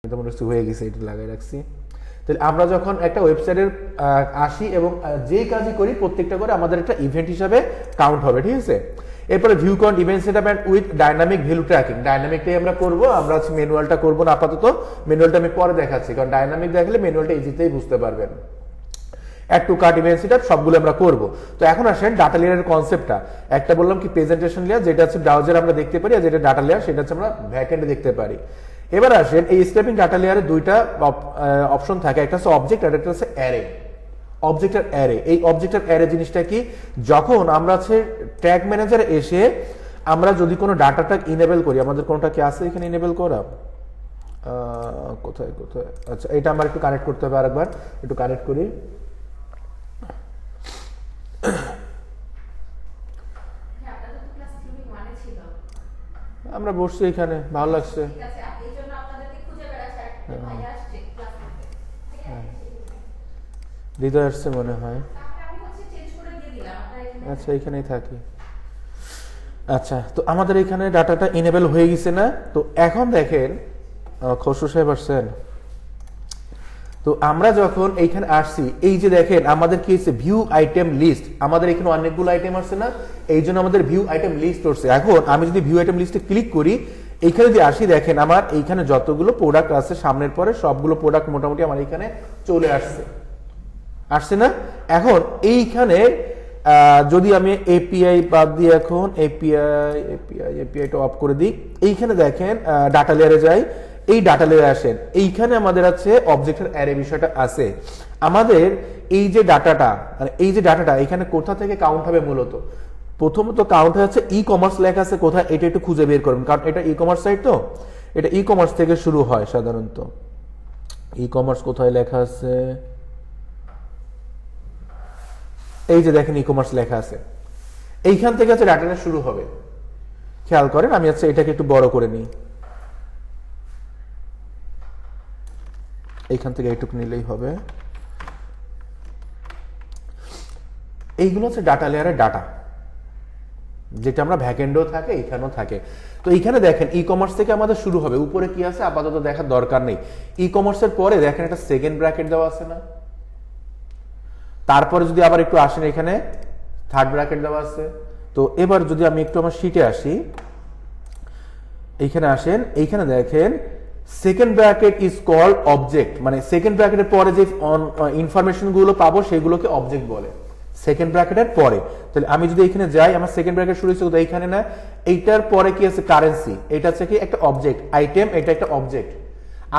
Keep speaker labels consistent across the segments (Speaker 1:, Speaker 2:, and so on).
Speaker 1: এটা মনে হচ্ছে হয়ে গেছে, এটা লাগাই রাখছি। তাহলে আমরা যখন একটা ওয়েবসাইটের আসি এবং যেই কাজই করি প্রত্যেকটা করে আমাদের একটা ইভেন্ট হিসাবে কাউন্ট হবে, ঠিক আছে। এরপরে view count event setup and with dynamic value tracking, ডাইনামিকটাই আমরা করব, আমরা ম্যানুয়ালটা করব না আপাতত, ম্যানুয়ালটা আমি পরে দেখাচ্ছি, কারণ ডাইনামিক দেখলে ম্যানুয়ালটা ইজিতেই বুঝতে পারবেন। Add to cart event setup সবগুলো আমরা করব। তো এখন আসেন ডাটা লেয়ারের কনসেপ্টটা। একটা বললাম কি প্রেজেন্টেশন লেয়ার, যেটা হচ্ছে ব্রাউজারে আমরা দেখতে পারি, আর যেটা ডাটা লেয়ার সেটা হচ্ছে আমরা ব্যাকএন্ডে দেখতে পারি। এবার আসেন এই স্টেপিং ডাটা লেয়ারে দুইটা অপশন থাকে, একটা হচ্ছে অবজেক্ট আর একটা হচ্ছে অ্যারে। অবজেক্ট আর অ্যারে, এই অবজেক্ট আর অ্যারে জিনিসটা কি, যখন আমরা হচ্ছে ট্যাগ ম্যানেজারে এসে আমরা যদি কোনো ডাটাটা ইনেবল করি, আমাদের কোনটা কি আছে এখানে ইনেবল করা, কোথায় কোথায়, আচ্ছা এটা আমার একটু কানেক্ট করতে হবে, আরেকবার একটু কানেক্ট করি। আমরা বসছি এখানে, ভালো লাগছে। হৃদয় আসছে মনে হয়, আচ্ছা এখানেই থাকি। আচ্ছা, তো আমাদের এখানে ডাটাটা ইনেবল হয়ে গেছে না? তো এখন দেখেন খসরু সাহেব আসছেন, তো আমরা যখন এইখানে আসছি, এই যে দেখেন আমাদের কি হচ্ছে ভিউ আইটেম লিস্ট, আমাদের এখানে অনেকগুলো আইটেম আসছে না, এই জন্য আমাদের ভিউ আইটেম লিস্ট হচ্ছে। এখন আমি যদি ভিউ আইটেম লিস্টে ক্লিক করি, এইখানে যদি আসি দেখেন আমার এইখানে যতগুলো প্রোডাক্ট আছে সামনের পরে সবগুলো প্রোডাক্ট মোটামুটি আমার এইখানে চলে আসছে, আসছে না? এখন এইখানে যদি আমি এপিআই বাদ দিই, এখন এপিআইটা অফ করে দিই, এইখানে দেখেন ডাটা লেয়ারে যাই, এই ডাটা লেয়ারে আসেন, এইখানে আমাদের আছে অবজেক্টের অ্যারে বিষয়টা আছে। আমাদের এই যে ডাটাটা, মানে এই যে ডাটাটা এখানে কোথা থেকে কাউন্ট হবে, মূলত প্রথমত কাউন্ট হচ্ছে ই কমার্স লেখা আছে কোথায়, এটা একটু খুঁজে বের করবেন, কারণ এটা ই কমার্স সাইট, তো এটা ই কমার্স থেকে শুরু হয় সাধারণত। ই কমার্স কোথায় লেখা আছে, এই যে দেখেন ই কমার্স লেখা আছে, এইখান থেকে হচ্ছে ডাটাটা শুরু হবে। খেয়াল করেন, আমি হচ্ছে এটাকে একটু বড় করে নিই, এইখান থেকে এইটুকু নিলেই হবে। এইগুলো হচ্ছে ডাটা লেয়ারের ডাটা, যেটা আমরা ব্যাকএন্ডেও থাকে এখানেও থাকে। তো এইখানে দেখেন ই কমার্স থেকে আমাদের শুরু হবে, উপরে কি আছে আপাতত দেখার দরকার নেই। ই কমার্সের পরে দেখেন একটা সেকেন্ড ব্র্যাকেট দেওয়া আছে না, তারপরে যদি আবার একটু আসেন এখানে থার্ড ব্র্যাকেট দেওয়া আছে। তো এবার যদি আমি একটু আমার শিটে আসি, এইখানে আসেন, এইখানে দেখেন second bracket is called object, মানে সেকেন্ড ব্র্যাকেটের পরে যে ইনফরমেশন গুলো পাবো সেগুলোকে অবজেক্ট বলে, সেকেন্ড ব্র্যাকেটের পরে। তাহলে আমি যদি এখানে যাই, আমার সেকেন্ড ব্র্যাকেট শুরু হচ্ছে এইখানে না, এইটার পরে কি আছে কারেন্সি, এটা হচ্ছে কি একটা অবজেক্ট, আইটেম এটা একটা অবজেক্ট।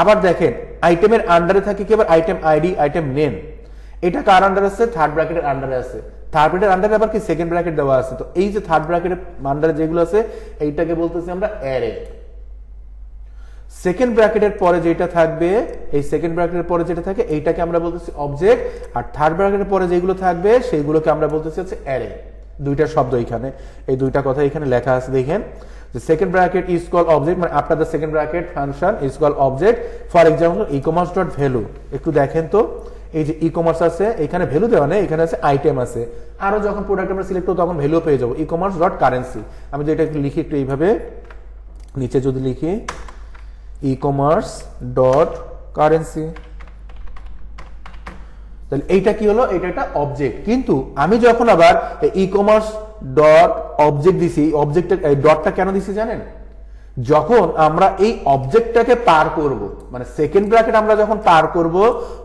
Speaker 1: আবার দেখেন আইটেমের আন্ডারে থাকে কি আবার আইটেম আইডি, আইটেম নেম, এটা কার আন্ডারে আছে, থার্ড ব্র্যাকেটের আন্ডারে আছে, থার্ড ব্র্যাকেটের আন্ডারে আবার কি সেকেন্ড ব্র্যাকেট দেওয়া আছে। তো এই যে থার্ড ব্র্যাকেটের আন্ডারে যেগুলো আছে এইটাকে বলতেছি আমরা অ্যারে। সেকেন্ড ব্র্যাকেটের পরে যেটা থাকবে, এই সেকেন্ড ব্র্যাকেটের পরে যেটা থাকে এইটাকে আমরা বলতেছি অবজেক্ট, আর থার্ড ব্র্যাকেটের পরে যেগুলো থাকবে সেইগুলোকে আমরা বলতেছি হচ্ছে অ্যারে। দুইটা শব্দ এখানে, এই দুইটা কথা এখানে লেখা আছে, দেখেন যে second bracket is called object, মানে after the second bracket function is called object. For example e commerce dot value, একটু দেখেন তো এই যে ই কমার্স আছে এখানে ভ্যালু দেওয়া নেই, এখানে আছে আইটেম আছে, আরো যখন প্রোডাক্ট আমরা সিলেক্ট করবো তখন ভ্যালু পেয়ে যাবো, ই কমার্স ডট কারেন্সি। আমি যদি এটা একটু লিখি, একটু এইভাবে নিচে যদি লিখি ই কমার্স ডট কারেন্সি, তাহলে এইটা কি হলো, এটা একটা অবজেক্ট। কিন্তু আমি যখন আবার ই কমার্স ডট অবজেক্ট দিছি, অবজেক্ট ডটটা কেন দিছি জানেন, যখন আমরা এই অবজেক্টটাকে পার করব, মানে সেকেন্ড ব্র্যাকেট আমরা যখন পার করব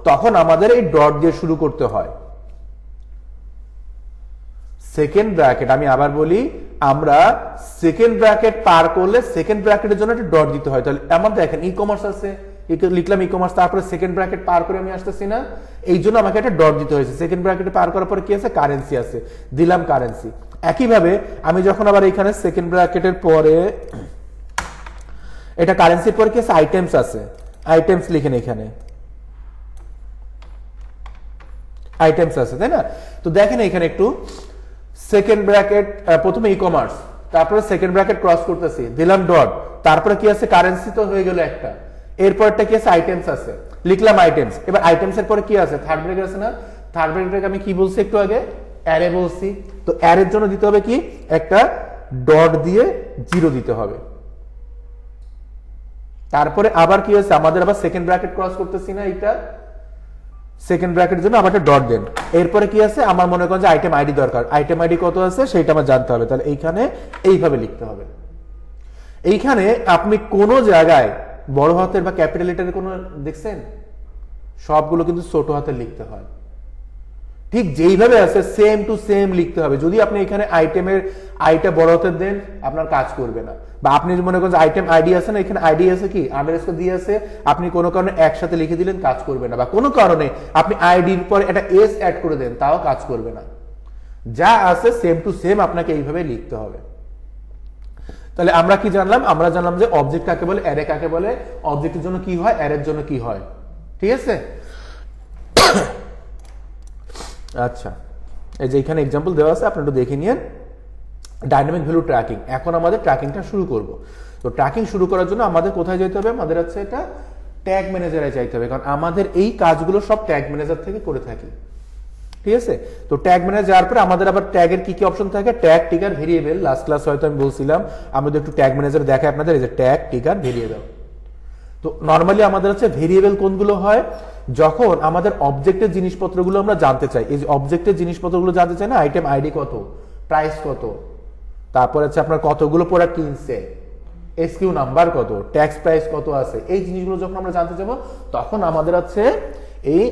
Speaker 1: তখন আমাদের এই ডট দিয়ে শুরু করতে হয়। সেকেন্ড ব্র্যাকেট, আমি আবার বলি, আমরা সেকেন্ড ব্র্যাকেট পার করলে সেকেন্ড ব্র্যাকেটের জন্য একটা ডট দিতে হয়। তাহলে আমার দেখেন ই কমার্স আছে, লিখলাম ই কমার্স, তারপরে সেকেন্ড ব্র্যাকেট পার করে আমি আসতেছি না, এই জন্য আমাকে একটা ডট দিতে হয়েছে। সেকেন্ড ব্র্যাকেট পার করার পরে কি আছে, কারেন্সি আছে, দিলাম কারেন্সি। একইভাবে আমি যখন আবার এখানে সেকেন্ড ব্র্যাকেটের পরে এটা কারেন্সির পরে কি আছে, আইটেমস আছে, আইটেমস লিখেন এখানে আইটেমস আছে, তাই না? তো দেখেন এখানে একটু সেকেন্ড ব্র্যাকেট, প্রথমে ই কমার্স, তারপরে সেকেন্ড ব্র্যাকেট ক্রস করতেছি, দিলাম ডট, তারপরে কি আছে কারেন্সি, তো হয়ে গেল একটা, এরপরটা কি আছে আইটেমস আছে, লিখলাম আইটেমস। এবার আইটেমস এর পরে কি আছে, থার্ড ব্র্যাকেট আছে না, থার্ড ব্র্যাকেট আমি কি বলছি একটু আগে, অ্যারে বলছি। তো অ্যারের জন্য দিতে হবে কি, একটা ডট দিয়ে জিরো দিতে হবে, তারপরে আবার কি হয়েছে, আমাদের আবার সেকেন্ড ব্র্যাকেট ক্রস করতেছি না, এইটা সেকেন্ড ব্র্যাকেটের জন্য আবার একটা ডট দেন। এরপরে কি আছে, আমার মনে করেন যে আইটেম আইডি দরকার, আইটেম আইডি কত আছে সেটা আমার জানতে হবে, তাহলে এইখানে এইভাবে লিখতে হবে। এইখানে আপনি কোনো জায়গায় বড় হাতের বা ক্যাপিটাল লেটারের কোনো দেখছেন, সবগুলো কিন্তু ছোট হাতে লিখতে হয়, ঠিক যেইভাবে আছে সেম টু সেম লিখতে হবে। যদি আপনি এখানে আইটেমের আইটা বড় হাতের দেন আপনার কাজ করবে না, বা আপনি মনে করেন যে আইটেম আইডি আছে না, এখানে আইডি আছে কি আন্ডারস্কোর দিয়ে আছে, আপনি কোনো কারণে একসাথে লিখে দিলেন কাজ করবে না, বা কোনো কারণে আপনি আইডির পরে একটা এস অ্যাড করে দেন তাও কাজ করবে না। যা আছে সেম টু সেম আপনাকে এইভাবে লিখতে হবে। তাহলে আমরা কি জানলাম, আমরা জানলাম যে অবজেক্ট কাকে বলে, অ্যারে কাকে বলে, অবজেক্টের জন্য কি হয়, অ্যারের জন্য কি হয়, ঠিক আছে। আচ্ছা, এই যে এখানে এক্সাম্পল দেওয়া আছে, আপনি একটু দেখে নিন। ডাইনামিক ভ্যালু ট্র্যাকিং, এখন আমাদের ট্র্যাকিংটা শুরু করব। তো ট্র্যাকিং শুরু করার জন্য আমাদের কোথায় যেতে হবে, আমাদের হচ্ছে এটা ট্যাগ ম্যানেজারে যাইতে হবে, কারণ আমাদের এই কাজগুলো সব ট্যাগ ম্যানেজার থেকে করে থাকি, ঠিক আছে। তো ট্যাগ ম্যানেজার যাওয়ার পরে আমাদের আবার ট্যাগের কি কি অপশন থাকে, ট্যাগ, টিকার, ভেরিয়েবল। লাস্ট ক্লাস হয়তো আমি বলছিলাম, আমাদের একটু ট্যাগ ম্যানেজার দেখায় আপনাদের, এই যে ট্যাগ, টিকার, ভেরিয়েবল। তো নর্মালি আমাদের হচ্ছে ভেরিয়েবল কোনগুলো হয়, যখন আমাদের অবজেক্টের জিনিসপত্রগুলো আমরা জানতে চাই। এই যে অবজেক্টের জিনিসপত্রগুলো জানতে চাই না, আইটেম আইডি কত, প্রাইস কত, তারপর হচ্ছে আপনার কতগুলো প্রোডাক্ট কিনছে, এসকিউ নাম্বার কত, ট্যাক্স প্রাইস কত আছে, এই জিনিসগুলো যখন আমরা জানতে যাব তখন আমাদের হচ্ছে এই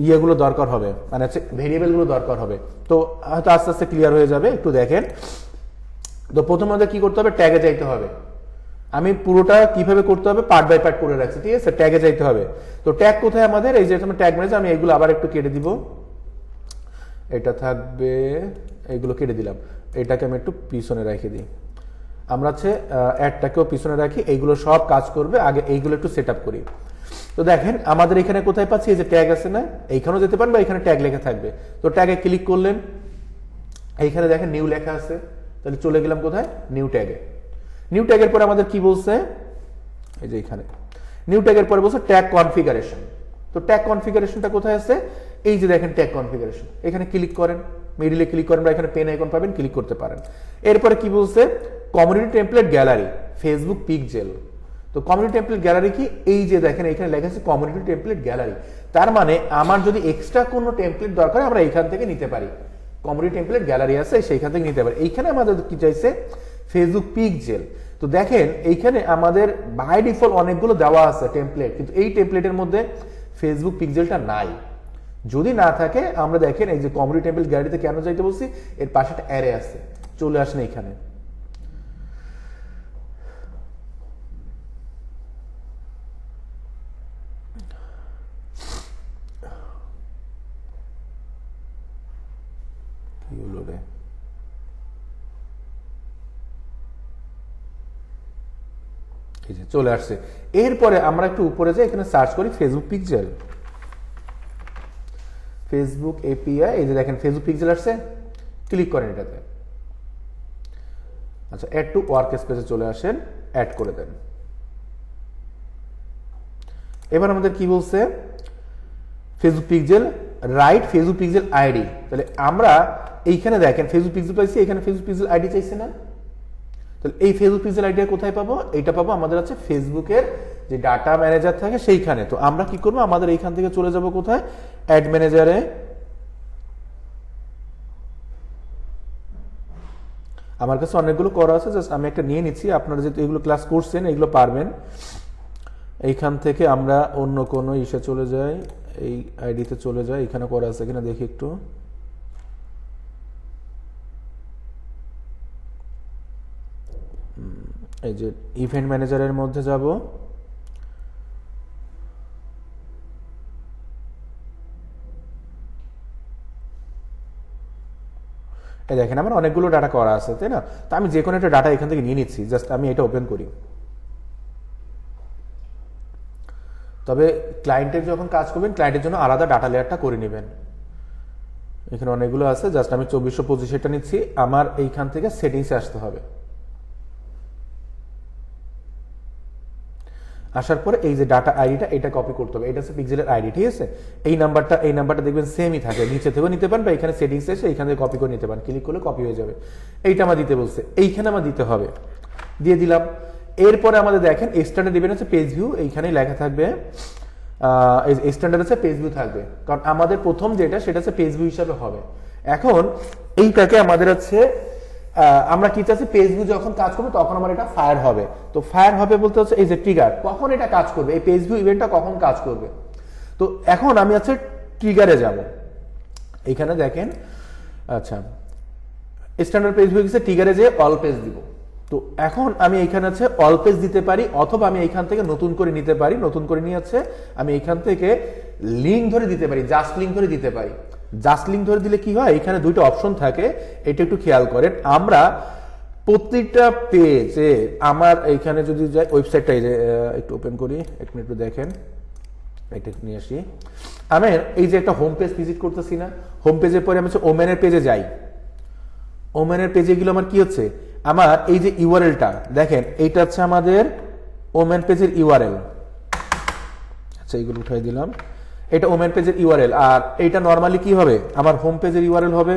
Speaker 1: ইয়েগুলো দরকার হবে, মানে হচ্ছে ভেরিয়েবল গুলো দরকার হবে। তো হয়তো আস্তে আস্তে ক্লিয়ার হয়ে যাবে, একটু দেখেন। তো প্রথম আমাদের কি করতে হবে, ট্যাগে যাইতে হবে। আমি পুরোটা কিভাবে করতে হবে পার্ট বাই পার্ট করে রাখছি, ঠিক আছে। ট্যাগে যাইতে হবে। তো ট্যাগ কোথায় আমাদের, এই যে ট্যাগ ম্যানেজার, আমি এইগুলো আবার একটু কেটে দিব, এটা থাকবে, এইগুলো কেটে দিলাম, এটাকে আমি একটু পিছনে রেখে দিই। আমরা হচ্ছে অ্যাডটাকেও পিছনে রাখি, এইগুলো সব কাজ করবে, আগে এইগুলো একটু সেট আপ করি। তো দেখেন আমাদের এখানে কোথায় পাচ্ছি, এই যে ট্যাগ আছে না, এইখানেও যেতে পারেন বা এখানে ট্যাগ লেখা থাকবে। তো ট্যাগে ক্লিক করলেন, এইখানে দেখেন নিউ লেখা আছে, তাহলে চলে গেলাম কোথায়, নিউ ট্যাগে। নিউ ট্যাগের পরে আমাদের কি বলছে, এই যে এখানে নিউ ট্যাগের পরে বলছে ট্যাগ কনফিগারেশন। তো ট্যাগ কনফিগারেশনটা কোথায় আছে, এই যে দেখেন ট্যাগ কনফিগারেশন, এখানে ক্লিক করেন, মিডিলে ক্লিক করেন বা এখানে পেন আইকন পাবেন, ক্লিক করতে পারেন। এরপরে কি বলছে, community template gallery, Facebook pixel. তো কমিউনিটি টেমপ্লেট গ্যালারি কি, এই যে দেখেন এখানে লেখা আছে কমিউনিটি টেমপ্লেট গ্যালারি, তার মানে আমার যদি এক্সট্রা কোনো টেমপ্লেট দরকার আমরা এইখান থেকে নিতে পারি, কমিউনিটি টেমপ্লেট গ্যালারি আছে সেইখান থেকে নিতে পারি। এইখানে আমাদের কি চাইছে, ফেসবুক পিক্সেল। তো দেখেন এইখানে আমাদের বাই ডিফল্ট অনেকগুলো দেওয়া আছে টেমপ্লেট, কিন্তু এই টেমপ্লেটের মধ্যে ফেসবুক পিক্সেলটা নাই। যদি না থাকে আমরা দেখেন এই যে কমিউনিটি টেমপ্লেট গ্যালারিতে কেন যাইতে বলছি, এর পাশে একটা অ্যারে আছে, চলে আসেন এখানে। চলে আসছে। এরপরে আমরা একটু উপরে যাই, এখানে সার্চ করি ফেসবুক পিক্সেল, ফেসবুক এপিআই, এই যে দেখেন ফেসবুক পিক্সেল আসছে, ক্লিক করেন এটাতে। আচ্ছা, অ্যাড টু ওয়ার্ক স্পেসে চলে আসেন, অ্যাড করে দেন। এবার আমাদের কি বলছে, Facebook pixel right Facebook pixel ID. তাহলে আমরা এইখানে দেখেন ফেসবুক পিক্সেল পাইছি, এখানে ফেসবুক পিক্সেল আইডি চাইছে না, তাহলে এই ফেসবুক পিক্সেল আইডি কোথায় পাবো, এইটা পাবো আমাদের হচ্ছে ফেসবুকের যে ডাটা ম্যানেজার থাকে সেইখানে। তো আমরা কি করবো, আমাদের এইখান থেকে চলে যাব কোথায়, অ্যাড ম্যানেজারে। আমার কাছে অনেকগুলো করা আছে, জাস্ট আমি একটা নিয়ে নিচ্ছি, আপনারা যেহেতু এগুলো ক্লাস করছেন এগুলো পারবেন। এইখান থেকে আমরা অন্য কোনো ইসে চলে যাই, এই আইডিতে চলে যাই, এখানে করা আছে কিনা দেখি একটু। এই যে ইভেন্ট ম্যানেজারের মধ্যে যাব, এই দেখেন আমার অনেকগুলো ডাটা করা আছে, তাই না। তো আমি যে কোনো একটা ডাটা এখান থেকে নিয়ে নিচ্ছি, জাস্ট আমি এটা ওপেন করি। তবে ক্লায়েন্টের যখন কাজ করবেন, ক্লায়েন্টের জন্য আলাদা ডাটা লেয়ারটা করে নেবেন। এখানে অনেকগুলো আছে, জাস্ট আমি 2425 এটা নিচ্ছি। আমার এইখান থেকে সেটিংসে আসতে হবে, আসার পরে এই যে ডাটা আইডিটা এটা কপি করতে হবে, এটা হচ্ছে পিক্সেলের আইডি, ঠিক আছে। এই নাম্বারটা দেখবেন সেমই থাকে, নিচে থেকেও নিতে পারেন বা এখানে সেটিংস এসে এখান থেকে কপি করে নিতে পারেন, ক্লিক করলে কপি হয়ে যাবে। এইটা আমার দিতে বলছে, এইখানে আমার দিতে হবে, দিয়ে দিলাম। এরপরে আমাদের দেখেন স্ট্যান্ডার্ড দিবেন হচ্ছে পেজ ভিউ, এইখানেই লেখা থাকবে স্ট্যান্ডার্ড হচ্ছে পেজ ভিউ থাকবে, কারণ আমাদের প্রথম যেটা সেটা হচ্ছে পেজ ভিউ হিসাবে হবে। এখন এইটাকে আমাদের হচ্ছে আমরা কি চাচ্ছি, পেজ ভিউ যখন কাজ করবে তখন আমার এটা ফায়ার হবে। তো ফায়ার হবে বলতে হচ্ছে এই যে ট্রিগার, কখন এটা কাজ করবে, এই পেজ ভিউ ইভেন্টটা কখন কাজ করবে। তো এখন আমি হচ্ছে ট্রিগারে যাব, এইখানে দেখেন আচ্ছা স্ট্যান্ডার্ড পেজ ভিউ গেছে, ট্রিগারে যে অল পেজ দিব। তো এখন আমি এইখানে আছে অল পেজ দিতে পারি, অথবা আমি এইখান থেকে নতুন করে নিতে পারি, নতুন করে নিয়ে আছে আমি এইখান থেকে লিঙ্ক ধরে দিতে পারি, জাস্ট লিঙ্ক ধরে দিতে পারি। জাস্ট লিঙ্ক ধরে দিলে কি হয়, এখানে দুইটা অপশন থাকে, এটা একটু খেয়াল করেন। আমরা প্রতিটা পেজে আমার এইখানে যদি যাই, ওয়েবসাইটটা এই যে একটু ওপেন করি, এক মিনিট দেখেন, এটা নিয়ে আসি। আমি এই যে একটা হোম পেজ ভিজিট করতেছি না, হোম পেজের পরে আমি ওমেনের পেজে যাই, ওমেনের পেজে গেলে আমার কি হচ্ছে, আমার এই যে ইউআরএলটা দেখেন, এইটা হচ্ছে আমাদের ওমেন পেজের ইউআরএল। আচ্ছা এইগুলো উঠাই দিলাম, এটা ওমেন পেজের ইউআরএল। আর এইটা নরমালি কি হবে, আমার হোম পেজের ইউআরএল হবে,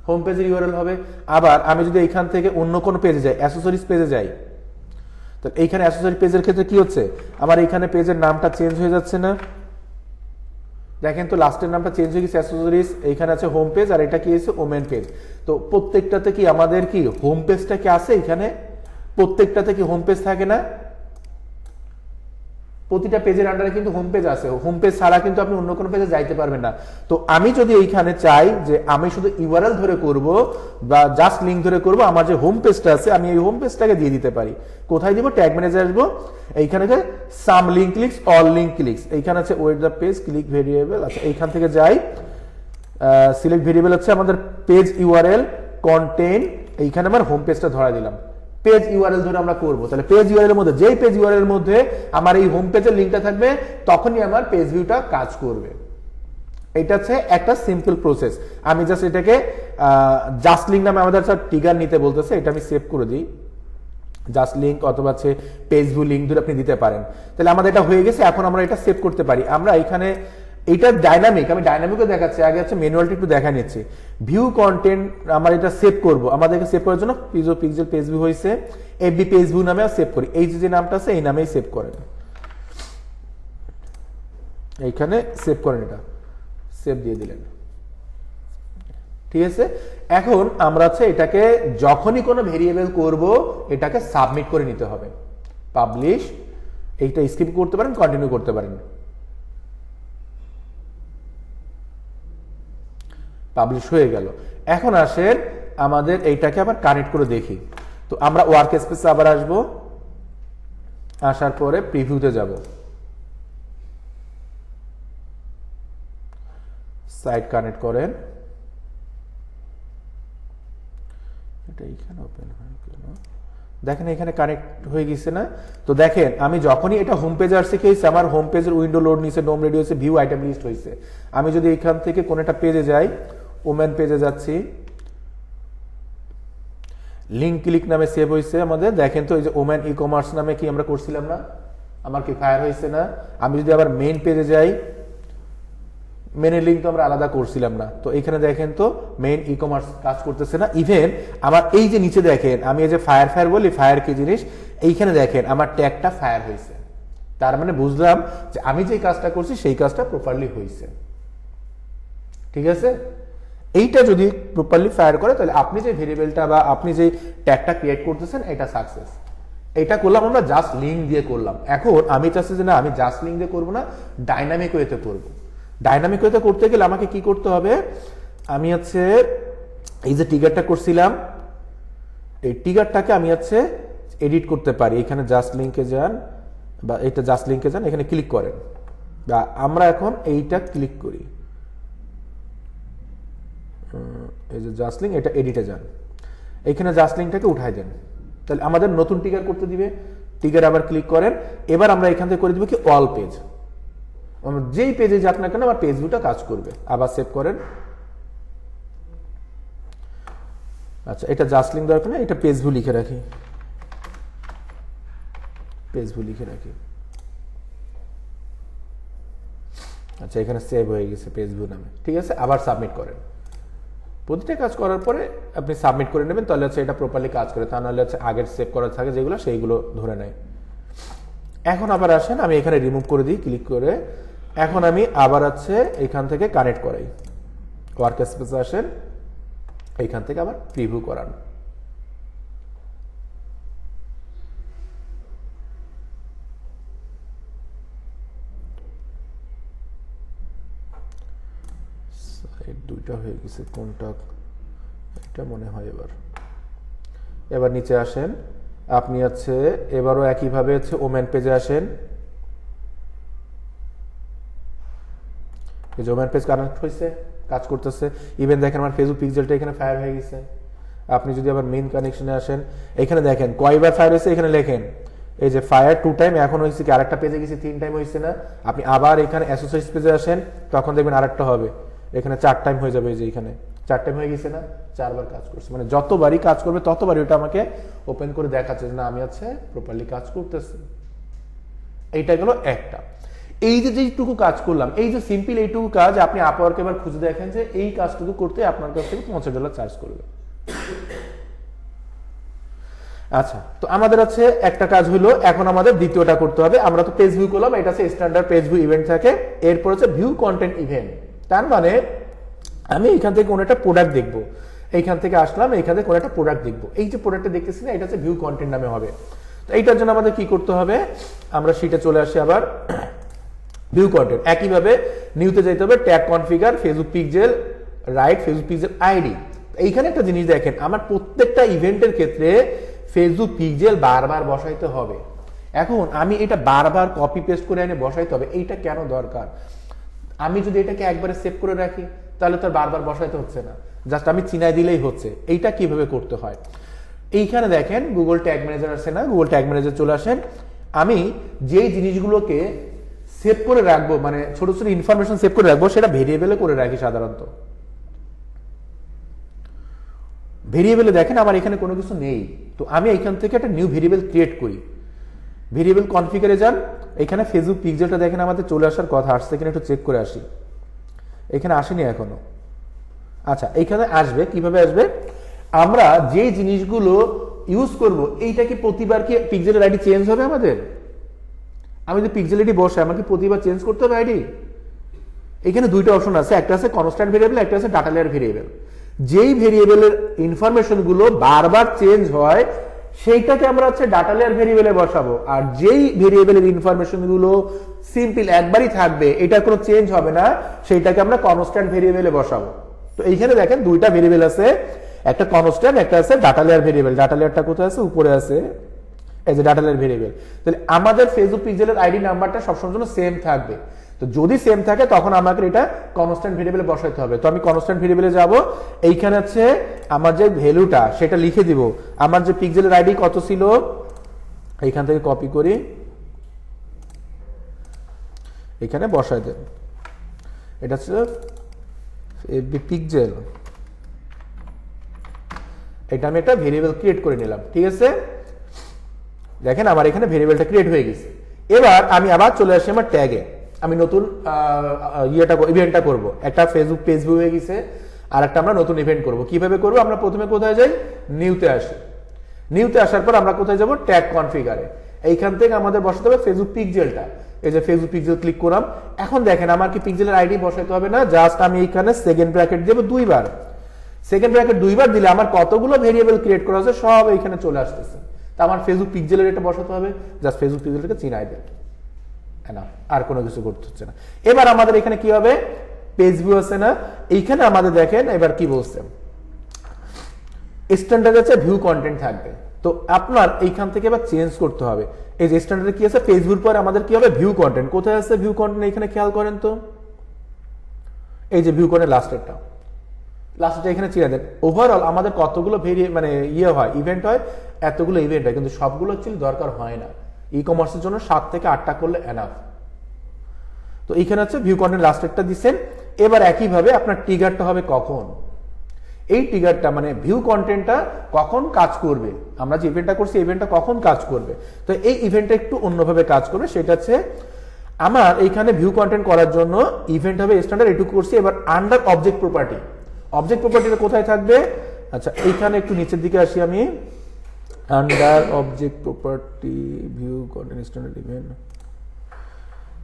Speaker 1: হোম পেজের ইউআরএল হবে। আবার আমি যদি এইখান থেকে অন্য কোনো পেজে যাই, অ্যাক্সেসরিজ পেজে যাই, তো এইখানে অ্যাক্সেসরি পেজের ক্ষেত্রে কি হচ্ছে, আমার এইখানে পেজের নামটা চেঞ্জ হয়ে যাচ্ছে না, দেখেন তো লাস্টের নামটা চেঞ্জ হয়ে গেছে, অ্যাক্সেসরিজ, এইখানে আছে হোম পেজ, আর এটা কি আছে ওমেন পেজ। তো প্রত্যেকটাতে কি আমাদের কি হোম পেজটা কি আছে, এখানে প্রত্যেকটাতে কি হোম পেজ থাকে না, প্রতিটা পেজের আন্ডারে কিন্তু হোম পেজ আছে, হোম পেজ ছাড়া কিন্তু আপনি অন্য কোনো পেজে যাইতে পারবেন না। তো আমি যদি এইখানে চাই যে আমি শুধু ইউআরএল ধরে করব বা জাস্ট লিঙ্ক ধরে করব, আমার যে হোম পেজটা আছে আমি এই হোম পেজটাকে দিয়ে দিতে পারি। কোথায় দিব, ট্যাগ ম্যানেজারে আসবো, এইখানে some link clicks, all link clicks, এইখানে আছে wait the page click variable. আচ্ছা এইখান থেকে যাই, সিলেক্ট ভেরিয়েবল হচ্ছে আমাদের পেজ ইউআরএল কন্টেইন, এইখানে আমার হোম পেজটা ধরা দিলাম, পেজ ইউআরএল ধরে আমরা করব। তাহলে পেজ ইউআরএল এর মধ্যে, যেই পেজ ইউআরএল এর মধ্যে আমার এই হোম পেজের লিংকটা থাকবে, তখনই আমার পেজ ভিউটা কাজ করবে। এটা হচ্ছে একটা সিম্পল প্রসেস। আমি জাস্ট এটাকে জাস্ট লিঙ্ক নামে আমাদের ট্রিগার নিতে বলতেছে, এটা আমি সেভ করে দিই, জাস্ট লিঙ্ক অথবা হচ্ছে পেজ ভিউ লিঙ্ক ধরে আপনি দিতে পারেন। তাহলে আমাদের এটা হয়ে গেছে, এখন আমরা এটা সেভ করতে পারি। আমরা এখানে এটা ডাইনামিক, আমি ডাইনামিকও দেখাচ্ছি, আগে হচ্ছে ম্যানুয়ালটি একটু দেখা নিচ্ছি। ভিউ কন্টেন্ট আমার এটা সেভ করব, আমাদেরকে সেভ করার জন্য পিক্সেল পেজ ভিউ হয়েছে, এফবি পেজ ভিউ নামে সেভ করি, এই যে নামটা আছে এই নামেই সেভ করেন, এইখানে সেভ করেন, এটা সেভ দিয়ে দিলেন, ঠিক আছে। এখন আমরা হচ্ছে এটাকে যখনই কোনো ভেরিয়েবল করব, এটাকে সাবমিট করে নিতে হবে, পাবলিশ, এইটা স্কিপ করতে পারেন, কন্টিনিউ করতে পারেন, পাবলিশ হয়ে গেল। এখন আসেন আমাদের এইটাকে আবার কানেক্ট করে দেখি। তো আমরা ওয়ার্ক স্পেসে আবার আসবো, আসার পরে প্রিভিউতে যাব, সাইট কানেক্ট করেন, এটা এইখানে ওপেন হয় কেন, দেখেন এখানে কানেক্ট হয়ে গেছে না। তো দেখেন আমি যখনই এটা হোম পেজে আসছে কি হয়েছে, আমার হোম পেজের উইন্ডো লোড নিছে, ডোম রেডি হয়েছে, ভিউ আইটেম লিস্ট হয়েছে। আমি যদি এখান থেকে কোন একটা পেজে যাই, ওমেন পেজে যাচ্ছি, লিঙ্ক ক্লিক নামে সেভ হয়েছে আমাদের, দেখেন তো এই যে ওমেন ই কমার্স নামে কি আমরা করছিলাম না, আমার কি ফায়ার হয়েছে না। আমি যদি আবার মেইন পেজে যাই, মেনের লিঙ্ক তো আমরা আলাদা করছিলাম না, তো এখানে দেখেন তো মেইন ই কমার্স কাজ করতেছে না। ইভেন আমার এই যে নিচে দেখেন, আমি এই যে ফায়ার ফায়ার বলি, ফায়ার কি জিনিস, এইখানে দেখেন আমার ট্যাগটা ফায়ার হয়েছে, তার মানে বুঝলাম যে আমি যে কাজটা করছি সেই কাজটা প্রপারলি হয়েছে, ঠিক আছে। এইটা যদি প্রপারলি ফায়ার করে, তাহলে আপনি যে ভেরিয়েবলটা বা আপনি যে ট্যাগটা ক্রিয়েট করতেছেন এটা সাকসেস। এটা করলাম আমরা জাস্ট লিঙ্ক দিয়ে করলাম। এখন আমি চাচ্ছি যে না, আমি জাস্ট লিঙ্ক দিয়ে করবো না, ডাইনামিক ওয়েতে করবো। ডাইনামিক ওয়েতে করতে গেলে আমাকে কি করতে হবে, আমি হচ্ছে এই যে ট্রিগারটা করছিলাম, এই ট্রিগারটাকে আমি হচ্ছে এডিট করতে পারি। এখানে জাস্ট লিঙ্কে যান, বা এটা জাস্ট লিঙ্কে যান, এখানে ক্লিক করেন, বা আমরা এখন এইটা ক্লিক করি, এই যে জাস্ট লিঙ্ক, এটা এডিটে যান, এখানে জাস্ট লিঙ্কটাকে উঠাই দেন, তাহলে আমাদের নতুন ট্রিগার করতে দিবে। ট্রিগার আবার ক্লিক করেন, এবার আমরা এখান থেকে করে দিব কি অল পেজ, যেই পেজে যাক না কেন আমার পেজ ভিউটা কাজ করবে। আবার সেভ করেন, আচ্ছা এটা জাস্ট লিঙ্ক দরকার না, এটা পেজ ভিউ লিখে রাখি, পেজ ভিউ লিখে রাখি, আচ্ছা এখানে সেভ হয়ে গেছে পেজ ভিউ নামে, ঠিক আছে। আবার সাবমিট করেন, প্রতিটা কাজ করার পরে আপনি সাবমিট করে নেবেন, তাহলে হচ্ছে এটা প্রপারলি কাজ করে, তা নাহলে হচ্ছে আগের সেভ করা থাকে যেগুলো সেইগুলো ধরে নেয়। এখন আবার আসেন আমি এখানে রিমুভ করে দিই ক্লিক করে। এখন আমি আবার হচ্ছে এখান থেকে কানেক্ট করাই, ওয়ার্ক স্পেসে আসেন, এইখান থেকে আবার প্রিভিউ করান। দুইটা হয়ে গেছে, কোনটা এটা মনে হয়। এবার নিচে আসেন, আপনি হচ্ছে এবারও একইভাবে হচ্ছে ওমেন পেজে আসেন। এই যে ওমেন পেজ কানেক্ট হয়েছে, কাজ করতেছে। ইভেন দেখেন আমার ফেসবুক পিক্সেলটা এখানে ফায়ার হয়ে গেছে। আপনি যদি আবার মেইন কানেকশনে আসেন, এখানে দেখেন কয়বার ফায়ার হয়েছে, এখানে লেখেন এই যে ফায়ার 2 টাইম, এখন হয়েছে কি আরেকটা পেজে গেছে 3 টাইম হয়েছে না। আপনি আবার এখানে অ্যাসোসিয়েটস পেজে আসেন, তখন দেখবেন আরেকটা হবে, এখানে 4 টাইম হয়ে যাবে। এই যে এখানে 4 টাইম হয়ে গেছে না, 4 বার কাজ করছে। মানে যতবারই কাজ করবে ততবারই ওটা আমাকে ওপেন করে দেখাচ্ছে না আমি আছে প্রপারলি কাজ করতেছি। এইটা গেল একটা। এই যে যেটুকু কাজ করলাম, এই যে সিম্পল এইটুকু কাজ, আপনি আপওয়ার্কে এবার খুঁজে দেখেন যে এই কাজটুকু করতে আপনার কাছ থেকে $50 চার্জ করবে। আচ্ছা, তো আমাদের আছে একটা কাজ হলো, এখন আমাদের দ্বিতীয়টা করতে হবে। আমরা তো পেজ ভিউ করলাম, এটা হচ্ছে স্ট্যান্ডার্ড পেজ ভিউ ইভেন্ট থাকে। এরপর হচ্ছে ভিউ কন্টেন্ট ইভেন্ট। তার মানে আমি এখান থেকে কোনো একটা প্রোডাক্ট দেখবো, এইখান থেকে আসলাম, এইখান থেকে কোনো একটা প্রোডাক্ট দেখবো। এই যে প্রোডাক্টটা দেখতেছি না, এটা হচ্ছে ভিউ কন্টেন্ট নামে হবে। তো এইটার জন্য আমাদের কি করতে হবে, আমরা শিটে চলে আসি আবার ভিউ কন্টেন্ট। একইভাবে নিউতে যেতে হবে, tag configure, Facebook pixel right, Facebook pixel ID. এইখানে একটা জিনিস দেখেন, আমার প্রত্যেকটা ইভেন্টের ক্ষেত্রে ফেসবুক পিক্সেল বারবার বসাইতে হবে। এখন আমি এটা বারবার কপি পেস্ট করে এনে বসাইতে হবে, এইটা কেন দরকার? আমি যদি এটাকে একবারে সেভ করে রাখি তাহলে তো বারবার বসাইতে হচ্ছে না, জাস্ট আমি চিনাই দিলেই হচ্ছে। এইটা কিভাবে করতে হয়, এইখানে দেখেন গুগল ট্যাগ ম্যানেজার আছে না, গুগল ট্যাগ ম্যানেজার চলে আসেন। আমি যেই জিনিসগুলোকে সেভ করে রাখবো, মানে ছোট ছোট ইনফরমেশন সেভ করে রাখবো, সেটা ভেরিয়েবলে করে রাখি সাধারণত। ভেরিয়েবলে দেখেন আমার এখানে কোনো কিছু নেই, তো আমি এখান থেকে একটা নিউ ভেরিয়েবল ক্রিয়েট করি। ভেরিয়েবল কনফিগারে যান, এখানে ফেসবুক পিক্সেলটা দেখেন আমাদের চলে আসার কথা, আসছে কিনা একটু চেক করে আসি। এখানে আসেনি এখনো। আচ্ছা, এইখানে আসবে, কিভাবে আসবে? আমরা যে জিনিসগুলো ইউজ করব, এইটা কি প্রতিবার কি পিক্সেলের আইডি চেঞ্জ হবে আমাদের? আমি যদি পিক্সেল আইডি বসাই, আমাকে প্রতিবার চেঞ্জ করতে হবে আইডি? এখানে দুইটা অপশন আছে, একটা আছে কনস্ট্যান্ট ভেরিয়েবল, একটা আছে ডাটা লেয়ার ভেরিয়েবল। যেই ভেরিয়েবলের ইনফরমেশন গুলো বারবার চেঞ্জ হয় সেইটাকে আমরা হচ্ছে ডাটা লেয়ার ভেরিয়েবলে বসাবো, আর যেই ভেরিয়েবলের ইনফরমেশন গুলো সিম্পল একবারই থাকবে, এটা কোনো চেঞ্জ হবে না, সেইটাকে আমরা কনস্ট্যান্ট ভেরিয়েবলে বসাবো। তো এইখানে দেখেন দুইটা ভেরিয়েবল আছে, একটা কনস্ট্যান্ট, একটা আছে ডাটা লেয়ার ভেরিয়েবল। ডাটা লেয়ারটা কোথায় আছে? উপরে আছে, এই যে ডাটা লেয়ার ভেরিয়েবল। তাহলে আমাদের ফেসবুক পিক্সেলের আইডি নাম্বারটা সবসময় জন্য সেম থাকবে। তো যদি সেম থাকে তখন আমাকে এটা কনস্ট্যান্ট ভেরিয়েবলে বসাইতে হবে। তো আমি কনস্ট্যান্ট ভেরিয়েবলে যাব, এইখানে আছে আমার যে ভ্যালুটা সেটা লিখে দিব। আমার যে পিক্সেলের আইডি কত ছিল, এইখান থেকে কপি করি, এখানে বসাই দেব। এটা ছিল পিক্সেল, এটা আমি একটা ভেরিয়েবল ক্রিয়েট করে নিলাম। ঠিক আছে, দেখেন আমার এখানে ভেরিয়েবলটা ক্রিয়েট হয়ে গেছে। এবার আমি আবার চলে আসি আমার ট্যাগে, আমি নতুন ইভেন্টটা করব। একটা ফেসবুক পেজ ভিউ হয়ে গেছে, আর একটা আমরা নতুন ইভেন্ট করব। কিভাবে করব? আমরা প্রথমে কোথায় যাই? নিউতে আসি। নিউতে আসার পর আমরা কোথায় যাব? ট্যাগ কনফিগারে। এইখান থেকে আমাদের বসাতে হবে ফেসবুক পিক্সেলটা। এই যে ফেসবুক পিক্সেল ক্লিক করলাম। এখন দেখেন আমার কি পিক্সেলের আইডি বসাইতে হবে না, জাস্ট আমি এইখানে সেকেন্ড ব্র্যাকেট দেব 2 বার। সেকেন্ড ব্র্যাকেট 2 বার দিলে আমার কতগুলো ভেরিয়েবল ক্রিয়েট করা আছে সব এইখানে চলে আসতেছে। তা আমার ফেসবুক পিক্সেলের এটা বসাতে হবে, জাস্ট ফেসবুক পিক্সেলটাকে চিনাই দেব, আর কোনো কিছু করতে হচ্ছে না। এবার আমাদের এখানে কি হবে? পেজ ভিউ আছে না, এইখানে আমাদের দেখেন এবার কি বলছে, স্ট্যান্ডার্ড আছে ভিউ কন্টেন্ট থাকবে। তো আপনার এইখান থেকে এবার চেঞ্জ করতে হবে। এই যে স্ট্যান্ডার্ডে কি আছে, পেজ ভিউর পরে আমাদের কি হবে? View content. কোথায় আছে ভিউ কন্টেন্ট? এখানে খেয়াল করেন তো, এই যে ভিউ কন্টেন্ট লাস্টেরটা এখানে চিনে দেন। ওভারঅল আমাদের কতগুলো মানে হয়, ইভেন্ট হয়, এতগুলো ইভেন্ট হয়, কিন্তু সবগুলো অ্যাকচুয়ালি দরকার হয় না। ই কমার্সের জন্য 7 থেকে 8টা করলে এনাফ। তো এইখানে হচ্ছে ভিউ কন্টেন্ট লাস্টেরটা দিচ্ছেন। এবার একইভাবে আপনার ট্রিগারটা হবে কখন, এই ট্রিগারটা মানে ভিউ কন্টেন্টটা কখন কাজ করবে, আমরা যে ইভেন্টটা করছি ইভেন্টটা কখন কাজ করবে। তো এই ইভেন্টটা একটু অন্যভাবে কাজ করবে, সেটা হচ্ছে আমার এইখানে ভিউ কন্টেন্ট করার জন্য ইভেন্ট হবে স্ট্যান্ডার্ড, এটুকু করছি। এবার আন্ডার অবজেক্ট প্রপার্টি, অবজেক্ট প্রপার্টিটা কোথায় থাকবে? আচ্ছা এইখানে একটু নিচের দিকে আসি আমি, under object property view content standard event,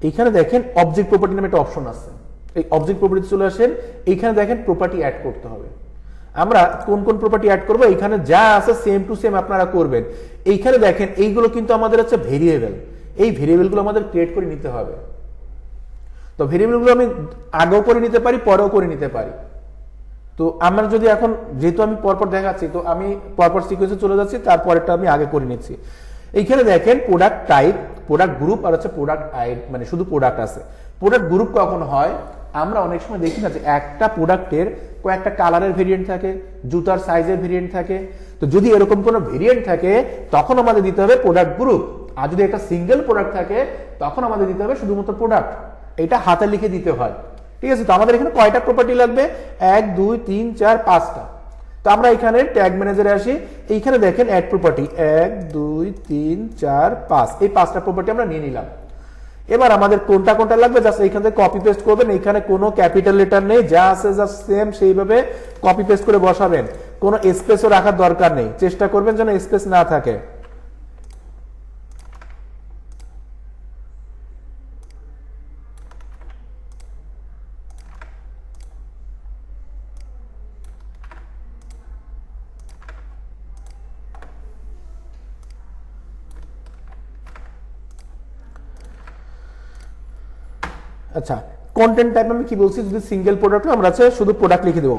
Speaker 1: এইখানে দেখেন অবজেক্ট প্রপার্টি নামে একটা অপশন আছে। এই অবজেক্ট প্রপার্টি চলে আসেন, এইখানে দেখেন প্রপার্টি অ্যাড করতে হবে। আমরা কোন কোন প্রপার্টি অ্যাড করব, এইখানে যা আছে সেম টু সেম আপনারা করবেন। এইখানে দেখেন এইগুলো কিন্তু আমাদের হচ্ছে ভেরিয়েবল, এই ভেরিয়েবলগুলো আমাদের ক্রিয়েট করে নিতে হবে। তো ভেরিয়েবলগুলো আমি আগেও করে নিতে পারি, পরেও করে নিতে পারি। তো আমরা যদি এখন, যেহেতু আমি পরপর দেখাচ্ছি, তো আমি পরপর সিকোয়েন্সে চলে যাচ্ছি, তারপরেরটা আমি আগে করে নিচ্ছি। এইখানে দেখেন প্রোডাক্ট টাইপ, প্রোডাক্ট গ্রুপ আর হচ্ছে প্রোডাক্ট আইড, মানে শুধু প্রোডাক্ট আছে। প্রোডাক্ট গ্রুপ কখন হয়? আমরা অনেক সময় দেখি না যে একটা প্রোডাক্টের কয়েকটা কালারের ভেরিয়েন্ট থাকে, জুতার সাইজের ভেরিয়েন্ট থাকে। তো যদি এরকম কোনো ভেরিয়েন্ট থাকে তখন আমাদের দিতে হবে প্রোডাক্ট গ্রুপ। আর যদি একটা সিঙ্গেল প্রোডাক্ট থাকে তখন আমাদের দিতে হবে শুধুমাত্র প্রোডাক্ট। এটা হাতে লিখে দিতে হয়, ঠিক আছে? তো আমাদের এখানে কয়টা প্রপার্টি লাগবে? 1 2 3 4 5টা। তো আমরা এখানে ট্যাগ ম্যানেজারে আসি, এইখানে দেখেন অ্যাড প্রপার্টি 1 2 3 4 5, এই 5টা প্রপার্টি আমরা নিয়ে নিলাম। এবার আমাদের কোনটা কোনটা লাগবে জাস্ট এইখান থেকে কপি পেস্ট করবেন। এখানে কোনো ক্যাপিটাল লেটার নেই, যা আছে জাস্ট সেম সেইভাবে কপি পেস্ট করে বসাবেন। কোনো স্পেসও রাখার দরকার নেই, চেষ্টা করবেন যেন স্পেস না থাকে। আচ্ছা কন্টেন্ট টাইপ আমি কি বলছি, যদি সিঙ্গেল প্রোডাক্ট আমরা আছে শুধু প্রোডাক্ট লিখে দেবো।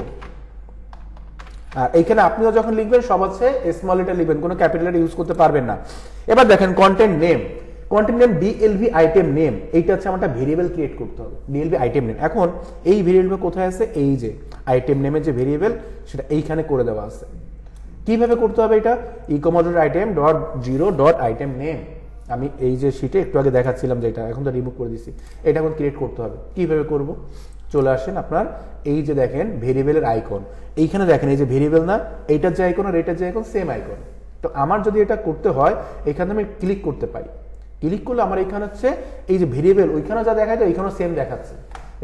Speaker 1: আর এইখানে আপনিও যখন লিখবেন সব আছে স্মল লেটার লিখবেন, কোনো ক্যাপিটাল লেটার ইউজ করতে পারবেন না। এবার দেখেন content name, content name DLV item name, এইটা হচ্ছে আমাদের ভেরিয়েবল ক্রিয়েট করতে হবে, ডিএলভি আইটেম নেম। এখন এই ভেরিয়েবল কোথায় আছে? এই যে আইটেম নেমের যে ভেরিয়েবল সেটা এইখানে করে দেওয়া আছে। কিভাবে করতে হবে এটা? E commerce item dot zero dot item name, আমি এই যে শিটে একটু আগে দেখাচ্ছিলাম যে এটা এখন তো রিমুভ করে দিছি, এটা এখন ক্রিয়েট করতে হবে। কিভাবে করব? চলে আসেন আপনার এই যে দেখেন ভেরিয়েবলের আইকন, এইখানে দেখেন এই যে ভেরিয়েবল না, এইটার যে আইকন আর এটার যে আইকন সেম আইকন। তো আমার যদি এটা করতে হয় এখানে আমি ক্লিক করতে পারি, ক্লিক করলে আমার এখানে হচ্ছে এই যে ভেরিয়েবল ওইখানে যা দেখায় এইখানেও সেম দেখাচ্ছে।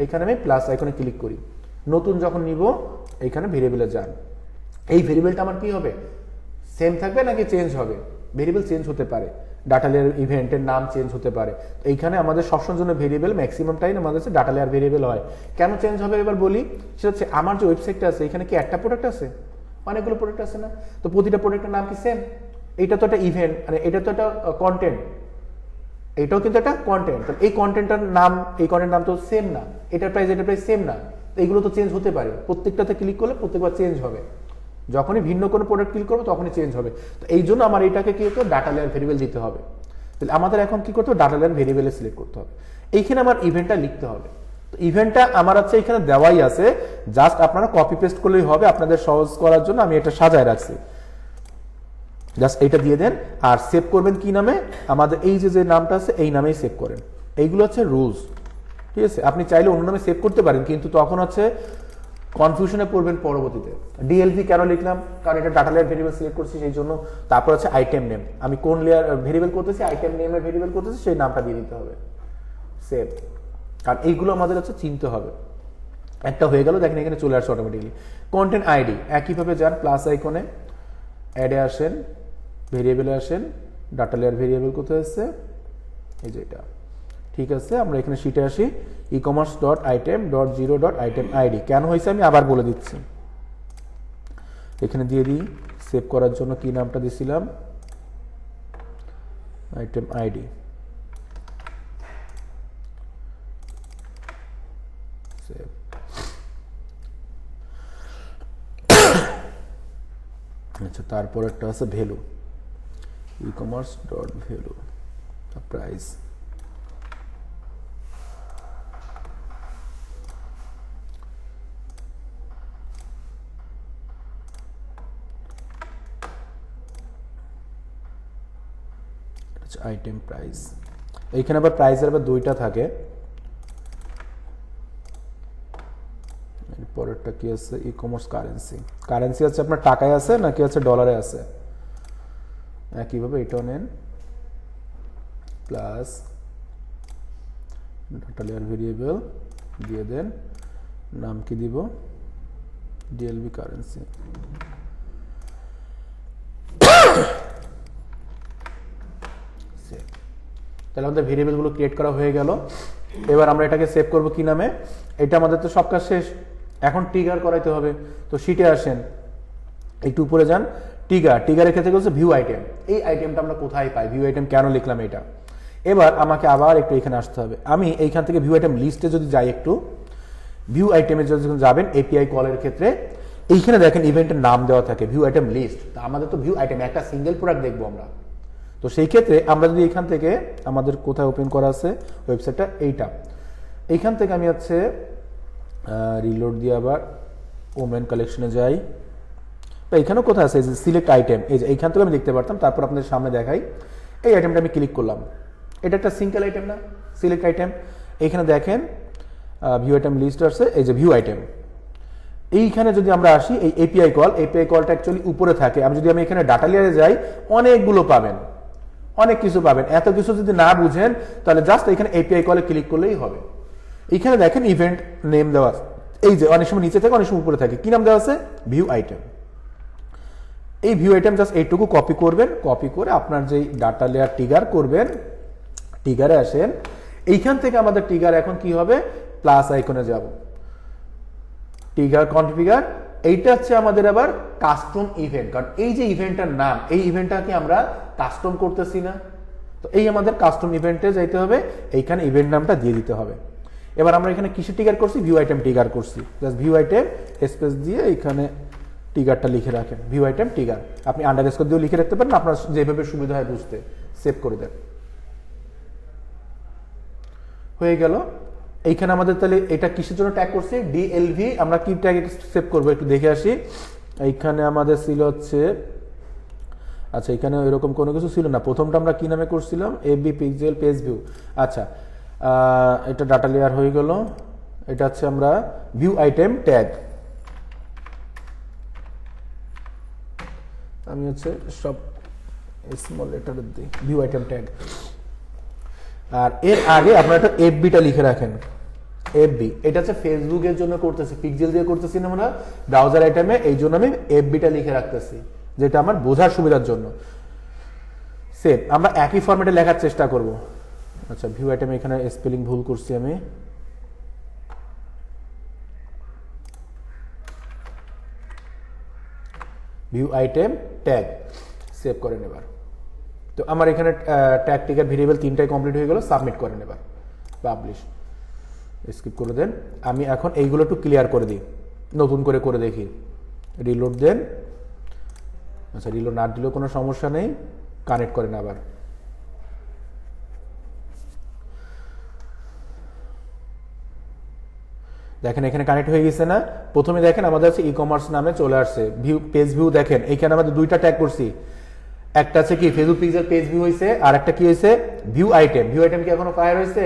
Speaker 1: এখানে আমি প্লাস আইকনে ক্লিক করি, নতুন যখন নিব এইখানে ভেরিয়েবলে যান। এই ভেরিয়েবলটা আমার কি হবে? সেম থাকবে নাকি চেঞ্জ হবে? ভেরিয়েবল চেঞ্জ হতে পারে, ডাটা লেয়ার ইভেন্টের নাম চেঞ্জ হতে পারে। এইখানে আমাদের সবসময় জন্য ভেরিয়েবল ম্যাক্সিমাম টাইম আমাদের হচ্ছে ডাটা লেয়ার ভেরিয়েবল হয়। কেন চেঞ্জ হবে এবার বলি, সেটা হচ্ছে আমার যে ওয়েবসাইটটা আছে এখানে কি একটা প্রোডাক্ট আছে? অনেকগুলো প্রোডাক্ট আছে না? তো প্রতিটা প্রোডাক্টের নাম কি সেম? এটা তো একটা ইভেন্ট, মানে এটা তো একটা কন্টেন্ট, এটাও কিন্তু একটা কন্টেন্ট। এই কন্টেন্টটার নাম, এই কন্টেন্ট নাম তো সেম না, এটার প্রাইস সেম না। এইগুলো তো চেঞ্জ হতে পারে, প্রত্যেকটাতে ক্লিক করলে প্রত্যেকবার চেঞ্জ হবে। যখনই ভিন্ন কোনো প্রোডাক্ট ক্লিক করবো তখনই চেঞ্জ হবে। তো এই জন্য আমার এটাকে কি করতে, ডাটা লেয়ার ভেরিয়েবল দিতে হবে। তাহলে আমাদের এখন কি করতে হবে? ডাটা লেয়ার ভেরিয়েবলে সিলেক্ট করতে হবে। এইখানে আমার ইভেন্টটা লিখতে হবে। তো ইভেন্টটা আমার হচ্ছে এখানে দেওয়াই আছে, জাস্ট আপনারা কপি পেস্ট করলেই হবে। আপনাদের সহজ করার জন্য আমি এটা সাজায় রাখছি, জাস্ট এইটা দিয়ে দেন। আর সেভ করবেন কি নামে? আমাদের এই যে নামটা আছে এই নামেই সেভ করেন। এইগুলো হচ্ছে রুলস, ঠিক আছে? আপনি চাইলে অন্য নামে সেভ করতে পারেন, কিন্তু তখন হচ্ছে কনফিউশনে পড়বেন পরবর্তীতে। ডিএলভি কেন লিখলাম? কারণ এটা ডাটা লেয়ার ভেরিয়েবল সিলেক্ট করছি সেই জন্য। তারপর হচ্ছে আইটেম নেম, আমি কোন লেয়ার ভেরিয়েবল করতেছি, আইটেম নেমের ভেরিয়েবল করতেছি, সেই নামটা দিয়ে দিতে হবে, সেভ। কারণ এইগুলো আমাদের হচ্ছে চিনতে হবে। একটা হয়ে গেল, দেখেন এখানে চলে আসছে অটোমেটিকলি। কন্টেন্ট আইডি একইভাবে যান, প্লাস আইকনে অ্যাডে আসেন, ভেরিয়েবলে আসেন, ডাটা লেয়ার ভেরিয়েবল কোথায় আসছে? এই যে এটা, ঠিক আছে? আমরা এখানে শিটে আসি, e commerce dot item dot zero dot item ID. কেন হয়েছে আমি আবার বলে দিচ্ছি, এখানে দিয়ে দিই। সেভ করার জন্য কি নামটা দিছিলাম? Item ID. সেভ। আচ্ছা তারপর একটা আছে value, e commerce dot value price. Item price, এইখানে আবার প্রাইসের আবার দুইটা থাকে। পরেরটা কি আছে? E commerce currency. কারেন্সি আছে আপনার টাকায় আছে নাকি আছে ডলারে আছে? একইভাবে এটাও নেন, প্লাস ডাটা লেয়ার ভেরিয়েবল দিয়ে দেন। নাম কি দিব? DLB currency. তাহলে আমাদের ভেরিয়েবল গুলো ক্রিয়েট করা হয়ে গেল। এবার আমরা এটাকে সেভ করব কি নামে? এটা আমাদের তো সব কাজ শেষ, এখন ট্রিগার করাইতে হবে। তো শিটে আসেন, একটু উপরে যান, ট্রিগারের ক্ষেত্রে বলছে ভিউ আইটেম। এই আইটেমটা আমরা কোথায় পাই? ভিউ আইটেম কেন লিখলাম এটা? এবার আমাকে আবার একটু এখানে আসতে হবে। আমি এইখান থেকে ভিউ আইটেম লিস্টে যদি যাই, একটু ভিউ আইটেমে যখন যাবেন এপিআই কলের ক্ষেত্রে, এইখানে দেখেন ইভেন্টের নাম দেওয়া থাকে ভিউ আইটেম লিস্ট। আমাদের তো ভিউ আইটেম একটা সিঙ্গেল প্রোডাক্ট দেখবো আমরা। তো সেই ক্ষেত্রে আমরা যদি এখান থেকে আমাদের কোথায় ওপেন করা আছে ওয়েবসাইটটা, এইখান থেকে আমি হচ্ছে রিলোড দিয়ে আবার ওমেন কালেকশনে যাই। এইখানেও কোথায় আছে সিলেক্ট আইটেম, এই যে এইখান থেকে আমি দেখতে পারতাম। তারপর আপনাদের সামনে দেখাই, এই আইটেমটা আমি ক্লিক করলাম। এটা একটা সিঙ্গেল আইটেম না, সিলেক্ট আইটেম। এইখানে দেখেন ভিউ আইটেম লিস্ট আছে, এই যে ভিউ আইটেম। এইখানে যদি আমরা আসি, এই এপিআই কলটা অ্যাকচুয়ালি উপরে থাকে। আমি যদি এখানে ডাটা লেয়ারে যাই, অনেকগুলো পাবেন, অনেক কিছু পাবেন। এত কিছু যদি না বুঝেন তাহলে জাস্ট এখানে এপিআই কলে ক্লিক করলেই হবে। এখানে দেখেন ইভেন্ট নেম দেওয়া আছে, এই যে অনেক সময় নিচে থাকে, অনেক সময় উপরে থাকে। কি নাম দেওয়া আছে? View item. এই ভিউ আইটেম জাস্ট এইটুকু কপি করবেন, কপি করে আপনার যেই ডাটা লেয়ার ট্রিগার করবেন, ট্রিগারে আসেন। এইখান থেকে আমাদের ট্রিগার এখন কি হবে? প্লাস আইকনে যাব, ট্রিগার কনফিগার। এইটা হচ্ছে আমাদের আবার কাস্টম ইভেন্ট, কারণ এই যে ইভেন্টটার নাম, এই ইভেন্টটাকে আমরা কাস্টম করতেছি না। তো এই আমাদের কাস্টম ইভেন্টে যাইতে হবে, এইখানে ইভেন্ট নামটা দিয়ে দিতে হবে। এবার আমরা এখানে কিসে ট্রিগার করছি? ভিউ আইটেম ট্রিগার করছি। জাস্ট ভিউ আইটেম স্পেস দিয়ে এইখানে ট্রিগারটা লিখে রাখেন, ভিউ আইটেম ট্রিগার। আপনি আন্ডারস্কোর দিয়েও লিখে রাখতে পারেন, আপনার যেভাবে সুবিধা হয় বুঝতে। সেভ করে দেন, হয়ে গেল। এইখানে আমাদের তাহলে এটা কিসের জন্য ট্যাগ করছি? ডিএলভি। আমরা কি ট্যাগ সেভ করবো একটু দেখে আসি। এইখানে আমাদের ছিল হচ্ছে, আচ্ছা এখানে এরকম কোনো কিছু ছিল না। প্রথমটা আমরা কি নামে করছিলাম? FB pixel page view. আচ্ছা, এটা ডাটা লেয়ার হয়ে গেল। এটা হচ্ছে আমরা ভিউ আইটেম ট্যাগ। আমি হচ্ছে সব স্মল লেটার দিই, ভিউ আইটেম ট্যাগ। আর এর আগে আপনারা একটা এফবিটা লিখে রাখেন, এফবি। এটা হচ্ছে ফেসবুকের জন্য করতেছি, পিক্সেল দিয়ে করতেছি না আমরা ব্রাউজার আইটেমে, এই জন্য আমি এফবিটা লিখে রাখতেছি, যেটা আমার বোঝার সুবিধার জন্য। সেভ। আমরা একই ফরম্যাটে লেখার চেষ্টা করব। আচ্ছা, ভিউ আইটেম এখানে স্পেলিং ভুল করছি আমি। ভিউ আইটেম ট্যাগ, সেভ করেন এবার। তো আমার এখানে ট্যাগ টিকার ভেরিয়েবল তিনটাই কমপ্লিট হয়ে গেল। সাবমিট করেন এবার, পাবলিশ। স্কিপ করে দেন। আমি এখন এইগুলো একটু ক্লিয়ার করে দিই, নতুন করে দেখি। রিলোড দেন। আচ্ছা, রিলোড না দিলেও কোনো সমস্যা নেই, কানেক্ট করেন আবার। দেখেন এখানে কানেক্ট হয়ে গেছে না? প্রথমে দেখেন আমাদের হচ্ছে ই কমার্স নামে চলে আসছে। ভিউ পেজ ভিউ দেখেন এখানে আমাদের দুইটা ট্যাগ করছি। একটা আছে কি ফেসবুক পিক্সেল পেজ ভিউ হয়েছে, আর একটা কি হয়েছে? View item. ভিউ আইটেম কি এখনো ফায়ার হয়েছে?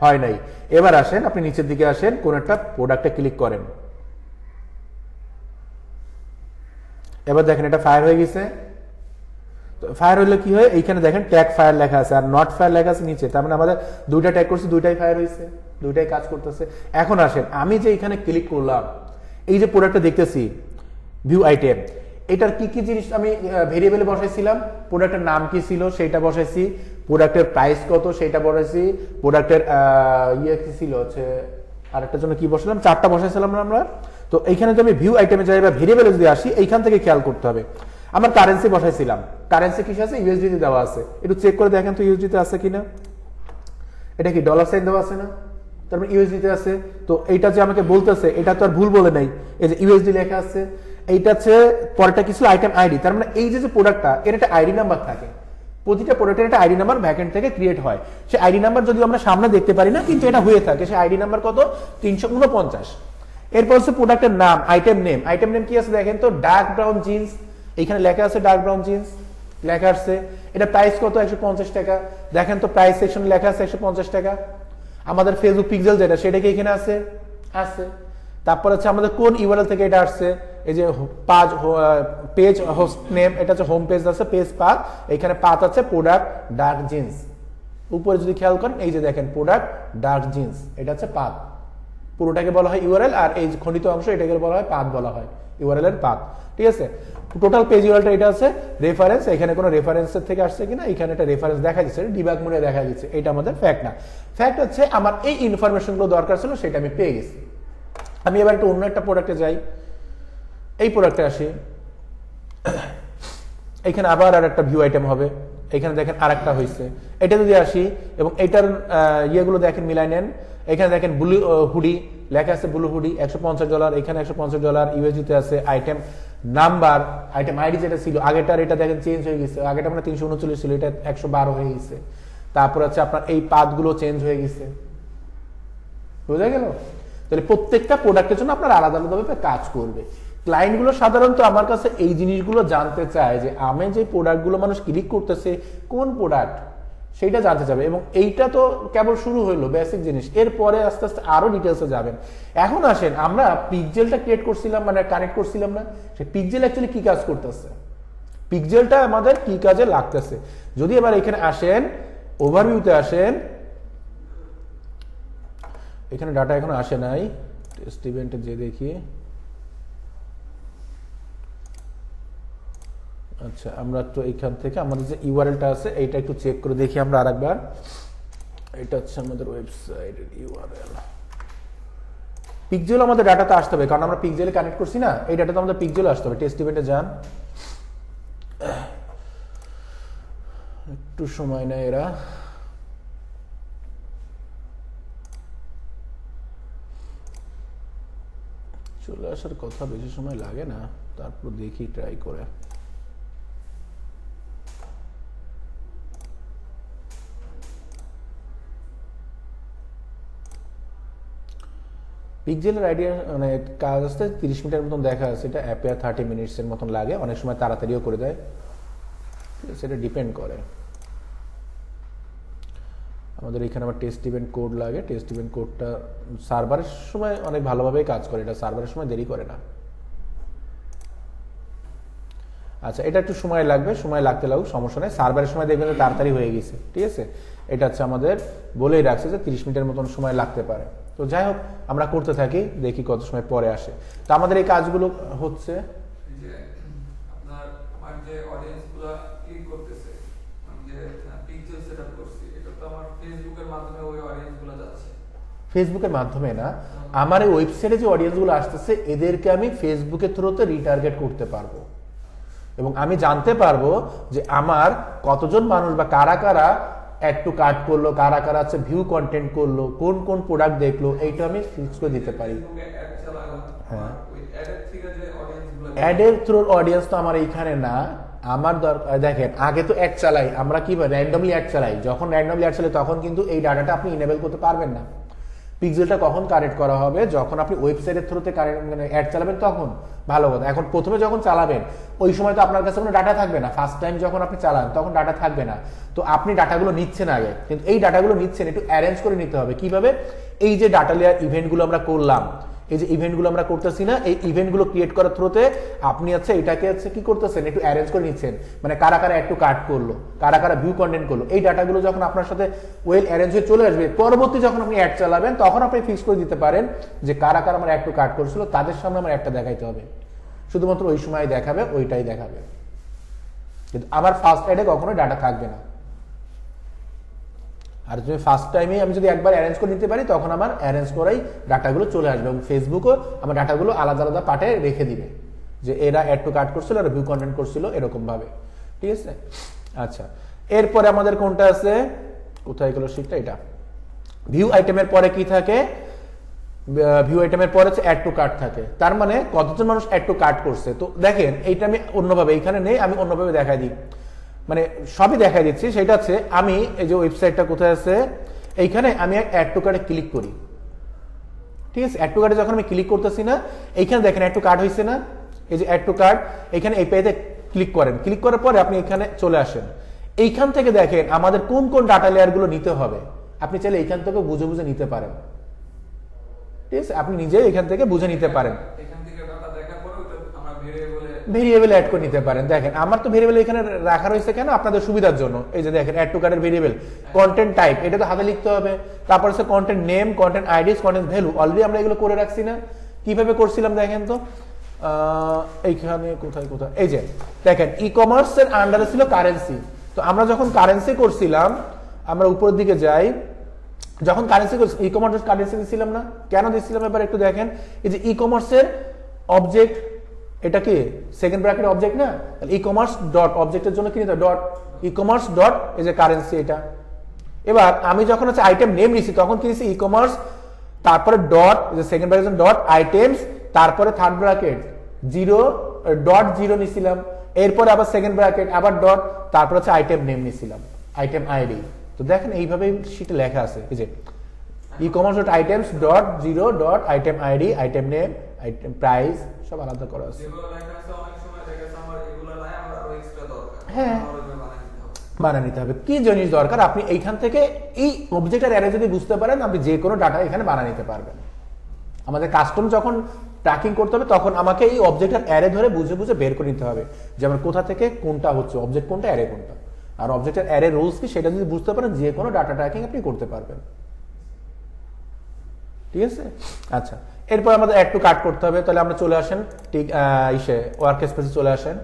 Speaker 1: হয় নাই। এবার আসেন, আপনি নিচের দিকে আসেন, কোন একটা প্রোডাক্টে ক্লিক করেন। এবার দেখেন এটা ফায়ার হয়ে গেছে। তো ফায়ার হলে কি হয়? এইখানে দেখেন ট্যাগ ফায়ার লেখা আছে আর নট ফায়ার লেখা আছে নিচে। তার মানে আমাদের দুইটা ট্যাগ করছি, দুইটাই ফায়ার হয়েছে, দুইটাই কাজ করতেছে। এখন আসেন, আমি যে এখানে ক্লিক করলাম, এই যে প্রোডাক্টটা দেখতেছি ভিউ আইটেম, এটার কি কি জিনিস আমি ভেরিয়েবলে বসাইছিলাম? প্রোডাক্টের নাম কি ছিল সেটা বসাইছি, প্রোডাক্টের প্রাইস কত সেটা বসাইছি, প্রোডাক্টের ইয়ে কি ছিল হচ্ছে আরেকটার জন্য কি বসালাম, চারটা বসাইছিলাম না আমরা। তো এইখানে যদি আমি ভিউ আইটেমে যাই বা ভেরিয়েবলে যদি আসি, এইখান থেকে খেয়াল করতে হবে। আমার কারেন্সি বসাইছিলাম, কারেন্সি কিসে আছে? ইউএসডিতে দেওয়া আছে। একটু চেক করে দেখেন তো ইউএসডিতে আছে কিনা। এটা কি ডলার সাইন দেওয়া আছে না? তার মানে ইউএসডিতে আছে। তো এইটা যে আমাকে বলতেছে, এটা তো আর ভুল বলে নাই, এই যে ইউএসডি লেখা আছে। এইটা হচ্ছে পরেরটা কি ছিল? Item ID. তার মানে এই যে প্রোডাক্টটা, এর একটা আইডি নাম্বার থাকে। প্রতিটা প্রোডাক্টের একটা আইডি নাম্বার ব্যাকএন্ড থেকে ক্রিয়েট হয়। সে আইডি নাম্বার যদি আমরা সামনে দেখতে পারি না, কিন্তু এটা হয়ে থাকে। সে আইডি নাম্বার কত? 349। এরপর হচ্ছে প্রোডাক্টের নাম, আইটেম নেম। আইটেম নেম কি আছে দেখেন তো, ডার্ক ব্রাউন জিন্স। এইখানে লেখা আছে ডার্ক ব্রাউন জিন্স লেখা আছে। এটা প্রাইস কত? 150 টাকা। দেখেন তো প্রাইস সেকশনে লেখা আছে 150 টাকা। আমাদের ফেসবুক পিক্সেল যেটা, সেটা কি এখানে আছে? আছে। তারপর হচ্ছে আমাদের কোন ইউআরএল থেকে এটা আসছে, এই যে পেজ হোস্ট নেম, এটা হচ্ছে হোম পেজ আছে, পেজ পাথ। এখানে পাথ আছে প্রোডাক্ট ডার্ক জিন্স। উপরে যদি খেয়াল করেন, এই যে দেখেন প্রোডাক্ট ডার্ক জিন্স, এটা হচ্ছে পাথ। পুরোটাকে বলা হয় ইউআরএল, আর এই খণ্ডিত অংশ এটাকে বলা হয় পাথ বলা হয়, ইউআরএল এর পাথ। ঠিক আছে, টোটাল পেজ ইউআরএলটা এটা আছে রেফারেন্স, এখানে কোনো রেফারেন্সের থেকে আসছে কিনা, এখানে একটা রেফারেন্স দেখা দিচ্ছে, ডিবাগ মোডে দেখা দিচ্ছে, এটা আমাদের ফ্যাক্ট না। ফ্যাক্ট হচ্ছে আমার এই ইনফরমেশনগুলো দরকার ছিল, সেটা আমি পেয়ে গেছি। আমি এবার একটা অন্য একটা প্রোডাক্টে যাই, এই প্রোডাক্টে আসি, এখানে আবার আর একটা ভিউ আইটেম হবে, এখানে দেখেন আর একটা হয়েছে। এটা যদি আসি এবং এটার ইয়েগুলো দেখেন মিলাই নেন, এখানে দেখেন ব্লু হুডি লেখা আছে, ব্লু হুডি $150, এখানে $150 ইউএসডিতে আছে। আইটেম নাম্বার, আইটেম আইডি যেটা ছিল আগেটার, এটা দেখেন চেঞ্জ হয়ে গেছে, আগেটা মানে 339 ছিল, এটা 112 হয়ে গেছে। তারপর আছে আপনার এই পাথগুলো চেঞ্জ হয়ে গেছে, বুঝা গেল? তাহলে প্রত্যেকটা প্রোডাক্টের জন্য আপনার আলাদা আলাদাভাবে কাজ করবে। ক্লায়েন্টগুলো সাধারণত আমার কাছে এই জিনিসগুলো জানতে চায় যে আমি যে প্রোডাক্টগুলো মানুষ ক্লিক করতেছে কোন প্রোডাক্ট, সেইটা জানতে চাবে। এবং এইটা তো কেবল শুরু হইলো বেসিক জিনিস, এরপরে আস্তে আস্তে আরো ডিটেলসে যাবেন। এখন আসেন, আমরা পিক্সেলটা ক্রিয়েট করছিলাম, মানে কানেক্ট করছিলাম না, সেই পিক্সেল অ্যাকচুয়ালি কি কাজ করতেছে, পিক্সেলটা আমাদের কি কাজে লাগতেছে। যদি এবার এখানে আসেন, ওভারভিউতে আসেন, এখানে ডাটা এখনো আসে নাই, টেস্ট ইভেন্টে যে দেখি। আচ্ছা, আমরা তো এখান থেকে আমাদের যে ইউআরএলটা আছে এইটা একটু চেক করে দেখি আমরা আরেকবার। এটা হচ্ছে আমাদের ওয়েবসাইটের ইউআরএল। পিক্সেল আমাদের ডাটাতে আসতে হবে, কারণ আমরা পিক্সেলে কানেক্ট করছি না, এই ডাটাতে আমাদের পিক্সেলে আসতে হবে। টেস্ট ইভেন্টে যান, একটু সময় নেয় এরা। চলে আসার কথা, বেশি সময় লাগে না, তারপর দেখি ট্রাই করে। পিক্সেলের আইডিয়া মানে কাজ আসতে 30 মিনিটের মতন দেখা আছে, এটা অ্যাপে 30 মিনিটসের মতন লাগে, অনেক সময় তাড়াতাড়িও করে দেয়, সেটা ডিপেন্ড করে। আমাদের এখানে আবার টেস্ট ইভেন্ট কোড লাগে, টেস্ট ইভেন্ট কোডটা সার্ভারের সময় অনেক ভালোভাবে কাজ করে, এটা সার্ভারের সময় দেরি করে না। আচ্ছা, এটা একটু সময় লাগবে, সময় লাগতে লাগুক, সমস্যা নেই, সার্ভারের সময় দেখবেন তাড়াতাড়ি হয়ে গেছে। ঠিক আছে, এটা হচ্ছে আমাদের বলেই রাখছে যে 30 মিনিটের মতন সময় লাগতে পারে। তো যাই হোক, আমরা করতে থাকি, দেখি কত সময় পরে আসে। তো আমাদের এই কাজগুলো হচ্ছে ফেসবুকের মাধ্যমে না, আমার এই ওয়েবসাইটে যে অডিয়েন্সগুলো আসতেছে এদেরকে আমি ফেসবুকের থ্রুতে রিটার্গেট করতে পারবো, এবং আমি জানতে পারবো যে আমার কতজন মানুষ বা কারা কারা অ্যাড টু কার্ট করলো, কারা কারা আছে ভিউ কন্টেন্ট করলো, কোন কোন প্রোডাক্ট দেখলো, এইটা আমি ফিক্স করে দিতে পারি। হ্যাঁ, অ্যাডের থ্রুর অডিয়েন্স তো আমার এইখানে না, আমার দরকার দেখেন, আগে তো অ্যাড চালাই আমরা, কি র্যান্ডমলি অ্যাড চালাই, যখন র্যান্ডমলি অ্যাড চালাই তখন কিন্তু এই ডাটাটা আপনি ইনেবল করতে পারবেন না। পিক্সেলটা কখন কানেক্ট করা হবে, যখন আপনি ওয়েবসাইটের থ্রুতে মানে অ্যাড চালাবেন তখন ভালো কথা। এখন প্রথমে যখন চালাবেন ওই সময় তো আপনার কাছে কোনো ডাটা থাকবে না, ফার্স্ট টাইম যখন আপনি চালান তখন ডাটা থাকবে না। তো আপনি ডাটাগুলো নিচ্ছেন আগে, কিন্তু এই ডাটাগুলো নিচ্ছেন একটু অ্যারেঞ্জ করে নিতে হবে। কিভাবে? এই যে ডাটা লেয়ার ইভেন্টগুলো আমরা করলাম, এই যে ইভেন্টগুলো আমরা করতেছি না, এই ইভেন্টগুলো ক্রিয়েট করার থ্রুতে আপনি আছে এটাকে আছে কি করতেছেন, একটু অ্যারেঞ্জ করে নিচ্ছেন, মানে কারা কারা একটু কাট করলো, কারা কারা ভিউ কন্টেন্ট করলো, এই ডাটাগুলো যখন আপনার সাথে ওয়েল অ্যারেঞ্জ হয়ে চলে আসবে, পরবর্তী যখন আপনি অ্যাড চালাবেন তখন আপনি ফিক্স করে দিতে পারেন যে কারা কারা আমার একটু কাট করছিল, তাদের সামনে আমার একটা দেখাইতে হবে, শুধুমাত্র ওই সময় দেখাবে, ওইটাই দেখাবে। কিন্তু আমার ফার্স্ট অ্যাডে কখনো ডাটা থাকবে না। আর তুমি ফার্স্ট টাইমে আমি যদি একবার অ্যারেঞ্জ করে নিতে পারি তখন আমার অ্যারেঞ্জ করাই ডাটাগুলো চলে আসবে, এবং ফেসবুকও আমার ডাটাগুলো আলাদা আলাদা পার্টে রেখে দিবে যে এরা অ্যাড টু কার্ট করছিল, এরা ভিউ কন্টেন্ট করছিল, এরকম ভাবে। ঠিক আছে, আচ্ছা, এরপরে আমাদের কোনটা আছে, কোথায় গেল শিটটা, এটা ভিউ আইটেমের পরে কি থাকে, ভিউ আইটেমের পরে হচ্ছে অ্যাড টু কার্ট থাকে, তার মানে কতজন মানুষ অ্যাড টু কার্ট করছে। তো দেখেন এইটা আমি অন্যভাবে, এখানে নেই, আমি অন্যভাবে দেখাই দিই, মানে সবই দেখাই দিচ্ছি। সেটা হচ্ছে আমি এই যে ওয়েবসাইটটা কোথায় আছে, এইখানে আমি অ্যাড টু কার্টে ক্লিক করি। ঠিক আছে, অ্যাড টু কার্টে যখন আমি ক্লিক করতেছি না, এইখানে দেখেন অ্যাড টু কার্ট হয়েছে না, এই যে অ্যাড টু কার্ট, এখানে এই পেজে ক্লিক করেন, ক্লিক করার পরে আপনি এখানে চলে আসেন। এইখান থেকে দেখেন আমাদের কোন কোন ডাটা লেয়ার গুলো নিতে হবে, আপনি চাইলে এইখান থেকে বুঝে বুঝে নিতে পারেন। ঠিক আছে, আপনি নিজে এখান থেকে বুঝে নিতে পারেন। ভেরিয়েবল অ্যাড করে নিতে পারেন। দেখেন আমার তো ভেরিয়েবল এখানে রাখা রয়েছে কেন, আপনাদের সুবিধার জন্য। এই যে দেখেন অ্যাড টু কার্টের ভেরিয়েবল কন্টেন্ট টাইপ, এটা তো হাতে লিখতে হবে। তারপর হচ্ছে content name, content IDs, content value. Already আমরা এগুলো করে রাখছি না? কিভাবে করছিলাম দেখেন তো, এইখানে কোথায় কোথায়, এই যে দেখেন ই কমার্সের আন্ডারে ছিল কারেন্সি। তো আমরা যখন কারেন্সি করছিলাম, আমরা উপরের দিকে যাই, যখন কারেন্সি ই কমার্স কারেন্সি দিচ্ছিলাম না, কেন দিচ্ছিলাম এবার একটু দেখেন। এই যে ই কমার্সের অবজেক্ট, এটা কি সেকেন্ড ব্র্যাকেট অবজেক্ট না? ই কমার্স ডট অবজেক্টের জন্য কি নিতে ডট ই কমার্স ডট এই যে কারেন্সি এটা। এবার আমি যখন হচ্ছে আইটেম নেম নিছি তখন কি দিছি ই কমার্স, তারপরে ডট যে সেকেন্ড ব্র্যাকেট ডট আইটেমস, তারপরে third bracket zero dot zero নিছিলাম, এরপরে আবার সেকেন্ড ব্র্যাকেট আবার ডট, তারপর হচ্ছে আইটেম নেম নিছিলাম, আইটেম আইডি। তো দেখেন এইভাবে শীটে লেখা আছে, এই যে e commerce dot items dot zero dot item ID, item name, item price সব আলাদা করা আছে। হ্যাঁ বানিয়ে নিতে হবে। কি জিনিস দরকার, আপনি এইখান থেকে এই অবজেক্টের অ্যারে যদি বুঝতে পারেন, আপনি যে কোনো ডাটা এখানে বানিয়ে নিতে পারবেন। আমাদের কাস্টম যখন ট্র্যাকিং করতে হবে তখন আমাকে এই অবজেক্টের অ্যারে ধরে বুঝে বুঝে বের করে নিতে হবে, যেমন কোথা থেকে কোনটা হচ্ছে, অবজেক্ট কোনটা, অ্যারে কোনটা। আর অবজেক্টের অ্যারে রুলস কি সেটা যদি বুঝতে পারেন, যে কোনো ডাটা ট্র্যাকিং আপনি করতে পারবেন। ঠিক আছে, আচ্ছা। এরপর আমাদের অ্যাড টু কার্ট করতে হবে। তাহলে আমরা চলে আসেন ঠিক ইসে ওয়ার্ক স্পেসে চলে আসেন।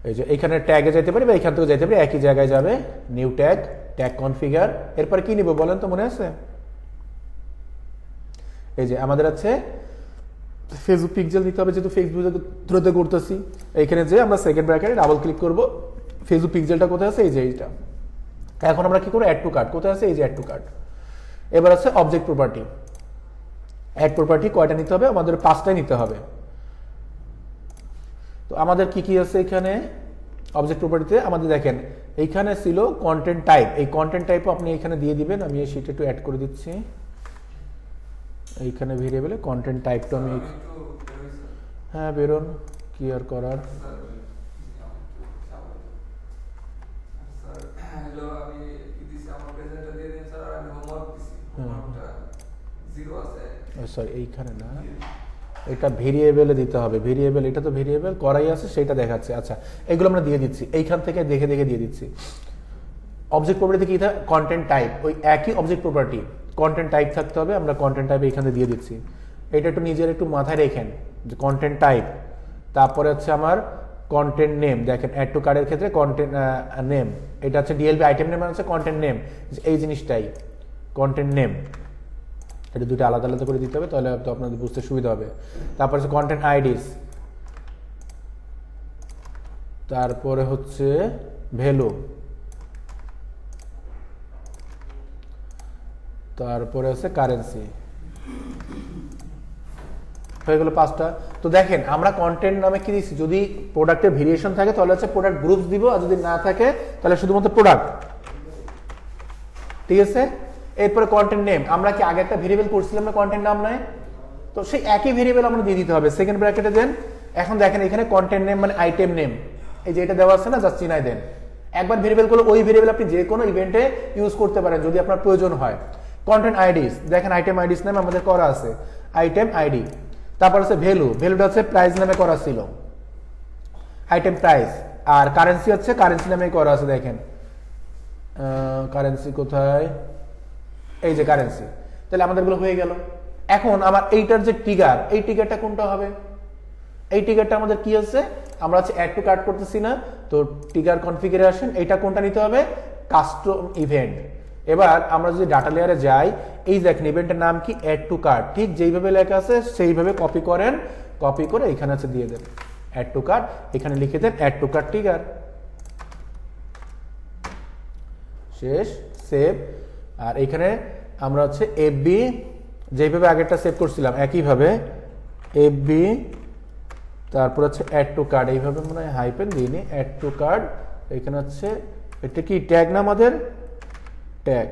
Speaker 1: এই যে এখানে ট্যাগে যেতে পারি বা এখান থেকে যেতে পারি, একই জায়গায় যাবে, নিউ ট্যাগ, ট্যাগ কনফিগার। এরপর কি নিব বলেন তো, মনে আছে? এই যে আমাদের আছে ফেসবুক পিক্সেল নিতে হবে, যেহেতু ফেসবুক থ্রুতে করতেছি। এইখানে যে আমরা সেকেন্ড ব্র্যাকেটে ডাবল ক্লিক করব, ফেসবুক পিক্সেলটা কোথায় আছে, এই যে এইটা। এখন আমরা কি করব, অ্যাড টু কার্ট কোথায় আছে, এই যে অ্যাড টু কার্ট। এবার আছে অবজেক্ট প্রপার্টি। অ্যাড প্রপার্টি কয়টা নিতে হবে, আমাদের 5টাই নিতে হবে। তো আমাদের কি কি আছে এখানে অবজেক্ট প্রপার্টিতে, আমাদের দেখেন এইখানে ছিল কন্টেন্ট টাইপ। এই কন্টেন্ট টাইপও আপনি এখানে দিয়ে দিবেন। আমি এই শীটে একটু অ্যাড করে দিচ্ছি। এইখানে ভেরিয়েবলে কন্টেন্ট টাইপটা আমি, হ্যাঁ বেরোন, কি আর করার। সরি এইখানে না, এটা ভেরিয়েবলে দিতে হবে। ভেরিয়েবল, এটা তো ভেরিয়েবল করাই আছে, সেটা দেখাচ্ছে। আচ্ছা এগুলো আমরা দিয়ে দিচ্ছি, এইখান থেকে দেখে দেখে দিয়ে দিচ্ছি। অবজেক্ট প্রপার্টিতে কি থাকে, কন্টেন্ট টাইপ, ওই একই অবজেক্ট প্রপার্টি কন্টেন্ট টাইপ থাকতে হবে। আমরা কন্টেন্ট টাইপ এইখানে দিয়ে দিচ্ছি। এটা একটু নিজের একটু মাথায় রেখেন যে কন্টেন্ট টাইপ। তারপরে হচ্ছে আমার কন্টেন্ট নেম, দেখেন অ্যাড টু কার্ডের ক্ষেত্রে কন্টেন্ট নেম, এটা হচ্ছে ডিএলবি আইটেম নেম, হচ্ছে কন্টেন্ট নেম, এই জিনিসটাই কন্টেন্ট নেম। এটা দুটো আলাদা আলাদা করে দিতে হবে, তাহলে তো আপনাদের বুঝতে সুবিধা হবে। তারপর হচ্ছে কন্টেন্ট আইডিস, তারপরে হচ্ছে ভ্যালু, তারপরে হচ্ছে কারেন্সি। হয়ে গেল 5টা। তো দেখেন আমরা কন্টেন্ট নামে কি দিচ্ছি, যদি প্রোডাক্টের ভেরিয়েশন থাকে তাহলে হচ্ছে প্রোডাক্ট গ্রুপস দিব, আর যদি না থাকে তাহলে শুধুমাত্র প্রোডাক্ট। ঠিক আছে, এরপরে কন্টেন্ট নেম, আমরা কি আগে একটা ভেরিয়েবল করছিলাম না কন্টেন্ট নাম নয়, তো সেই একই ভেরিয়েবল আমরা দিয়ে দিতে হবে, সেকেন্ড ব্র্যাকেটে দেন। এখন দেখেন এখানে কন্টেন্ট নেম মানে আইটেম নেম, এই যে এটা দেওয়া আছে না, জাস্ট চিনাই দেন। একবার ভেরিয়েবল করলে ওই ভেরিয়েবল আপনি যে কোনো ইভেন্টে ইউজ করতে পারেন যদি আপনার প্রয়োজন হয়। কন্টেন্ট আইডিস, দেখেন আইটেম আইডিস নামে আমাদের করা আছে, আইটেম আইডি। তারপর হচ্ছে ভ্যালু, ভ্যালুটা হচ্ছে প্রাইস নামে করা ছিল, আইটেম প্রাইস। আর কারেন্সি হচ্ছে কারেন্সি নামে করা আছে, দেখেন কারেন্সি কোথায়, এই যে কারেন্সি। তাহলে আমাদের গুলো হয়ে গেল। এখন আমার এইটার যে ট্রিগার, এই ট্রিগারটা কোনটা হবে, এই ট্রিগারটা আমাদের কি আছে, আমরা হচ্ছে অ্যাড টু কার্ট করতেছি না, তো ট্রিগার কনফিগারেশন, এইটা কোনটা নিতে হবে, কাস্টম ইভেন্ট। এবার আমরা যদি ডাটা লেয়ারে যাই, এই দেখেন ইভেন্টের নাম কি, অ্যাড টু কার্ট। ঠিক যেইভাবে লেখা আছে সেইভাবে কপি করেন, কপি করে এখানে আছে দিয়ে দেন অ্যাড টু কার্ট, এখানে লিখে দেন অ্যাড টু কার্ট ট্রিগার। শেষ, সেভ। আর এখানে আমরা হচ্ছে এফবি, যেইভাবে আগেরটা সেভ করছিলাম একইভাবে এফবি, তারপর হচ্ছে অ্যাড টু কার্ড, এইভাবে মনে হয় হাইপেন দিইনি, অ্যাড টু কার্ড। এখানে হচ্ছে এটা কি ট্যাগ না আমাদের, ট্যাগ।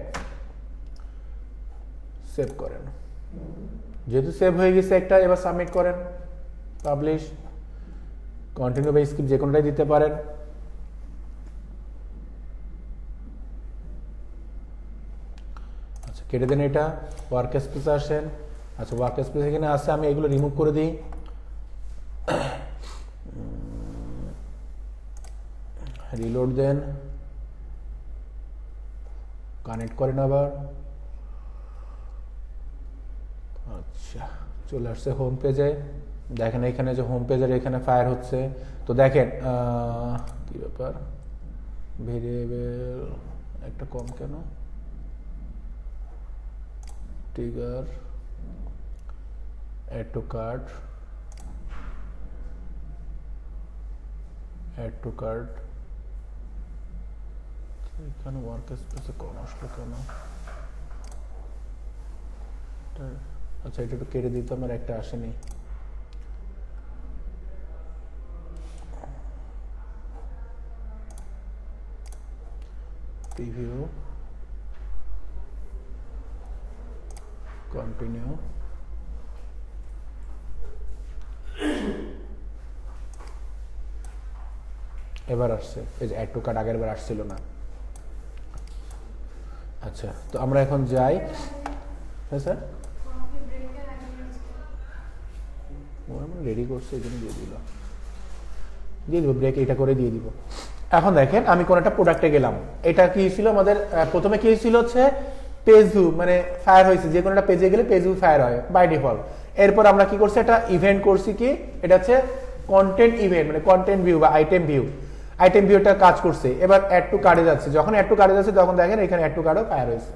Speaker 1: সেভ করেন, যেহেতু সেভ হয়ে গেছে একটা, এবার সাবমিট করেন, পাবলিশ, কন্টিনিউ বা স্কিপ যে কোনোটাই দিতে পারেন। আচ্ছা কেটে দেন এটা, ওয়ার্ক স্পেসে আসেন। আচ্ছা ওয়ার্ক স্পেস এখানে আসে, আমি এগুলো রিমুভ করে দিই। রিলোড দেন, কানেক্ট করেন আবার। আচ্ছা, চলে আসছে হোম পেজে। দেখেন এখানে যে হোম পেজের এখানে ফায়ার হচ্ছে। তো দেখেন কি ব্যাপার, ভেরিয়েবল একটা কম কেন, trigger, add to cart, add to cart. এখানে ওয়ার্ক স্পেসে কম আসলো কেন? আচ্ছা, এটা একটু কেটে দিতে, আমার একটা আসেনি। Preview, continue. এবার আসছে, এই যে অ্যাড টু কার্ট আগের বার আসছিল না। আচ্ছা, তো আমরা এখন যাই। হ্যাঁ স্যার, রেডি করছে, এই জন্য দিয়ে দিব ব্রেক, এটা করে দিয়ে দিব। এখন দেখেন আমি কোন একটা প্রোডাক্টে গেলাম, এটা কি ছিল আমাদের প্রথমে কি ছিল হচ্ছে পেজ ভিউ, মানে ফায়ার হয়েছে, যে কোনো একটা পেজে গেলে পেজ ভিউ ফায়ার হয় বাই ডিফল্ট। এরপর আমরা কি করছি, একটা ইভেন্ট করছি, কি এটা হচ্ছে কন্টেন্ট ইভেন্ট, মানে কন্টেন্ট ভিউ বা আইটেম ভিউ। আইটেম ভিউটা কাজ করছে। এবার অ্যাড টু কার্ডে যাচ্ছে, যখন অ্যাড টু কার্ডে যাচ্ছে তখন দেখেন এখানে অ্যাড টু কার্ডও ফায়ার হয়েছে।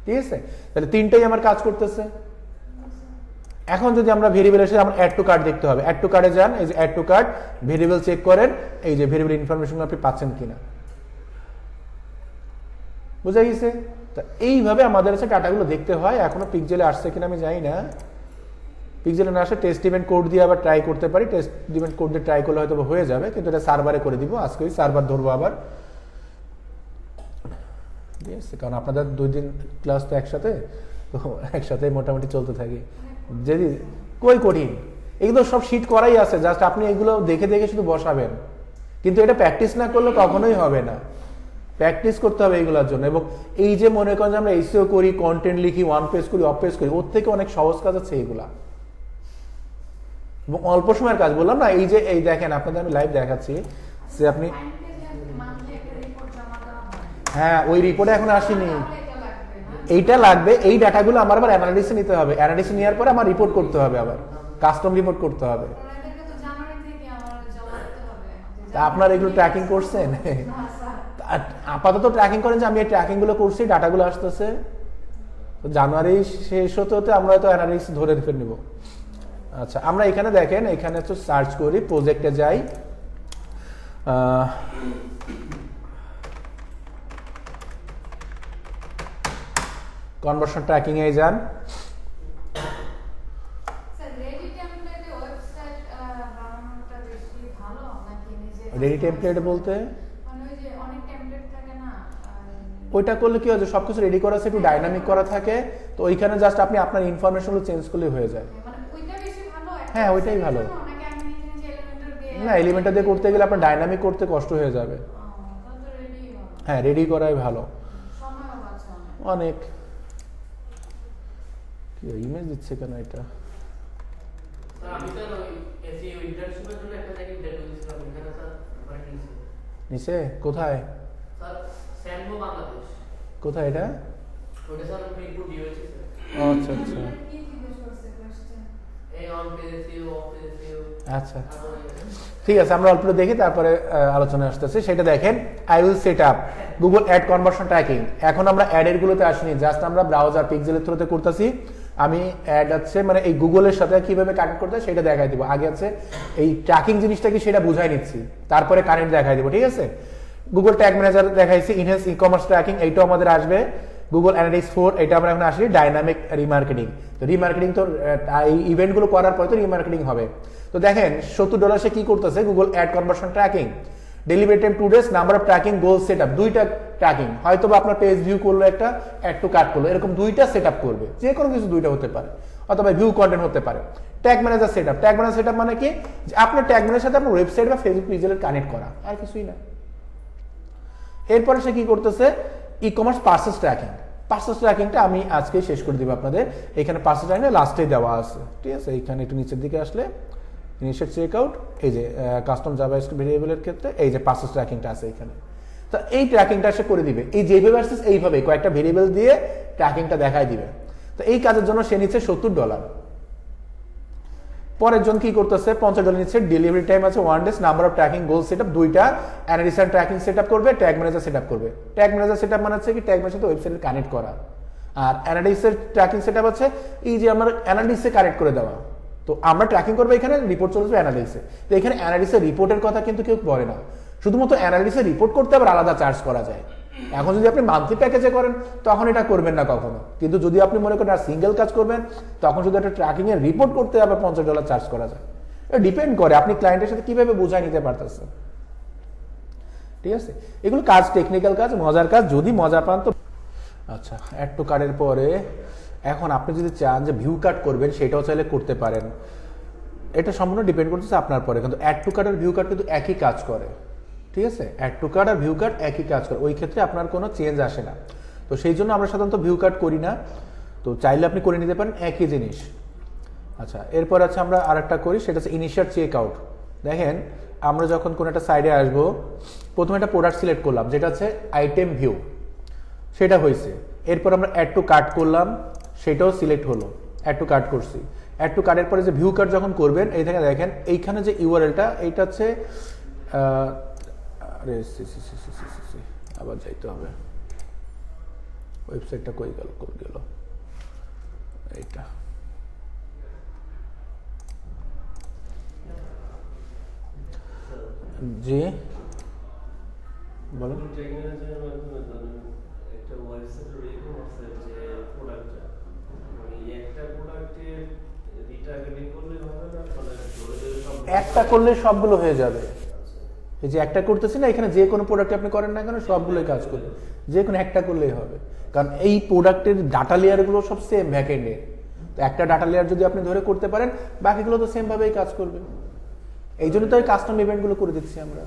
Speaker 1: ঠিক আছে, তাহলে তিনটাই আমার কাজ করতেছে। এখন যদি আমরা ভেরিয়েবল এসে আমরা অ্যাড টু কার্ড দেখতে হবে, অ্যাড টু কার্ডে যান, এই যে add to card, variable check করেন, এই যে ভেরিয়েবল ইনফরমেশন আপনি পাচ্ছেন কিনা, বুঝা গেছে? তা এইভাবে আমাদের কাছে ডাটাগুলো দেখতে হয়। এখনো পিক্সেলে আসছে কিনা আমি জানি না, পিক্সেলে না আসে টেস্ট ইভেন্ট কোড দিয়ে আবার ট্রাই করতে পারি, টেস্ট ইভেন্ট কোড দিয়ে ট্রাই করলে হয়তো হয়ে যাবে, কিন্তু এটা সার্ভারে করে দিব, আজকে সার্ভার ধরবো আবার। ঠিক আছে, কারণ আপনাদের 2 দিন ক্লাস তো একসাথে, তো একসাথে মোটামুটি চলতে থাকে। যদি কই কঠিন, এগুলো সব শিট করাই আছে, জাস্ট আপনি এগুলো দেখে দেখে শুধু বসাবেন, কিন্তু এটা প্র্যাকটিস না করলে কখনোই হবে না। প্র্যাকটিস করতে হবে এইগুলোর জন্য। এবং এই যে মনে করেন যে আমরা এসইও করি, কন্টেন্ট লিখি, ওয়ান পেজ করি, অফ পেজ করি, ওর থেকে অনেক সহজ কাজ আছে এইগুলা, এবং অল্প সময়ের কাজ। বললাম না, এই যে এই দেখেন আপনাদের আমি লাইভ দেখাচ্ছি যে আপনি, হ্যাঁ ওই রিপোর্টে এখন আসেনি, এইটা লাগবে। এই ডাটাগুলো আমার আবার অ্যানালিসিসে নিতে হবে, অ্যানালিসিস নেওয়ার পরে আমার রিপোর্ট করতে হবে, আবার কাস্টম রিপোর্ট করতে হবে। আপনার এগুলো ট্র্যাকিং করছেন? আপাতত ট্র্যাকিং করেন যে আমি এই ট্র্যাকিং গুলো করছি, ডাটাগুলো আসতেছে। জানুয়ারি শেষ হতে হতে আমরা হয়তো অ্যানালিসিস ধরে নিব। আচ্ছা, আমরা এখানে দেখেন, এখানে তো সার্চ করি, প্রজেক্টে যাই, কনভার্সন ট্র্যাকিং এ যান। রেডি টেমপ্লেট বলতে ওইটা করলে কি হয়, সবকিছু রেডি করা আছে, একটু ডাইনামিক করা থাকে, তো ওইখানে জাস্ট আপনি আপনার ইনফরমেশনগুলো চেঞ্জ করলে হয়ে যায়। হ্যাঁ, ওইটাই ভালো। না, এলিমেন্টটা দিয়ে করতে গেলে আপনার ডাইনামিক করতে কষ্ট হয়ে যাবে। হ্যাঁ, রেডি করাই ভালো অনেক। কি ইমেজ দিচ্ছে কেন এটা? নিচে কোথায়? কোথায় এটা? আচ্ছা আচ্ছা আচ্ছা, ঠিক আছে, আমরা অল্প দেখি, তারপরে আলোচনা আসতেছে। সেটা দেখেন, I will set up Google ad conversion tracking. এখন আমরা অ্যাডের গুলোতে আসিনি, জাস্ট আমরা ব্রাউজার পিক্সেলের থ্রুতে করতেছি। আমি অ্যাড আছে মানে এই গুগলের সাথে কিভাবে কানেক্ট করতে হয় সেটা দেখাই দিব। আগে আছে এই ট্র্যাকিং জিনিসটা কি সেটা বুঝাই নিচ্ছি, তারপরে কানেক্ট দেখাই দিব। ঠিক আছে, গুগল ট্যাগ ম্যানেজার দেখাইছি, ইনহেন্স ই কমার্স ট্র্যাকিং, এইটাও আমাদের আসবে। গুগল অ্যানালিটিক্স 4, এটা আমরা এখন আসি। ডাইনামিক রিমার্কেটিং, তো রিমার্কেটিং তো এই ইভেন্টগুলো করার পরে তো রিমার্কেটিং হবে। তো দেখেন $70 সে কি করতেছে, Google ad conversion tracking, delivery time 2 days, number of tracking, goal set up, 2টা ট্র্যাকিং। হয়তো বা আপনার পেজ ভিউ করলো একটা, অ্যাড টু কার্ট করলো, এরকম 2টা সেট আপ করবে, যে কোনো কিছু 2টা হতে পারে, অথবা ভিউ কন্টেন্ট হতে পারে। Tag manager set up, tag manager set up মানে কি, যে আপনার ট্যাগ ম্যানেজারের সাথে আপনার ওয়েবসাইট বা ফেসবুক পেজের কানেক্ট করা, আর কিছুই না। এরপরে সে কি করতেছে, ecommerce purchase tracking. Purchase ট্র্যাকিংটা আমি আজকে শেষ করে দিব আপনাদের। এখানে পার্সেস ট্র্যাকিং লাস্টে দেওয়া আছে। ঠিক আছে, এখানে একটু নিচের দিকে আসলে ইনিশিয়েট চেক আউট, এই যে কাস্টম জাভাস্ক্রিপ্ট ভেরিয়েবলের ক্ষেত্রে এই যে পাসওয়ার্ড ট্র্যাকিংটা আছে এখানে। তো এই ট্র্যাকিংটা সে করে দিবে, এই যেভাবে আসছে এইভাবে কয়েকটা ভেরিয়েবল দিয়ে ট্র্যাকিংটা দেখাই দিবে। তো এই কাজের জন্য সে নিচ্ছে $70। পরের জন কি করতেছে, $50 নিচ্ছে, ডেলিভারি টাইম আছে 1 days, number of tracking goal setup 2টা, অ্যানালিসিস ট্র্যাকিং সেটআপ করবে, ট্যাগ ম্যানেজার সেটআপ করবে। ট্যাগ ম্যানেজার সেটআপ মানে হচ্ছে কি ট্যাগ ম্যানেজার সাথে ওয়েবসাইটে কানেক্ট করা, আর অ্যানালিসিসের ট্র্যাকিং সেটআপ আছে এই যে আমার অ্যানালিসিসে কানেক্ট করে দেওয়া। তো আমরা ট্র্যাকিং করবো, এখানে রিপোর্ট চলে যাবে অ্যানালিসিসে। তো এখানে অ্যানালিসিসের রিপোর্টের কথা কিন্তু কেউ বলে না, শুধুমাত্র অ্যানালিসিসের রিপোর্ট করতে আবার আলাদা চার্জ করা যায়। এখন যদি আপনি মান্থলি প্যাকেজে করেন তখন এটা করবেন না কখনো, কিন্তু যদি আপনি মনে করেন আর সিঙ্গেল কাজ করবেন তখন যদি একটা ট্র্যাকিং এর রিপোর্ট করতে আবার $50 চার্জ করা যায়। এটা ডিপেন্ড করে আপনি ক্লায়েন্টের সাথে কিভাবে বুঝাই নিতে পারতেছেন। ঠিক আছে, এগুলো কাজ টেকনিক্যাল কাজ, মজার কাজ, যদি মজা পান তো। আচ্ছা, অ্যাড টু কার্ডের পরে এখন আপনি যদি চান যে ভিউ কার্ড করবেন সেটাও চাইলে করতে পারেন, এটা সম্পূর্ণ ডিপেন্ড করতেছে আপনার পরে। কিন্তু অ্যাড টু কার্ড আর ভিউ কার্ড কিন্তু একই কাজ করে। ঠিক আছে, অ্যাড টু কার্ড আর ভিউ কার্ড একই কাজ করে, ওই ক্ষেত্রে আপনার কোনো চেঞ্জ আসে না। তো সেই জন্য আমরা সাধারণত ভিউ কার্ড করি না, তো চাইলে আপনি করে নিতে পারেন, একই জিনিস। আচ্ছা, এরপর আছে আমরা আরেকটা করি, সেটা হচ্ছে ইনিশিয়েট চেক আউট। দেখেন আমরা যখন কোনো একটা সাইডে আসবো, প্রথমে একটা প্রোডাক্ট সিলেক্ট করলাম যেটা হচ্ছে আইটেম ভিউ, সেটা হয়েছে। এরপর আমরা অ্যাড টু কার্ট করলাম, সেটাও সিলেক্ট হলো, অ্যাড টু কার্ট করছি। অ্যাড টু কার্টের পরে যে ভিউ কার্ট যখন করবেন, এই থেকে দেখেন এইখানে যে ইউআরএলটা, এইটা হচ্ছে আবার যাইতে হবে, ওয়েবসাইটটা কই গেল এইটা। জি বলেন। একটা করলে সবগুলো হয়ে যাবে, এই যে একটা করতেছি না এখানে, যে কোনো প্রোডাক্ট আপনি করেন না কেন সবগুলোই কাজ করবে, যে কোনো একটা করলেই হবে। কারণ এই প্রোডাক্টের ডাটা লেয়ারগুলো সব সেম ব্যাকএন্ডে, তো একটা ডাটা লেয়ার যদি আপনি ধরে করতে পারেন বাকিগুলো তো সেম ভাবেই কাজ করবে। এই জন্য তো এই কাস্টম ইভেন্টগুলো করে দিচ্ছি আমরা।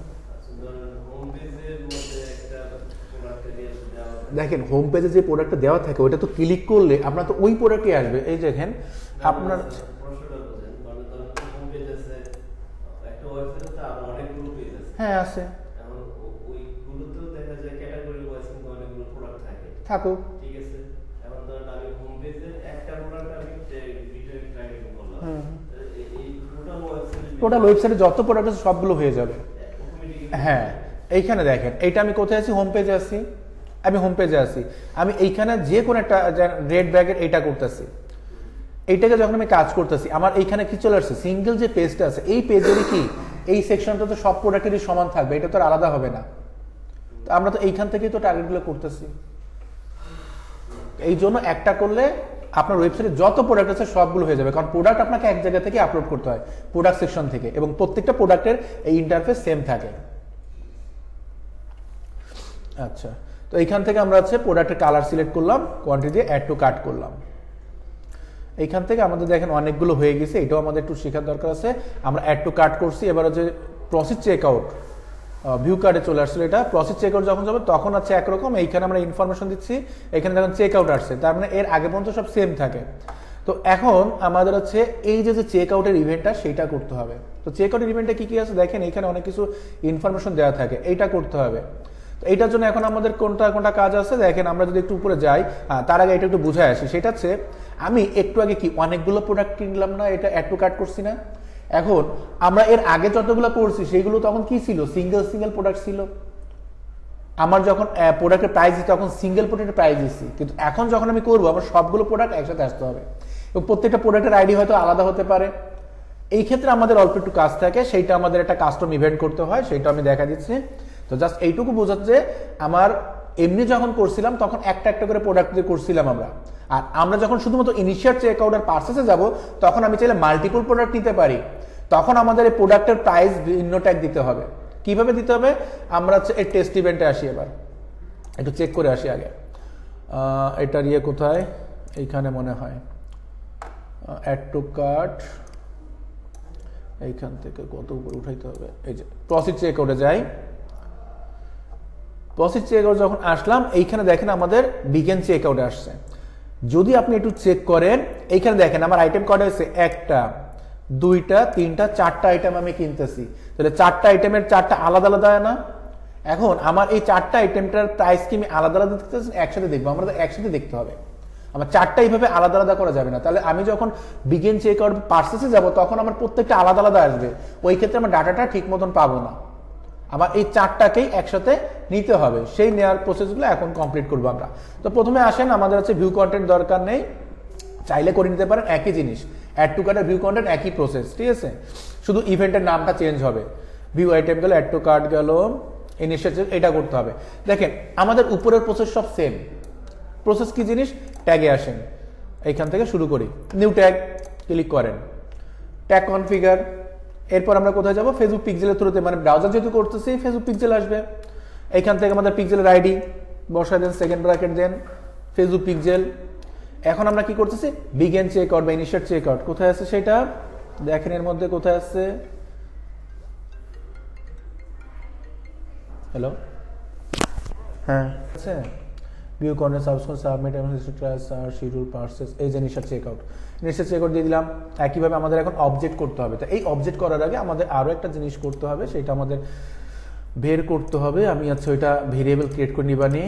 Speaker 1: দেখেন হোম পেজে যে প্রোডাক্টটা দেওয়া থাকে ওটা তো ক্লিক করলে আপনার তো ওই প্রোডাক্টই আসবে। এই দেখেন আপনার হ্যাঁ আছে, থাকুক, টোটাল ওয়েবসাইটে যত প্রোডাক্ট আছে সবগুলো হয়ে যাবে। হ্যাঁ এইখানে দেখেন, এইটা আমি কোথায় আছি, হোম পেজে আছি, আমি হোম পেজে আছি, আমি এইখানে যে কোনো একটা রেড ব্যাগের এইটা করতেছি, এইটাকে যখন আমি কাজ করতেছি আমার এইখানে কি চলে আসছে, সিঙ্গেল যে পেজটা আছে এই পেজেরই কি এই সেকশনটা তো সব প্রোডাক্টেরই সমান থাকবে, এটা তো আলাদা হবে না। তো আমরা তো এইখান থেকেই তো টার্গেটগুলো করতেছি, এই জন্য একটা করলে আপনার ওয়েবসাইটে যত প্রোডাক্ট আছে সবগুলো হয়ে যাবে। কারণ প্রোডাক্ট আপনাকে এক জায়গা থেকে আপলোড করতে হয়, প্রোডাক্ট সেকশন থেকে, এবং প্রত্যেকটা প্রোডাক্টের এই ইন্টারফেস সেম থাকে। আচ্ছা, তো এইখান থেকে আমরা হচ্ছে প্রোডাক্টের কালার সিলেক্ট করলাম, কোয়ান্টিটি দিয়ে অ্যাড টু কার্ট করলাম। এইখান থেকে আমাদের দেখেন অনেকগুলো হয়ে গেছে, এটাও আমাদের একটু শেখার দরকার আছে। আমরা অ্যাড টু কার্ট করছি, এবার হচ্ছে প্রসিড চেক আউট, ভিউ কার্ডে চলে আসছিল। এটা প্রসিড চেক আউট যখন যাবে তখন হচ্ছে একরকম, এইখানে আমরা ইনফরমেশন দিচ্ছি, এখানে যখন চেক আউট আসছে তার মানে এর আগে পর্যন্ত সব সেম থাকে। তো এখন আমাদের হচ্ছে এই যে চেক আউটের ইভেন্টটা সেইটা করতে হবে। তো চেক আউটের ইভেন্টে কি কি আছে দেখেন, এখানে অনেক কিছু ইনফরমেশন দেওয়া থাকে, এইটা করতে হবে। তো এইটার জন্য এখন আমাদের কোনটা কোনটা কাজ আছে দেখেন, আমরা যদি একটু উপরে যাই, তার আগে এটা একটু বুঝায় আসি। সেটা হচ্ছে আমি একটু আগে কি অনেকগুলো প্রোডাক্ট কিনলাম না, এটা অ্যাড টু কার্ট করছি না। এখন আমরা এর আগে যতগুলো করছি সেগুলো তখন কি ছিল, সিঙ্গেল সিঙ্গেল প্রোডাক্ট ছিল। আমার যখন প্রোডাক্টের প্রাইস দিই তখন সিঙ্গেল প্রোডাক্টের প্রাইস দিচ্ছি, কিন্তু এখন যখন আমি করবো আমার সবগুলো প্রোডাক্ট একসাথে আসতে হবে, এবং প্রত্যেকটা প্রোডাক্টের আইডি হয়তো আলাদা হতে পারে। এই ক্ষেত্রে আমাদের অল্প একটু কাজ থাকে, সেইটা আমাদের একটা কাস্টম ইভেন্ট করতে হয়, সেইটা আমি দেখা দিচ্ছি। তো জাস্ট এইটুকু বোঝাচ্ছে আমার এমনি যখন করছিলাম তখন একটা একটা করে প্রোডাক্ট দিয়ে করছিলাম আমরা, আর আমরা যখন শুধুমাত্র ইনিশিয়েট চেক আউট আর পারচেসে যাব তখন আমি চাইলে মাল্টিপল প্রোডাক্ট নিতে পারি। তখন আমাদের এই প্রোডাক্টের প্রাইস ভিন্ন ট্যাগ দিতে হবে। কিভাবে দিতে হবে, আমরা এই টেস্ট ইভেন্টে আসি, এবার একটু চেক করে আসি আগে। এটার ইয়ে কোথায়, এইখানে মনে হয় অ্যাড টু কার্ট, এইখান থেকে কত উপরে উঠাইতে হবে, এই যে প্রসিড চেক আউটে যাই। প্রসিড চেক আউট যখন আসলাম এইখানে দেখেন আমাদের বিগিন চেক আউটে আসছে। যদি আপনি একটু চেক করেন এইখানে দেখেন আমার আইটেম কয়টা হয়েছে, একটা, দুইটা, তিনটা, চারটা আইটেম আমি কিনতেছি, তাহলে চারটা আইটেমের চারটা আলাদা আলাদা না। এখন আমার এই চারটা আইটেমটার প্রাইস কি আমি আলাদা আলাদা দেখতেছি, একসাথে দেখবো? আমরা একসাথে দেখতে হবে, আমার চারটা এইভাবে আলাদা আলাদা করা যাবে না। তাহলে আমি যখন বিগিন চেক আউট পার্সেসে যাব তখন আমার প্রত্যেকটা আলাদা আলাদা আসবে, ওই ক্ষেত্রে আমার ডাটাটা ঠিক মতন পাবো না। আবার এই চারটাকেই একসাথে নিতে হবে, সেই নেওয়ার প্রসেসগুলো এখন কমপ্লিট করবো আমরা। তো প্রথমে আসেন, আমাদের হচ্ছে ভিউ কন্টেন্ট দরকার নেই, চাইলে করে নিতে পারেন একই জিনিস, অ্যাড টু কার্ট আর ভিউ কন্টেন্ট একই প্রসেস, ঠিক আছে, শুধু ইভেন্টের নামটা চেঞ্জ হবে। ভিউ আইটেম গেল, অ্যাড টু কার্ট গেল, ইনিশিয়েটিভ, এটা করতে হবে। দেখেন আমাদের উপরের প্রসেস সব সেম প্রসেস। কি জিনিস? ট্যাগে আসেন, এইখান থেকে শুরু করি, নিউ ট্যাগ ক্লিক করেন, ট্যাগ কনফিগার। এরপর আমরা কোথায় যাব? ফেসবুক পিক্সেলের থ্রুতে, মানে ব্রাউজার যেহেতু করতেছি ফেসবুক পিক্সেল আসবে, এইখান থেকে আমাদের পিক্সেলের আইডি বসায় দেন, সেকেন্ড ব্র্যাকেট দেন, ফেসবুক পিক্সেল। এখন আমরা কি করতেছি? বিগিন চেক আউট বা ইনিশিয়েট চেক আউট কোথায় আছে সেটা দেখেন, এর মধ্যে কোথায় আছে? হ্যালো, হ্যাঁ আছে, view content, subscribe, submit, schedule, purchase, এই যে initiate check out, initiate check out দিয়ে দিলাম। একইভাবে আমাদের এখন অবজেক্ট করতে হবে। তো এই অবজেক্ট করার আগে আমাদের আরো একটা জিনিস করতে হবে, সেটা আমাদের বের করতে হবে। আমি আচ্ছা ওইটা ভেরিয়েবল ক্রিয়েট করে নিবানি।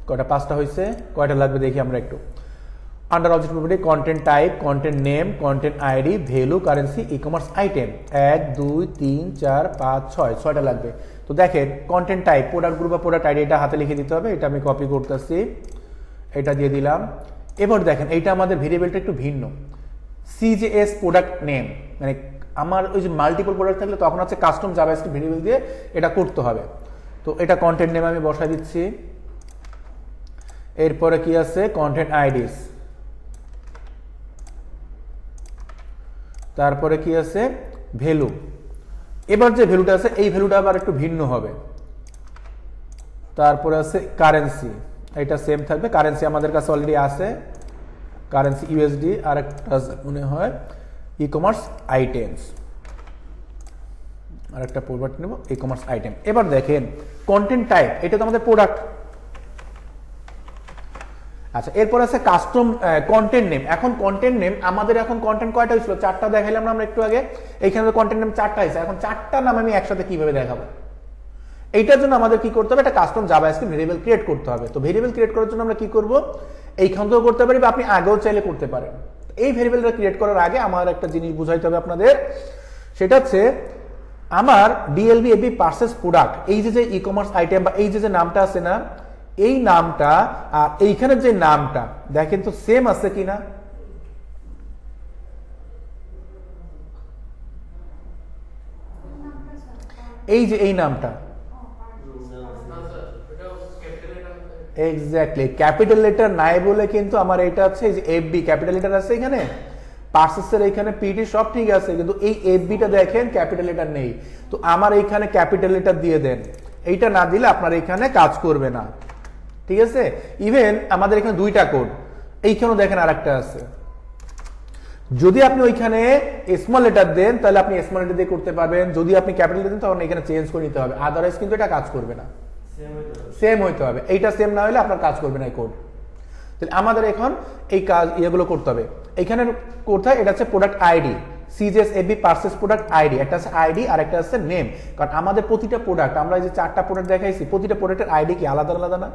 Speaker 1: কয়টা? 5টা হয়েছে, কয়টা লাগবে দেখি আমরা একটু। Under object property, content type, content name, content ID, value, currency, e commerce item, 1 2 3 4 5 6, 6টা লাগবে। তো দেখেন কন্টেন্ট টাইপ, প্রোডাক্ট গ্রুপ বা প্রোডাক্ট আইডি, এটা হাতে লিখে দিতে হবে, এটা আমি কপি করতেছি, এটা দিয়ে দিলাম। এবার দেখেন এইটা আমাদের ভেরিয়েবলটা একটু ভিন্ন, সিজেএস প্রোডাক্ট নেম, মানে আমার ওই যে মাল্টিপল প্রোডাক্ট থাকলে তখন হচ্ছে কাস্টম জাভাস্ক্রিপ্ট ভেরিয়েবল দিয়ে এটা করতে হবে। তো এটা কন্টেন্ট নেম আমি বসাই দিচ্ছি। এরপরে কি আছে? কন্টেন্ট আইডিস, তারপরে কি আছে? ভ্যালু। এবার যে ভ্যালুটা আছে এই ভ্যালুটা আবার একটু ভিন্ন হবে। তারপরে আছে কারেন্সি, এটা সেম থাকবে, কারেন্সি আমাদের কাছে অলরেডি আছে, কারেন্সি ইউএসডি। আর একটা মনে হয় ই কমার্স আইটেমস, আর একটা প্রোডাক্ট নেব, ই কমার্স আইটেম। এবার দেখেন কন্টেন্ট টাইপ, এটা তো আমাদের প্রোডাক্ট। আচ্ছা, এরপর আছে কাস্টম কন্টেন্ট নেম। এখন কন্টেন্ট নেম আমাদের এখন কন্টেন্ট কয়টা হয়েছিল? 4টা দেখাইলাম না আমরা একটু আগে, এইখানে কন্টেন্ট নেম 4টা হয়েছে। এখন 4টা নাম আমি একসাথে কিভাবে দেখাবো? এইটার জন্য আমাদের কি করতে হবে? একটা কাস্টম জাভাস্ক্রিপ্ট ভেরিয়েবল ক্রিয়েট করতে হবে। তো ভেরিয়েবল ক্রিয়েট করার জন্য আমরা কি করব? এইখান থেকেও করতে পারি বা আপনি আগেও চাইলে করতে পারেন। এই ভেরিয়েবলটা ক্রিয়েট করার আগে আমার একটা জিনিস বুঝাইতে হবে আপনাদের, সেটা হচ্ছে আমার ডিএলবি এবি পার্সেস প্রোডাক্ট, এই যে ই কমার্স আইটেম বা এই যে নামটা আছে না, এই নামটা আর এইখানে যে নামটা দেখেন তো সেম আছে কিনা? এই যে এই নামটা এক্স্যাক্টলি ক্যাপিটাল লেটার নাই বলে কিন্তু আমার এটা হচ্ছে এই যে এফবি ক্যাপিটাল লেটার আছে এখানে, পার্সেসের এইখানে পিটি সব ঠিক আছে, কিন্তু এই এফবিটা দেখেন ক্যাপিটাল লেটার নেই। তো আমার এইখানে ক্যাপিটাল লেটার দিয়ে দেন, এইটা না দিলে আপনার এখানে কাজ করবে না, ঠিক আছে? ইভেন আমাদের এখানে 2টা কোড, এইখানেও দেখেন আরেকটা আছে। যদি আপনি ওইখানে স্মল লেটার দেন তাহলে আপনি স্মল লেটার দিয়ে করতে পারবেন, যদি আপনি ক্যাপিটাল দেন তখন এখানে চেঞ্জ করে নিতে হবে, আদারওয়াইজ কিন্তু এটা কাজ করবে না, সেম হইতে হবে। এইটা সেম না হলে আপনার কাজ করবে না এই কোড। তাহলে আমাদের এখন এই কাজ ইয়েগুলো করতে হবে। এখানে কোথায়? এটা হচ্ছে product ID, CJS AB purchase product ID, একটা আছে আইডি আর একটা আছে নেম। কারণ আমাদের প্রতিটা প্রোডাক্ট, আমরা এই যে 4টা প্রোডাক্ট দেখাইছি, প্রতিটা প্রোডাক্টের আইডি কি আলাদা আলাদা না?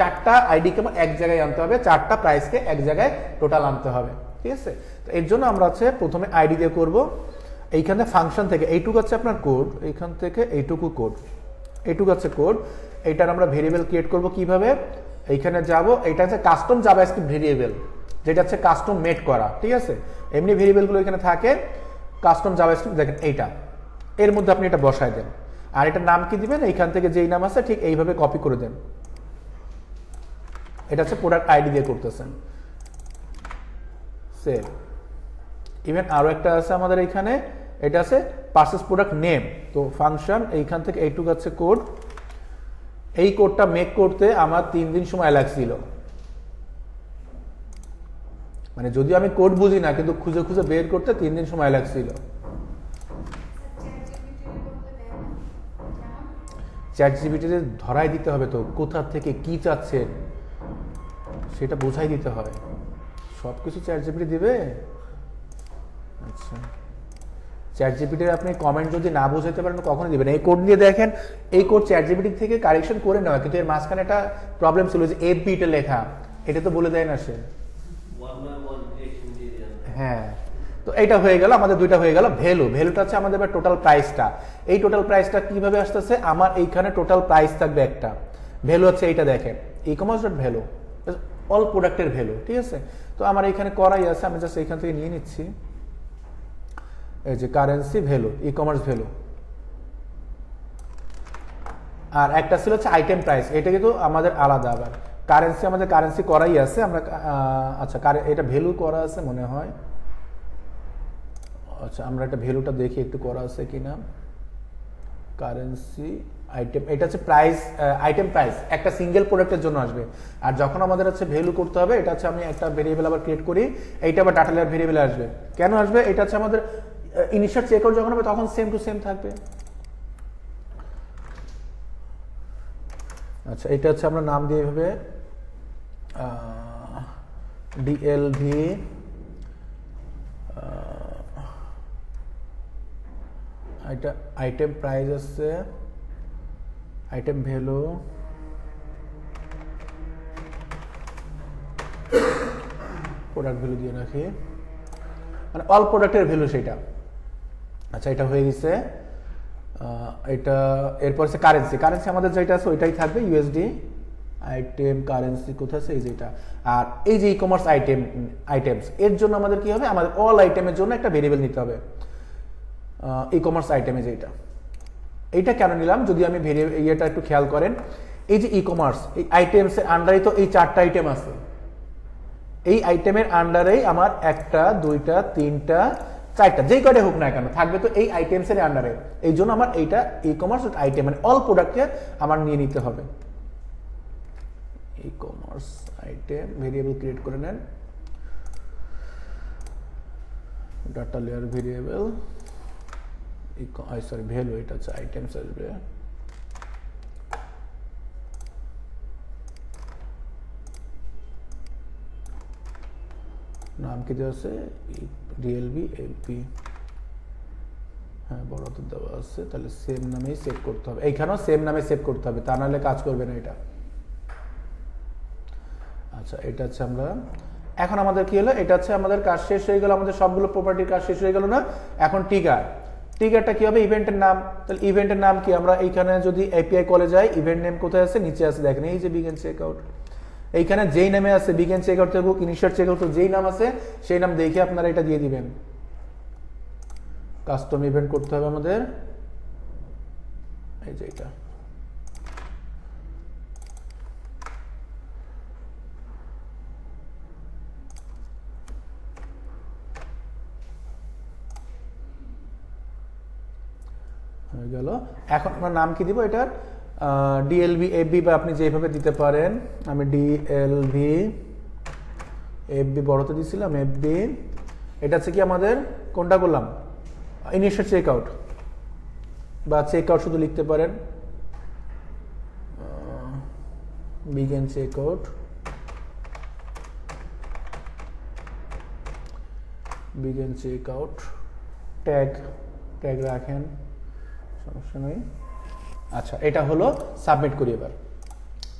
Speaker 1: 4টা আইডিকে এক জায়গায় আনতে হবে, 4টা প্রাইসকে এক জায়গায় টোটাল আনতে হবে, ঠিক আছে? তো এর জন্য আমরা হচ্ছে প্রথমে আইডি দিয়ে করব। এইখানে ফাংশন থেকে এইটুকু হচ্ছে আপনার কোড, এইখান থেকে এইটুকু কোড, এইটুকু হচ্ছে কোড। এইটার আমরা ভেরিয়েবল ক্রিয়েট করব কিভাবে? এইখানে যাব, এটা হচ্ছে কাস্টম জাভাস্ক্রিপ্ট ভেরিয়েবল, যেটা হচ্ছে কাস্টম মেড করা, ঠিক আছে? এমনি ভেরিয়েবলগুলো এখানে থাকে, কাস্টম জাভাস্ক্রিপ্ট দেখেন এইটা, এর মধ্যে আপনি এটা বসায় দেন। আর এটার নাম কি দিবেন? এইখান থেকে যেই নাম আছে ঠিক এইভাবে কপি করে দেন। এটা হচ্ছে প্রোডাক্ট আইডি দিয়ে করতেছেন, সেভ। ইভেন আরো একটা আছে আমাদের এইখানে, এটা আছে পার্সেস প্রোডাক্ট নেম। তো ফাংশন এইখান থেকে এইটুকু আছে কোড, এই কোডটা মেক করতে আমার 3 দিন সময় লাগছিল। মানে যদিও আমি কোড বুঝি না, কিন্তু খুঁজে খুঁজে বের করতে 3 দিন সময় লাগছিল। চ্যাটজিপিটিতে ধরাই দিতে হবে তো কোথা থেকে কি চাচ্ছেন সেটা বোঝাই দিতে হয়, সবকিছু চ্যাটজিপিটি দিবে? আচ্ছা, চ্যাট জিপিটির আপনি কমেন্ট যদি না বুঝাতে পারেন কখনই দিবেন। এই কোড দিয়ে দেখেন, এই কোড চ্যাট জিপিটি থেকে কারেকশন করে নেওয়া, কিন্তু এর মাঝখানে একটা প্রবলেম ছিল যে এফবি টা লেখা, এটা তো বলে দেয় না সে। হ্যাঁ, তো এইটা হয়ে গেল, আমাদের দুইটা হয়ে গেল। ভ্যালুটা হচ্ছে আমাদের টোটাল প্রাইসটা। এই টোটাল প্রাইসটা কিভাবে আসতেছে, আমার এইখানে টোটাল প্রাইস থাকবে একটা, ভ্যালু হচ্ছে এইটা দেখেন, e commerce dot value, all প্রোডাক্টের ভ্যালু, ঠিক আছে। তো আমার এইখানে করাই আছে, আমি জাস্ট এইখান থেকে নিয়ে নিচ্ছি, এই যে currency value, ecommerce value. আর একটা ছিল হচ্ছে আইটেম প্রাইস, এটা কিন্তু আমাদের আলাদা। আবার কারেন্সি, আমাদের কারেন্সি করাই আছে আমরা। আচ্ছা, এটা ভ্যালু করা আছে মনে হয়। আচ্ছা, আমরা একটা ভ্যালুটা দেখি একটু করা আছে কিনা। কারেন্সি আইটেম, এটা হচ্ছে প্রাইস, আইটেম প্রাইস একটা সিঙ্গেল প্রোডাক্টের জন্য আসবে। আর যখন আমাদের হচ্ছে ভ্যালু করতে হবে, এটা হচ্ছে আমি একটা ভেরিয়েবল আবার ক্রিয়েট করি, এইটা আবার ডাটা লেয়ার ভেরিয়েবলে আসবে। কেন আসবে, এটা হচ্ছে আমাদের ইনিশিয়াল চেকআউট যখন হবে তখন সেম টু সেম থাকবে। আচ্ছা, এটা হচ্ছে আমরা নাম দিয়ে এভাবে ডিএলভি এটা আইটেম প্রাইস আছে, আইটেম ভ্যালু, প্রোডাক্ট ভ্যালু দিয়ে রাখি, মানে অল প্রোডাক্টের ভ্যালু সেটা। আচ্ছা, এটা হয়ে গেছে। এটা এরপর হচ্ছে কারেন্সি, কারেন্সি আমাদের যেটা আছে ওইটাই থাকবে, ইউএসডি আইটেম কারেন্সি কোথায় আছে, এই যেটা। আর এই যে ই কমার্স আইটেমস, এর জন্য আমাদের কি হবে, আমাদের অল আইটেমের জন্য একটা ভেরিয়েবল নিতে হবে। ই কমার্স আইটেমে যেটা, এইটা কেন নিলাম, যদি আমি ইয়েটা একটু খেয়াল করেন, এই যে ই কমার্স, এই আইটেমস এর আন্ডারে তো এই 4টা আইটেম আছে। এই আইটেমের আন্ডারেই আমার 1টা 2টা 3টা 4টা, যেই কয়টা হোক না কেন থাকবে তো এই আইটেমস এর আন্ডারে। এই জন্য আমার এইটা ই কমার্স আইটেম, মানে অল প্রোডাক্টকে আমার নিয়ে নিতে হবে। E commerce item variable create করে নেন, data layer variable, sorry value, এটা হচ্ছে আইটেমস আসবে। নাম কি দেওয়া আছে, ডিএলভি এফবি, হ্যাঁ বড় তো দেওয়া আছে, তাহলে সেম নামেই সেভ করতে হবে, এইখানেও সেম নামে সেভ করতে হবে, তা নাহলে কাজ করবে না এটা। আচ্ছা, এটা হচ্ছে আমরা এখন আমাদের কি হলো, এটা হচ্ছে আমাদের কাজ শেষ হয়ে গেল, আমাদের সবগুলো প্রপার্টির কাজ শেষ হয়ে গেল না। এখন টিগারটা কি হবে, ইভেন্টের নাম। তাহলে ইভেন্টের নাম কি, আমরা এইখানে যদি এপিআই কলে যাই, ইভেন্ট নেম কোথায় আছে, নিচে আছে দেখেন, এই যে বিগিন চেকআউট, এইখানে যেই নামে আছে বিগিন চেকআউট থেকে ইনিশিয়াল চেকআউট, যেই নাম আছে সেই নাম দেখে আপনারা এটা দিয়ে দিবেন। কাস্টম ইভেন্ট করতে হবে আমাদের, এই যে এটা। হয়ে গেল। এখন আমরা নাম কি দিব এটার, ডিএলভি এফবি, বা আপনি যেভাবে দিতে পারেন। আমি ডিএলভি এফবি বড়তে দিছিলাম, এফবি। এটা হচ্ছে কি আমাদের কোনটা করলাম, ইনিশিয়াল চেকআউট, বা চেকআউট শুধু লিখতে পারেন, begin checkout, begin checkout, tag রাখেন, সমস্যা নেই। আচ্ছা, এটা হলো, সাবমিট করি। এবার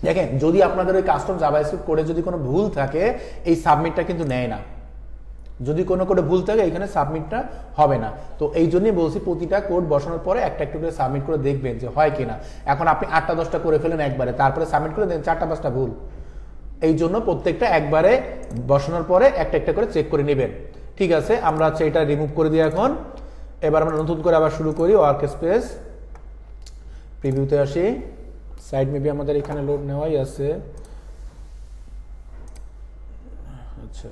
Speaker 1: দেখেন, যদি আপনাদের ওই কাস্টম জাভাস্ক্রিপ্ট কোডে যদি কোনো ভুল থাকে, এই সাবমিটটা কিন্তু নেয় না। যদি কোনো কোডে ভুল থাকে এখানে সাবমিটটা হবে না। তো এই জন্যই বলছি, প্রতিটা কোড বসানোর পরে একটা একটু করে সাবমিট করে দেখবেন যে হয় কিনা। এখন আপনি 8টা 10টা করে ফেলেন একবারে, তারপরে সাবমিট করে দেন 4টা 5টা ভুল। এই জন্য প্রত্যেকটা একবারে বসানোর পরে একটা একটা করে চেক করে নেবেন। ঠিক আছে, আমরা হচ্ছে এটা রিমুভ করে দিই এখন। এবার আমরা নতুন করে আবার শুরু করি, ওয়ার্ক স্পেস, প্রিভিউতে আসি। সাইড মেবি আমাদের এখানে লোড নেওয়াই আছে। আচ্ছা,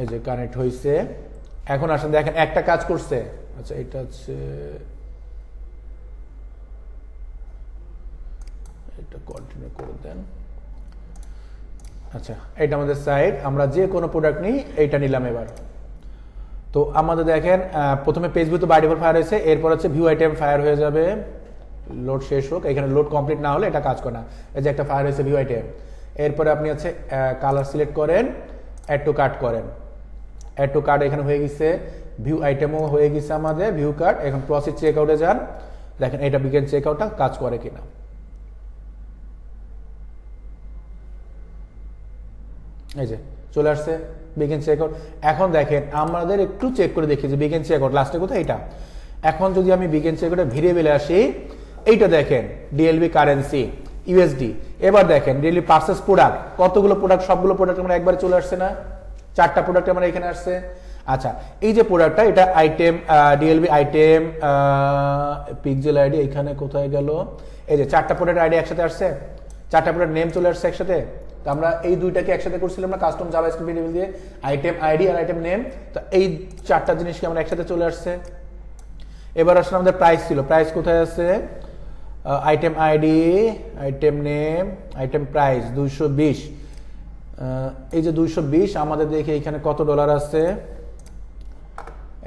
Speaker 1: এই যে কানেক্ট হয়েছে। এখন আসেন দেখেন একটা কাজ করছে। আচ্ছা, এটা হচ্ছে, এটা কন্টিনিউ করে দেন। আচ্ছা, এটা আমাদের সাইট, আমরা যে কোনো প্রোডাক্ট নিই এইটা নিলাম। এবার তো আমাদের দেখেন প্রথমে পেজ ভিউ তো বাই ডিফল্ট ফায়ার হয়েছে, এরপর হচ্ছে ভিউ আইটেম ফায়ার হয়ে যাবে, লোড শেষ হোক। এখানে লোড কমপ্লিট না হলে এটা কাজ করে না। এই যে একটা ফায়ার হয়েছে ভিউ আইটেম। এরপরে আপনি হচ্ছে কালার সিলেক্ট করেন, অ্যাড টু কার্ট করেন। অ্যাড টু কার্ড এখানে হয়ে গেছে, ভিউ আইটেমও হয়ে গেছে আমাদের, ভিউ কার্ড। এখন প্রসিড চেক আউটে যান, দেখেন এটা বিগিন চেক আউটটা কাজ করে কিনা। এই যে চলে আসছে বিগিন চেক আউট। এখন দেখেন আমাদের একটু চেক করে দেখি যে বিগিন চেক আউট লাস্টে কোথায় এটা। এখন যদি আমি বিগিন চেক আউটে ভেরিয়েবলে আসি, এইটা দেখেন ডিএলবি কারেন্সি ইউএসডি। এবার দেখেন ডিএলবি পারচেস প্রোডাক্ট, কতগুলো প্রোডাক্ট, সবগুলো প্রোডাক্ট আমরা একবারে চলে আসছে না, 4টা প্রোডাক্ট আমার এখানে আসছে। আচ্ছা এই যে প্রোডাক্টটা, এটা item DLB item pixel ID এখানে কোথায় গেল, এই যে 4টা প্রোডাক্ট আইডি একসাথে আসছে, 4টা প্রোডাক্ট নেম চলে আসছে একসাথে। তো আমরা এই দুইটাকে একসাথে করছিলাম না কাস্টম জাভাস্ক্রিপ্ট ভেরিয়েবল দিয়ে, আইটেম আইডি আর আইটেম নেম। তো এই 4টা জিনিসকে আমরা একসাথে চলে আসছে। এবার আসলে আমাদের প্রাইস ছিল, প্রাইস কোথায় আছে, item ID, item name, item price 220। এই যে 220 আমাদের দেখে এখানে কত ডলার আছে,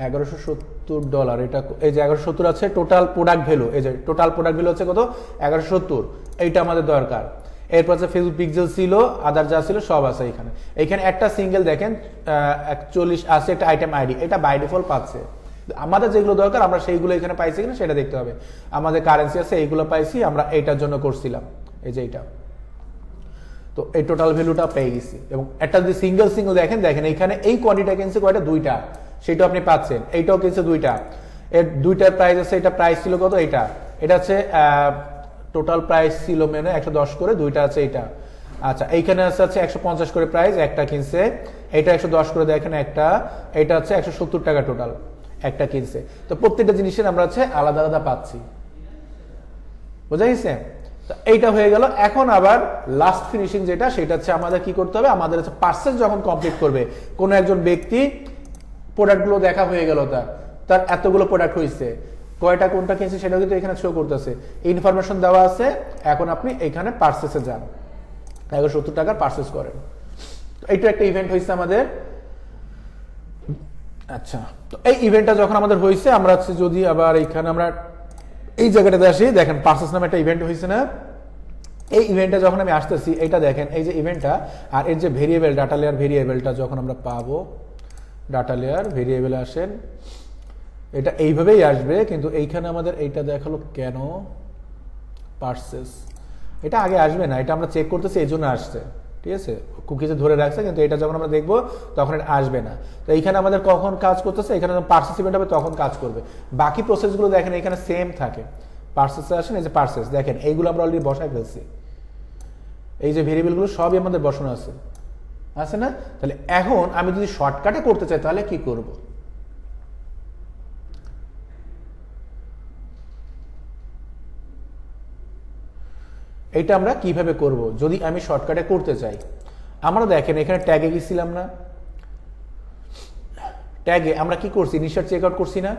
Speaker 1: $1170। এটা এই যে 1170 আছে টোটাল প্রোডাক্ট ভ্যালু, এই যে টোটাল প্রোডাক্ট ভ্যালু হচ্ছে কত 1170, এইটা আমাদের দরকার। এরপর আছে ফেসবুক পিক্সেল ছিল, আদার যা ছিল সব আছে এখানে। এখানে একটা সিঙ্গেল দেখেন 41 আছে, একটা আইটেম আইডি, এটা বাই ডিফল্ট পাচ্ছে। আমাদের যেগুলো দরকার আমরা সেইগুলো এখানে পাইছি কিনা সেটা দেখতে হবে। আমাদের কারেন্সি আছে এইগুলো পাইছি, আমরা এইটার জন্য করছিলাম, এই যে এইটা। তো এই টোটাল ভ্যালুটা পেয়ে গেছি। এবং একটা যদি সিঙ্গেল সিঙ্গেল দেখেন, দেখেন এখানে এই কোয়ান্টিটা কিনছে কয়টা, 2টা, সেটা আপনি পাচ্ছেন। এইটাও কিনছে 2টা, এর 2টার প্রাইস আছে, এটা প্রাইস ছিল কত, এটা হচ্ছে টোটাল প্রাইস ছিল মেনে 110 করে, 2টা আছে এইটা। আচ্ছা এইখানে আছে 150 করে প্রাইস, একটা কিনছে, এটা 110 করে দেখেন একটা, এটা হচ্ছে 170 টাকা টোটাল একটা কিনছে। তো প্রত্যেকটা জিনিসের আমরা হচ্ছে আলাদা আলাদা পাচ্ছি, বুঝা গেছে। এইটা হয়ে গেল। এখন আবার লাস্ট ফিনিশিং যেটা, সেটা হচ্ছে আমাদের কি করতে হবে, আমাদের হচ্ছে পার্সেস যখন কমপ্লিট করবে কোন একজন ব্যক্তি, প্রোডাক্টগুলো দেখা হয়ে গেল, তার এতগুলো প্রোডাক্ট হয়েছে, কয়টা কোনটা কিনছে সেটাও কিন্তু এখানে শো করতেছে, ইনফরমেশন দেওয়া আছে। এখন আপনি এখানে পার্সেসে যান, 170 টাকার পার্সেস করেন। এইটা একটা ইভেন্ট হয়েছে আমাদের। আচ্ছা তো এই ইভেন্টটা যখন আমাদের হয়েছে, আমরা হচ্ছে যদি আবার এখানে আমরা এই জায়গাটাতে আসি, দেখেন পার্সেস নামে একটা ইভেন্ট হয়েছে না। এই ইভেন্টটা যখন আমি আসতেছি, এইটা দেখেন এই যে ইভেন্টটা, আর এর যে ভেরিয়েবল ডাটা লেয়ার ভেরিয়েবলটা যখন আমরা পাবো, ডাটা লেয়ার ভেরিয়েবলে আসেন, এটা এইভাবেই আসবে। কিন্তু এইখানে আমাদের এইটা দেখালো কেন পার্সেস, এটা আগে আসবে না, এটা আমরা চেক করতেছি এই জন্য আসছে, ঠিক আছে, কুকিজে ধরে রাখছে, কিন্তু এটা যখন আমরা দেখবো তখন এটা আসবে না। তো এইখানে আমাদের কখন কাজ করতেছে, এখানে যখন পার্সেস ইভেন্ট হবে তখন কাজ করবে। বাকি প্রসেসগুলো দেখেন এখানে সেম থাকে। পার্সেসে আসেন, এই যে পার্সেস দেখেন এইগুলো আমরা অলরেডি বসায় ফেলছি, এই যে ভেরিয়েবলগুলো সবই আমাদের বসানো আছে না। তাহলে এখন আমি যদি শর্টকাটে করতে চাই তাহলে কি করব, এইটা আমরা কিভাবে করব যদি আমি শর্টকাটে করতে চাই। আমরা দেখেন এখানে ট্যাগে গেছিলাম না, ট্যাগে আমরা কি করছি, ইনিশিয়াল চেক আউট করছি না।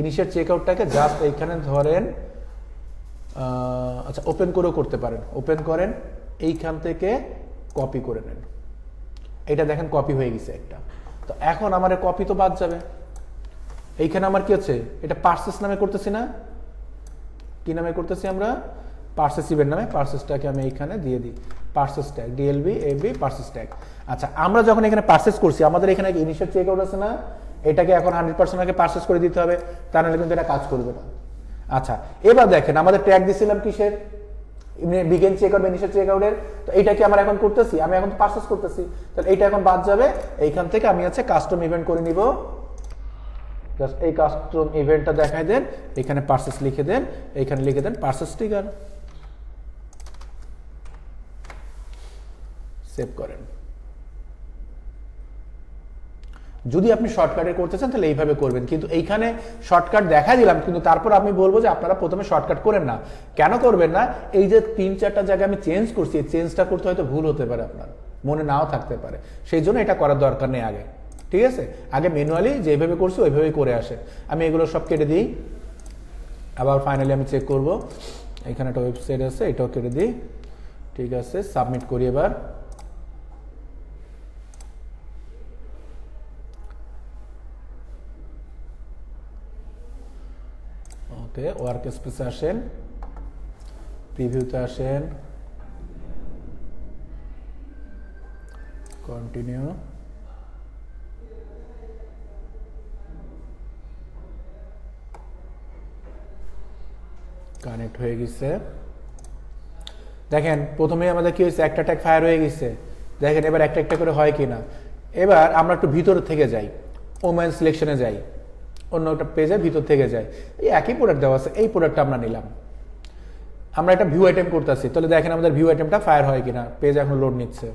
Speaker 1: ইনিশিয়াল চেক আউটটাকে জাস্ট এইখানে ধরেন, আচ্ছা ওপেন করেও করতে পারেন, ওপেন করেন, এইখান থেকে কপি করে নেন। এটা দেখেন কপি হয়ে গেছে একটা। তো এখন আমার কপি তো বাদ যাবে। এইখানে আমার কি হচ্ছে, এটা পার্সেস নামে করতেছি না, কি নামে করতেছি আমরা, পার্সেস ইভেন্ট নামে। পার্সেসটাকে আমি এইখানে দিয়ে দিই, purchase tag DLB AB purchase tag. আচ্ছা আমরা যখন এখানে পার্সেস করছি, আমাদের এখানে ইনিশিয়াল চেক আউট আছে না, এটাকে এখন 100% আগে পার্সেস করে দিতে হবে, তা নাহলে কিন্তু এটা কাজ করবে না। আচ্ছা এবার দেখেন আমাদের ট্যাগ দিছিলাম কিসের, begin check out, initial check আউটের। তো এইটাকে আমরা এখন করতেছি, আমি এখন পার্সেস করতেছি, তাহলে এইটা এখন বাদ যাবে। এইখান থেকে আমি হচ্ছে কাস্টম ইভেন্ট করে নিব, জাস্ট এই কাস্টম ইভেন্টটা দেখাই দেন, এখানে পার্সেস লিখে দেন, এইখানে লিখে দেন পার্সেস ট্রিগার, সেভ করেন। যদি আপনি শর্টকাটে করতে চান তাহলে এইভাবে করবেন, কিন্তু এইখানে শর্টকাট দেখা দিলাম, কিন্তু তারপর আমি বলবো যে আপনারা প্রথমে শর্টকাট করেন না। কেন করবেন না, এই যে 3-4টা জায়গায় আমি চেঞ্জ করছি, এই চেঞ্জটা করতে হয়তো ভুল হতে পারে, আপনার মনে নাও থাকতে পারে, সেই জন্য এটা করার দরকার নেই আগে, ঠিক আছে। আগে ম্যানুয়ালি যেভাবে করছি ওইভাবেই করে আসে। আমি এগুলো সব কেটে দিই, আবার ফাইনালি আমি চেক করব, এখানে একটা ওয়েবসাইট আছে, এটাও কেটে দিই, ঠিক আছে, সাবমিট করি এবার। ওকে, ওয়ার্ক স্পেসে আসেন, প্রিভিউতে আসেন, কন্টিনিউ, কানেক্ট হয়ে গেছে। দেখেন প্রথমে আমাদের কি হয়েছে, একটা ট্যাগ ফায়ার হয়ে গেছে। দেখেন এবার একটা একটা করে হয় কিনা। এবার আমরা একটু ভিতর থেকে যাই, ওমেন সিলেকশনে যাই, অন্য একটা পেজে ভিতর থেকে যাই, এই একই প্রোডাক্ট দেওয়া আছে, এই প্রোডাক্টটা আমরা নিলাম। আমরা একটা ভিউ আইটেম করতেছি, তাহলে দেখেন আমাদের ভিউ আইটেমটা ফায়ার হয় কিনা। পেজ এখন লোড নিচ্ছে।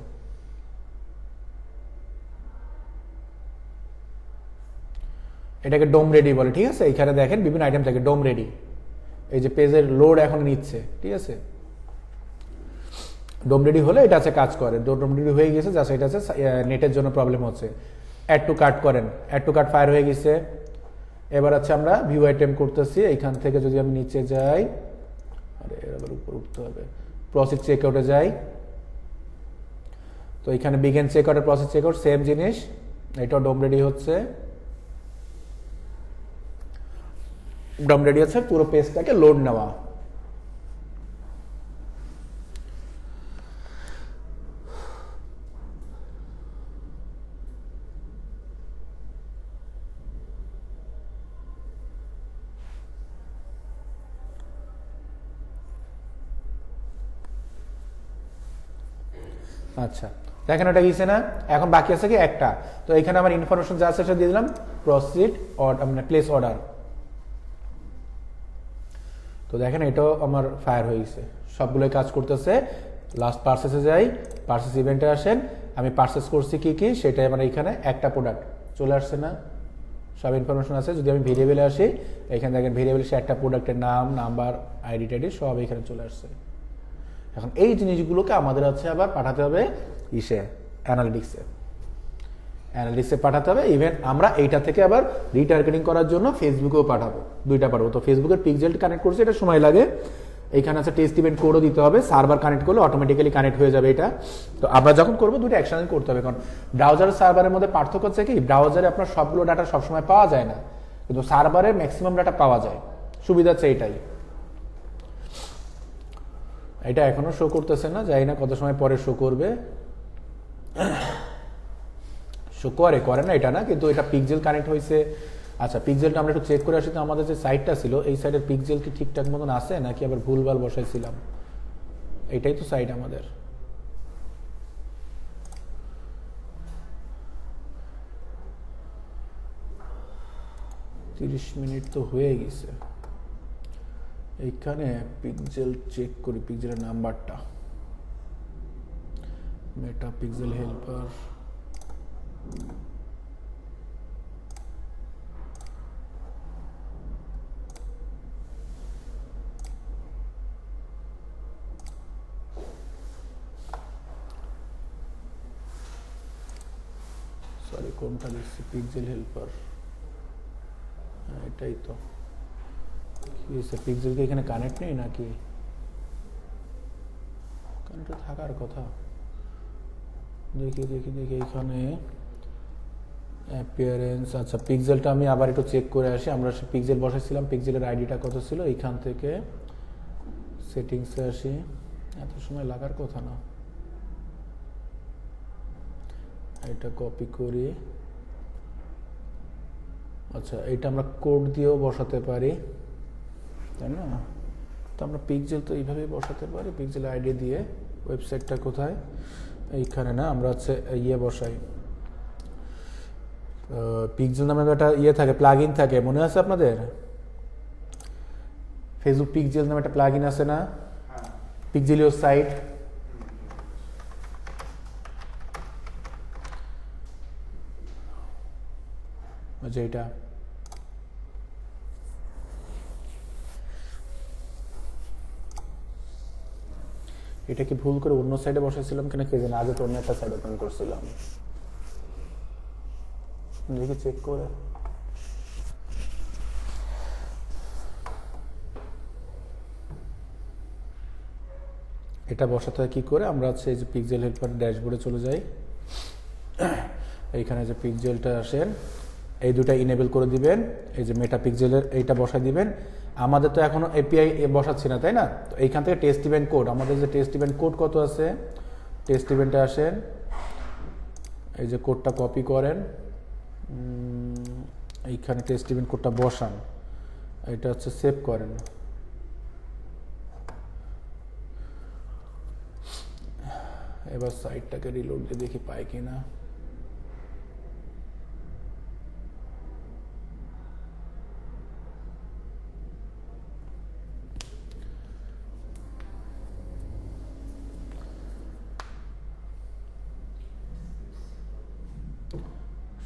Speaker 1: এটাকে ডোম রেডি বলে, ঠিক আছে। এখানে দেখেন বিভিন্ন আইটেম থাকে, ডোম রেডি। এই যে পেজের লোড এখন নিচ্ছে, ঠিক আছে। ডোম রেডি হলে এটা আছে কাজ করে, ডোম রেডি হয়ে গেছে, জাস্ট এটা আছে নেটের জন্য প্রবলেম হচ্ছে। অ্যাড টু কার্ট করেন, অ্যাড টু কার্ট ফায়ার হয়ে গেছে। এবার আছে আমরা ভিউ আইটেম করতেছি। এইখান থেকে যদি আমি নিচে যাই, আরে এবার উপর উঠতে হবে, প্রসেস চেক আউটে যাই। তো এখানে বিগেন চেক আউটের প্রসেস চেক আউট সেম জিনিস, এটাও ডোম রেডি হচ্ছে। ডোম রেডি হচ্ছে, পুরো পেজটাকে লোড নেওয়া। আচ্ছা দেখেন ওটা গেছে না, এখন বাকি আছে কি একটা। তো এখানে আমার ইনফরমেশন যা আছে সেটা দিয়ে দিলাম, প্রসিড মানে প্লেস অর্ডার। তো দেখেন এটাও আমার ফায়ার হয়ে গেছে, সবগুলোই কাজ করতেছে। লাস্ট পার্সেসে যাই, পার্সেস ইভেন্টে আসেন। আমি পার্সেস করছি কি কি সেটাই আমার এখানে একটা প্রোডাক্ট চলে আসছে না, সব ইনফরমেশন আছে। যদি আমি ভেরিয়েবলে আসি, এখানে দেখেন ভেরিয়েবলে সে একটা প্রোডাক্টের নাম, নাম্বার, আইডি টাইডি সব এখানে চলে আসছে। এখন এই জিনিসগুলোকে আমাদের হচ্ছে আবার পাঠাতে হবে অ্যানালিটিক্সে পাঠাতে হবে। ইভেন আমরা এইটা থেকে আবার রিটার্গেটিং করার জন্য ফেসবুকেও পাঠাবো, দুইটা পাঠাবো। তো ফেসবুকের পিক্সেল কানেক্ট করছে, এটা সময় লাগে। এইখানে আছে টেস্ট ইভেন্ট কোডও দিতে হবে, সার্ভার কানেক্ট করলে অটোমেটিক্যালি কানেক্ট হয়ে যাবে এটা। তো আমরা যখন করবো দুটো একসাথে করতে হবে, কারণ ব্রাউজার সার্ভারের মধ্যে পার্থক্য হচ্ছে কি, ব্রাউজারে আপনার সবগুলো ডাটা সবসময় পাওয়া যায় না, কিন্তু সার্ভারে ম্যাক্সিমাম ডাটা পাওয়া যায়। সুবিধা হচ্ছে এটাই। এটা এখনো শো করতেছে না, জানি না কত সময় পরে শো করবে। শো করে না এটা না, কিন্তু এটা পিক্সেল কানেক্ট হয়েছে। আচ্ছা পিক্সেলটা আমরা একটু চেক করে আসি, তো আমাদের যে সাইটটা ছিল এই সাইডের পিক্সেল কি ঠিকঠাক মতন আছে নাকি আবার ভুলভাল বসাইছিলাম। এটাই তো সাইট আমাদের। তিরিশ মিনিট তো হয়ে গেছে। এইখানে পিক্সেল চেক করি, পিক্সেলের নাম্বারটা মেটা পিক্সেল হেল্পার। সরি কোনটা দিচ্ছি, পিক্সেল হেল্পার, এটাই তো। কি হয়েছে, পিক্সেল কি এখানে কানেক্ট নেই নাকি? কানেক্ট থাকার কথা। দেখি এখানে অ্যাপিয়ারেন্স। আচ্ছা পিক্সেলটা আমি আবার একটু চেক করে আসি। আমরা পিক্সেল বসাইছিলাম, পিক্সেলের আইডিটা কত ছিল, এইখান থেকে সেটিংসে আসি। এত সময় লাগার কথা না, এটা কপি করি। আচ্ছা এটা আমরা কোড দিয়েও বসাতে পারি, তাই না? তো আমরা পিক্সেল তো এইভাবেই বসাতে পারি, পিক্সেল আইডি দিয়ে। ওয়েবসাইটটা কোথায়, এইখানে না, আমরা হচ্ছে ইয়ে বসাই, পিক্সেল নামে একটা ইয়ে থাকে, প্লাগ ইন থাকে, মনে আছে আপনাদের? ফেসবুক পিক্সেল নামে একটা প্লাগ ইন আছে না, পিক্সেলিও সাইট। আচ্ছা এটা এটা কি ভুল করে অন্য সাইডে বসাইছিলাম কিনা কে জানে, আগে তো অন্য একটা সাইড ওপেন করছিলাম, দেখি চেক করে। এটা বসাতে হয় কি করে, আমরা হচ্ছে এই যে পিক্সেল হেল্পার ড্যাশবোর্ডে চলে যাই। এইখানে যে পিক্সেলটা আসেন, এই দুটা ইনেবল করে দিবেন। এই যে মেটা পিক্সেলের এইটা বসাই দিবেন। আমাদের তো এখনো এপিআই বসাচ্ছি না, তাই না? তো এইখান থেকে টেস্ট ইভেন্ট কোড, আমাদের যে টেস্ট ইভেন্ট কোড কত আছে, টেস্ট ইভেন্টে আসেন, এই যে কোডটা কপি করেন, এইখানে টেস্ট ইভেন্ট কোডটা বসান, এটা হচ্ছে সেভ করেন। এবার সাইটটাকে রিলোড দিয়ে দেখি পাই কিনা।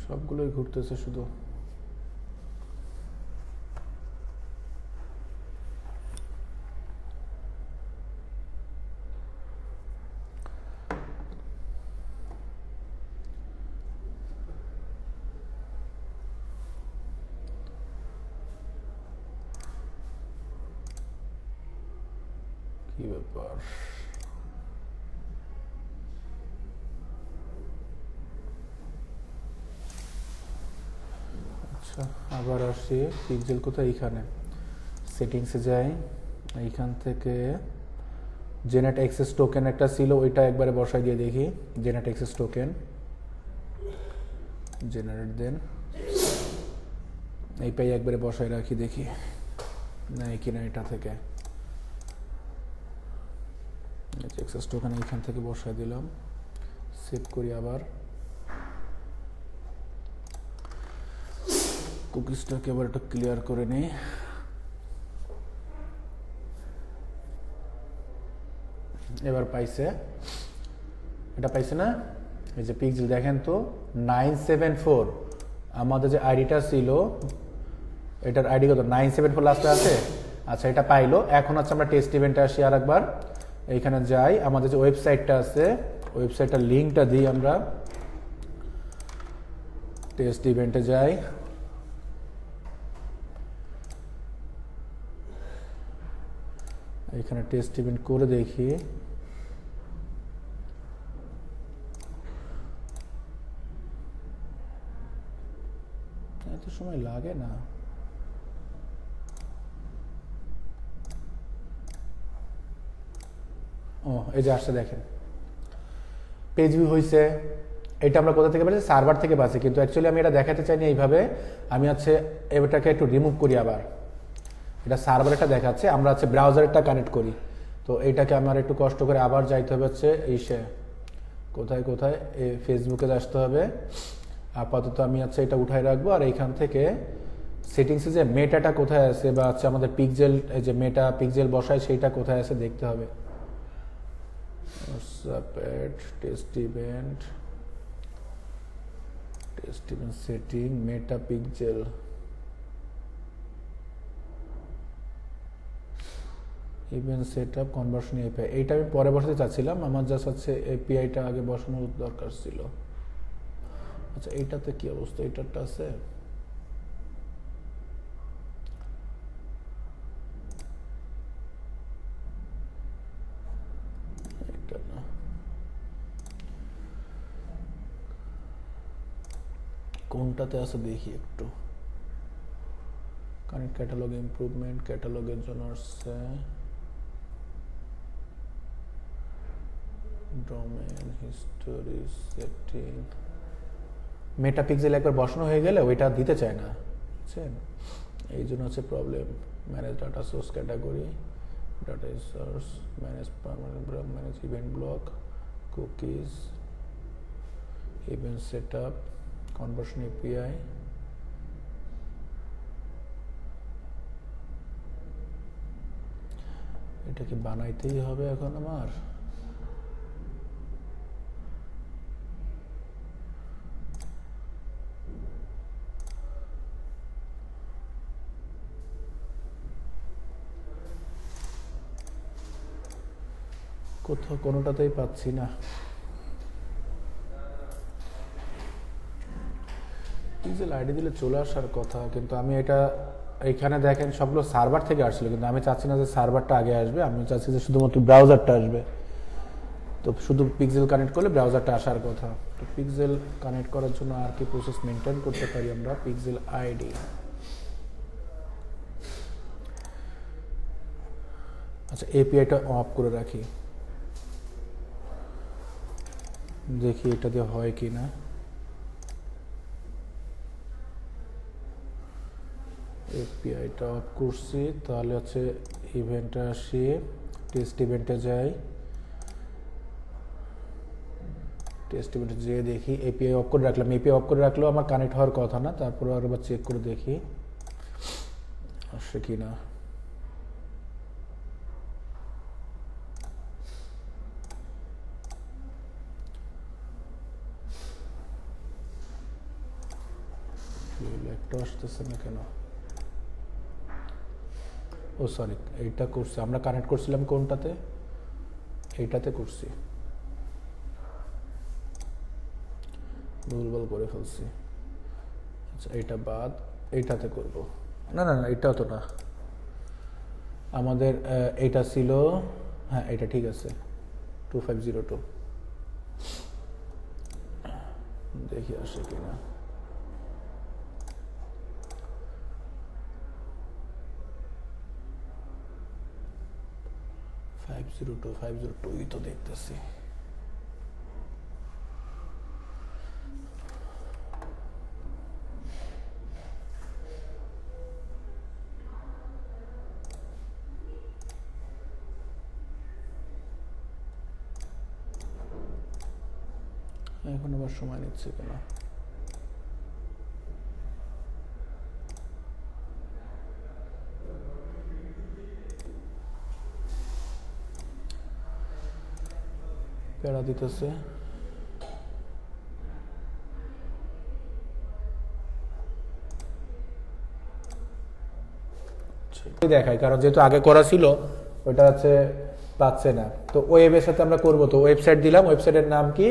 Speaker 1: সবগুলোই ঘুরতেছে শুধু। কি ব্যাপার? আচ্ছা, আবার আসি। পিক্সেল কোথায়? এইখানে সেটিংসে যাই, এইখান থেকে জেনারেট অ্যাক্সেস টোকেন একটা ছিল, ওইটা একবারে বসাই দিয়ে দেখি। জেনারেট অ্যাক্সেস টোকেন জেনারেট দেন, এইটাই একবারে বসাই রাখি, দেখি না কিনা এটা থেকে। অ্যাক্সেস টোকেন এইখান থেকে বসাই দিলাম, সেভ করি। আবার কুকিজটাকে আবার একটু ক্লিয়ার করে নিই। এবার পাইছে, এটা পাইছে না? এই যে পিক্সেল দেখেন তো 974 আমাদের যে আইডিটা ছিল, এটার আইডি কত? 974 লাস্টে আছে। আচ্ছা, এটা পাইলো। এখন হচ্ছে আমরা টেস্ট ইভেন্টে আসি আর একবার। এইখানে যাই, আমাদের যে ওয়েবসাইটটা আছে, ওয়েবসাইটটার লিঙ্কটা দিই আমরা। টেস্ট ইভেন্টে যাই, এখানে টেস্ট ইভেন্ট করে দেখি। এত সময় লাগে না। ও, এই যে আসছে, দেখেন পেজ ভিউ হয়েছে। এটা আমরা কোথা থেকে পাচ্ছি? সার্ভার থেকে পাচ্ছি, কিন্তু অ্যাকচুয়ালি আমি এটা দেখাতে চাইনি এইভাবে। আমি হচ্ছে এটাকে একটু রিমুভ করি। আবার এটা সার্ভারটা দেখাচ্ছে, আমরা হচ্ছে ব্রাউজারটা কানেক্ট করি। তো এইটাকে আমার একটু কষ্ট করে আবার যাইতে হবে হচ্ছে ইসে, কোথায় কোথায়, ফেসবুকে আসতে হবে। আপাতত আমি হচ্ছে এটা উঠাই রাখবো। আর এইখান থেকে সেটিংসে যে মেটাটা কোথায় আছে, বা হচ্ছে আমাদের পিক্সেল, যে মেটা পিক্সেল বসায় সেইটা কোথায় আছে দেখতে হবে। Test event setting, Meta pixel, event setup, conversion API. এইটা আমি পরে বসাতে চাচ্ছিলাম, আমার জাস্ট হচ্ছে এপিআইটা আগে বসানোর দরকার ছিল। আচ্ছা, এইটাতে কি অবস্থা? এইটারটা আছে, এটা না। কোনটাতে আছে দেখি একটু। কানেক্ট ক্যাটালগ ইমপ্রুভমেন্ট, ক্যাটালগের জন্য আসছে domain history setting. Meta pixel একবার বসানো হয়ে গেলে ওইটা দিতে চায় না, বুঝছেন? এই জন্য হচ্ছে problem. Manage data source category, data source, manage permanent block, manage event block, cookies, event setup, conversion API. এটা কি বানাইতেই হবে এখন আমার? কোথাও কোনোটাতেই পাচ্ছি না। পিক্সেল আইডি দিলে চলে আসার কথা, কিন্তু আমি এটা এইখানে দেখেন সবগুলো সার্ভার থেকে আসছিল, কিন্তু আমি চাচ্ছি না যে সার্ভারটা আগে আসবে, আমি চাচ্ছি যে শুধুমাত্র ব্রাউজারটা আসবে। তো শুধু পিক্সেল কানেক্ট করলে ব্রাউজারটা আসার কথা। তো পিক্সেল কানেক্ট করার জন্য আর কি প্রসেস মেনটেন করতে পারি আমরা? পিক্সেল আইডি, আচ্ছা এপিআইটা অফ করে রাখি, দেখি এটা দিয়ে হয় কি না। এপিআইটা অফ করছি, তাহলে হচ্ছে ইভেন্টে আসি, টেস্ট ইভেন্টে যাই। টেস্ট ইভেন্টে যেয়ে দেখি এপিআই অফ করে রাখলাম, এপিআই অফ করে রাখলেও আমার কানেক্ট হওয়ার কথা না, তারপরে আরেকবার চেক করে দেখি আসে কি না। একটা আসতেছে না কেন? ও সরি, এইটা করছি আমরা, কানেক্ট করছিলাম কোনটাতে? এইটাতে করছি, ভুলভাল করে ফেলছি। আচ্ছা এইটা বাদ, এইটাতে করব। না না না, এইটাও তো না, আমাদের এইটা ছিল, হ্যাঁ এটা ঠিক আছে, 2502। দেখি আসে কিনা। ফাইভ জিরো টুই তো দেখতেছি। এখন আবার সময় নিচ্ছে কেন? প্যারা দিতেছে। দেখাই, কারণ যেহেতু আগে করা ছিল ওইটা হচ্ছে পাচ্ছে না, তো ওয়েবের সাথে আমরা করব। তো ওয়েবসাইট দিলাম, ওয়েবসাইটের নাম কি,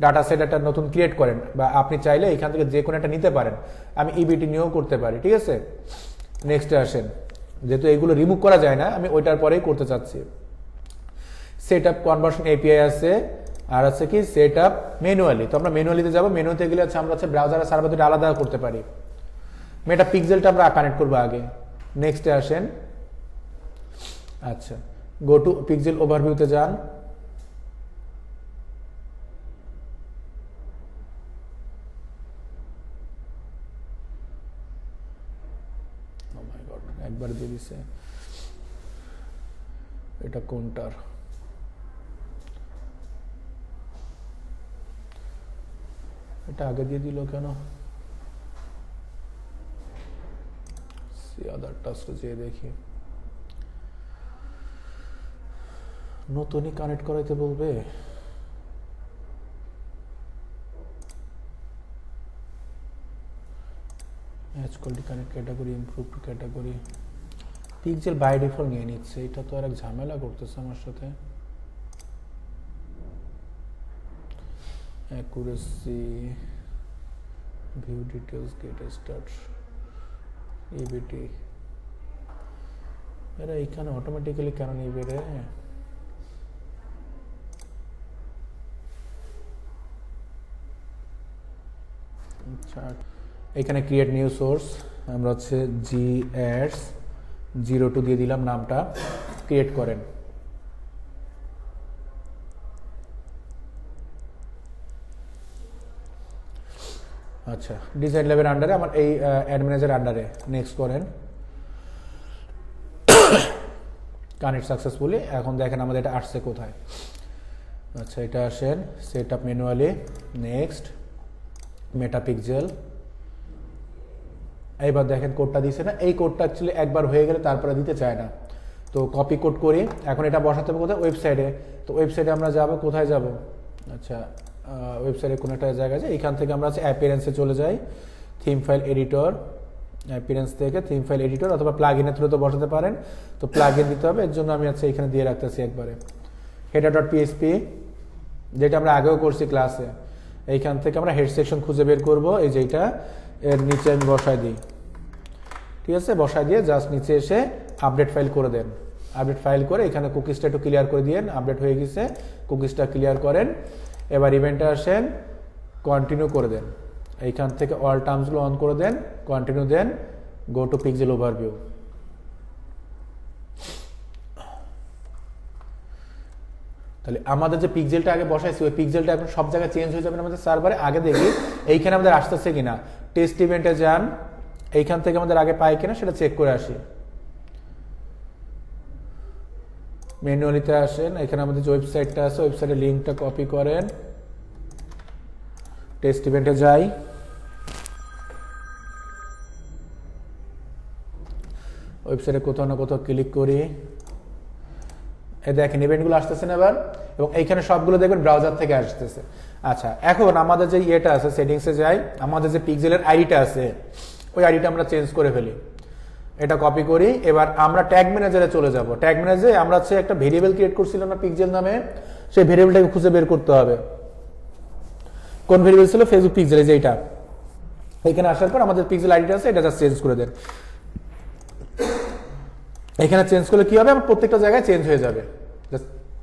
Speaker 1: ডাটা সেট একটা নতুন ক্রিয়েট করেন, বা আপনি চাইলে এখান থেকে যে কোনো একটা নিতে পারেন, আমি ইবিটি নিয়েও করতে পারি, ঠিক আছে। নেক্সটে আসেন, যেহেতু এগুলো রিমুভ করা যায় না, আমি ওইটার পরেই করতে চাচ্ছি। সেট আপ কনভার্সন এপিআই আছে, আর আছে কি সেট আপ ম্যানুয়ালি। তো আমরা ম্যানুয়ালিতে যাবো, ম্যানুয়ালিতে গেলে হচ্ছে আমরা হচ্ছে ব্রাউজার আর সার্ভার দুটো আলাদা করতে পারি। মেটা পিক্সেলটা আমরা কানেক্ট করবো আগে। নেক্সটে আসেন, আচ্ছা গো টু পিক্সেল ওভারভিউতে যান। একবার দিয়ে দিছে, এটা কোনটার? এটা আগে দিয়ে দিল কেন? আদার টাস্ক যেয়ে দেখি, নতুনই কানেক্ট করাইতে বলবে। Match quality connect category, improve to category, pixel by default নিয়ে নিচ্ছে। এটা তো আর এক ঝামেলা করতেছে আমার সাথে। Accuracy, view details, get start, EBIT, এরা এখানে অটোমেটিক্যালি কেন নিবে রে? আচ্ছা এখানে ক্রিয়েট নিউ সোর্স, আমরা হচ্ছে GADS02 দিয়ে দিলাম নামটা, ক্রিয়েট করেন। আচ্ছা ডিজাইন ল্যাবের আন্ডারে, আমার এই অ্যাড ম্যানেজার আন্ডারে। নেক্সট করেন, কানেক্ট সাকসেসফুলি। এখন দেখেন আমাদের এটা আসছে কোথায়। আচ্ছা এটা আসেন সেট আপ ম্যানুয়ালি, নেক্সট মেটা পিক্সেল। এইবার দেখেন কোডটা দিছে না, এই কোডটা অ্যাকচুয়ালি একবার হয়ে গেলে তারপরে দিতে চায় না, তো কপি কোড করি। এখন এটা বসাতে হবে কোথায়? ওয়েবসাইটে। তো ওয়েবসাইটে আমরা যাব, কোথায় যাব? আচ্ছা ওয়েবসাইটে কোনো একটা জায়গায় যায়, এখান থেকে আমরা অ্যাপিয়ারেন্সে চলে যাই, থিম ফাইল এডিটর, অ্যাপিয়ারেন্স থেকে থিম ফাইল এডিটর, অথবা প্লাগ ইনের থ্রুতে বসাতে পারেন। তো প্লাগ ইন দিতে হবে, এর জন্য আমি এখানে দিয়ে রাখতেছি একবারে header.php, যেটা আমরা আগেও করছি ক্লাসে। এইখান থেকে আমরা হেড সেকশন খুঁজে বের করব, এই যেটা এর নিচে আমি বসাই দিই, ঠিক আছে। বসাই দিয়ে জাস্ট নিচে এসে আপডেট ফাইল করে দেন। আপডেট ফাইল করে এখানে কুকিজটা একটু ক্লিয়ার করে দিয়েন, আপডেট হয়ে গেছে, কুকিজটা ক্লিয়ার করেন। এবার ইভেন্টে আসেন, কন্টিনিউ করে দেন, এইখান থেকে অল টার্মসগুলো অন করে দেন, কন্টিনিউ দেন, গো টু পিক্সেল ওভারভিউ। তাহলে আমাদের যে পিক্সেলটা আগে বসাইছি, ওই পিক্সেলটা এখন সব জায়গায় চেঞ্জ হয়ে যাবে আমাদের সার্ভারে। আগে দেখি এইখানে আমাদের আসতেছে কিনা, টেস্ট ইভেন্টে যান, এইখান থেকে আমাদের আগে পাই কিনা সেটা চেক করে আসি। ম্যানুয়ালিতে আসেন, এখানে আমাদের যে ওয়েবসাইটটা আছে, ওয়েবসাইটের লিঙ্কটা কপি করেন, টেস্ট ইভেন্টে যাই, ওয়েবসাইটে কোথাও না কোথাও ক্লিক করি, এই দেখেন ইভেন্টগুলো আসতেছে না এবার, এবং এইখানে সবগুলো দেখবেন ব্রাউজার থেকে আসতেছে। আচ্ছা, এখন আমাদের যে ইয়েটা আছে সেটিংসে যাই, আমাদের যে পিক্সেলের আইডিটা আছে ওই আইডিটা আমরা চেঞ্জ করে ফেলি, এটা কপি করি। এবার আমরা ট্যাগ ম্যানেজারে চলে যাব। ট্যাগ ম্যানেজারে আমরা হচ্ছে একটা ভেরিয়েবল ক্রিয়েট করছিলাম না পিক্সেল নামে, সেই ভেরিয়েবলটাকে খুঁজে বের করতে হবে। কোন ভেরিয়েবল ছিল? ফেসবুক পিক্সেল, যেটা এখানে আসার পর আমাদের পিক্সেল আইডিটা আছে, এটা জাস্ট চেঞ্জ করে দেন। এখানে চেঞ্জ করলে কি হবে, আমার প্রত্যেকটা জায়গায় চেঞ্জ হয়ে যাবে।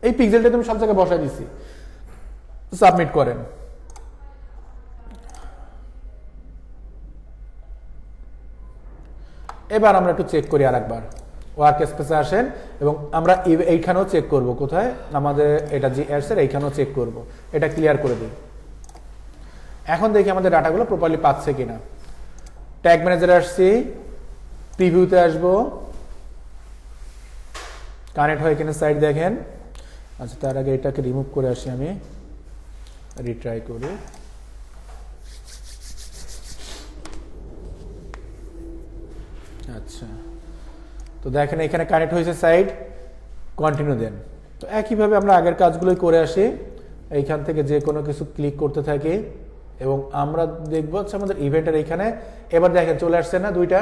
Speaker 1: এই পিক্সেলটা তুমি সব জায়গায় বসাই দিছি, সাবমিট করেন। এবার আমরা একটু চেক করি আরেকবার, ওয়ার্ক স্পেসে আসেন এবং আমরা এইখানেও চেক করব, কোথায় আমাদের এটা জি অ্যাডস এর এইখানেও চেক করব, এটা ক্লিয়ার করে দিই। এখন দেখি আমাদের ডাটাগুলো প্রপারলি পাচ্ছে কিনা। ট্যাগ ম্যানেজারে আসছি, প্রিভিউতে আসবো, কানেক্ট হয় কিনা সাইট দেখেন। আচ্ছা, তার আগে এটাকে রিমুভ করে আসি, আমি রিট্রাই করি। আচ্ছা, তো দেখেন এখানে কানেক্ট হয়েছে সাইট, কন্টিনিউ দেন। তো একইভাবে আমরা আগের কাজগুলোই করে আসি, এইখান থেকে যে কোনো কিছু ক্লিক করতে থাকি এবং আমরা দেখবো হচ্ছে আমাদের ইভেন্টের এইখানে। এবার দেখেন চলে আসছে না দুইটা,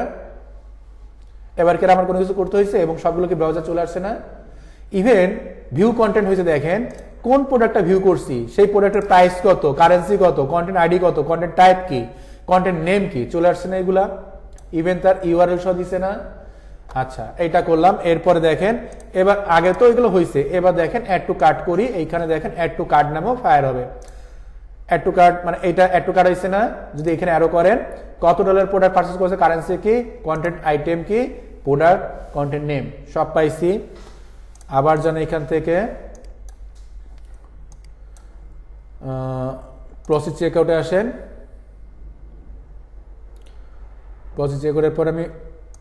Speaker 1: এবার কি আমার কোনো কিছু করতে হয়েছে এবং সবগুলোকে ব্রাউজার চলে আসছে না। ইভেন ভিউ কন্টেন্ট হয়েছে, দেখেন কোন প্রোডাক্টটা ভিউ করছি, সেই প্রোডাক্টের প্রাইস কত, কারেন্সি কত, কন্টেন্ট আইডি কত, কন্টেন্ট টাইপ কি, কন্টেন্ট নেম কি, চলে আসছে না এগুলা। ইভেন তার ইউআরএল সহ দিছে না। আচ্ছা, এইটা করলাম। এরপরে দেখেন এবার আগে তো এগুলো হয়েছে, এবার দেখেন অ্যাড টু কার্ট করি। এইখানে দেখেন অ্যাড টু কার্ট নামেও ফায়ার হবে। অ্যাড টু কার্ট মানে এটা অ্যাড টু কার্ট হয়েছে না। যদি এখানে অ্যারো করেন কত ডলার প্রোডাক্ট পারচেজ করেছে, কারেন্সি কি, কন্টেন্ট আইটেম কি, প্রোডাক্ট, কন্টেন্ট নেম সব পাইছি। আবার যেন এখান থেকে প্রসিড চেকআউটে আসেন। প্রসিড চেকআউটের পর আমি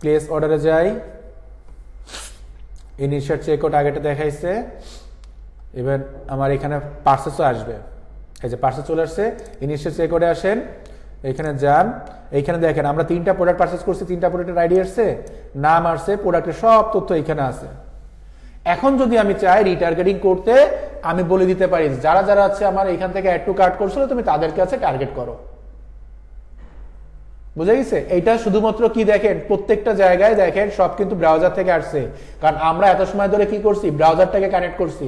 Speaker 1: প্লেস অর্ডারে যাই, ইনিশিয়াল চেকআউট আগেটা দেখাইছে। ইভেন আমার এখানে পার্সেসও আসবে, এই যে পার্সেস চলে আসছে। ইনিশিয়াল চেকআউটে আসেন, এখানে যান, এইখানে দেখেন আমরা 3টা প্রোডাক্ট পারচেজ করছি, 3টা প্রোডাক্টের আইডি আসছে, নাম আসছে, প্রোডাক্টের সব তথ্য এখানে আছে। এখন যদি আমি চাই রিটার্গেটিং করতে, আমি বলে দিতে পারি যারা যারা আছে আমার এখান থেকে অ্যাড টু কার্ট করছিল তুমি তাদেরকে আছে টার্গেট করো। বুঝা গেছে? এইটা শুধুমাত্র কি দেখেন, প্রত্যেকটা জায়গায় দেখেন সব কিন্তু ব্রাউজার থেকে আসছে, কারণ আমরা এত সময় ধরে কি করছি, ব্রাউজারটাকে কানেক্ট করছি।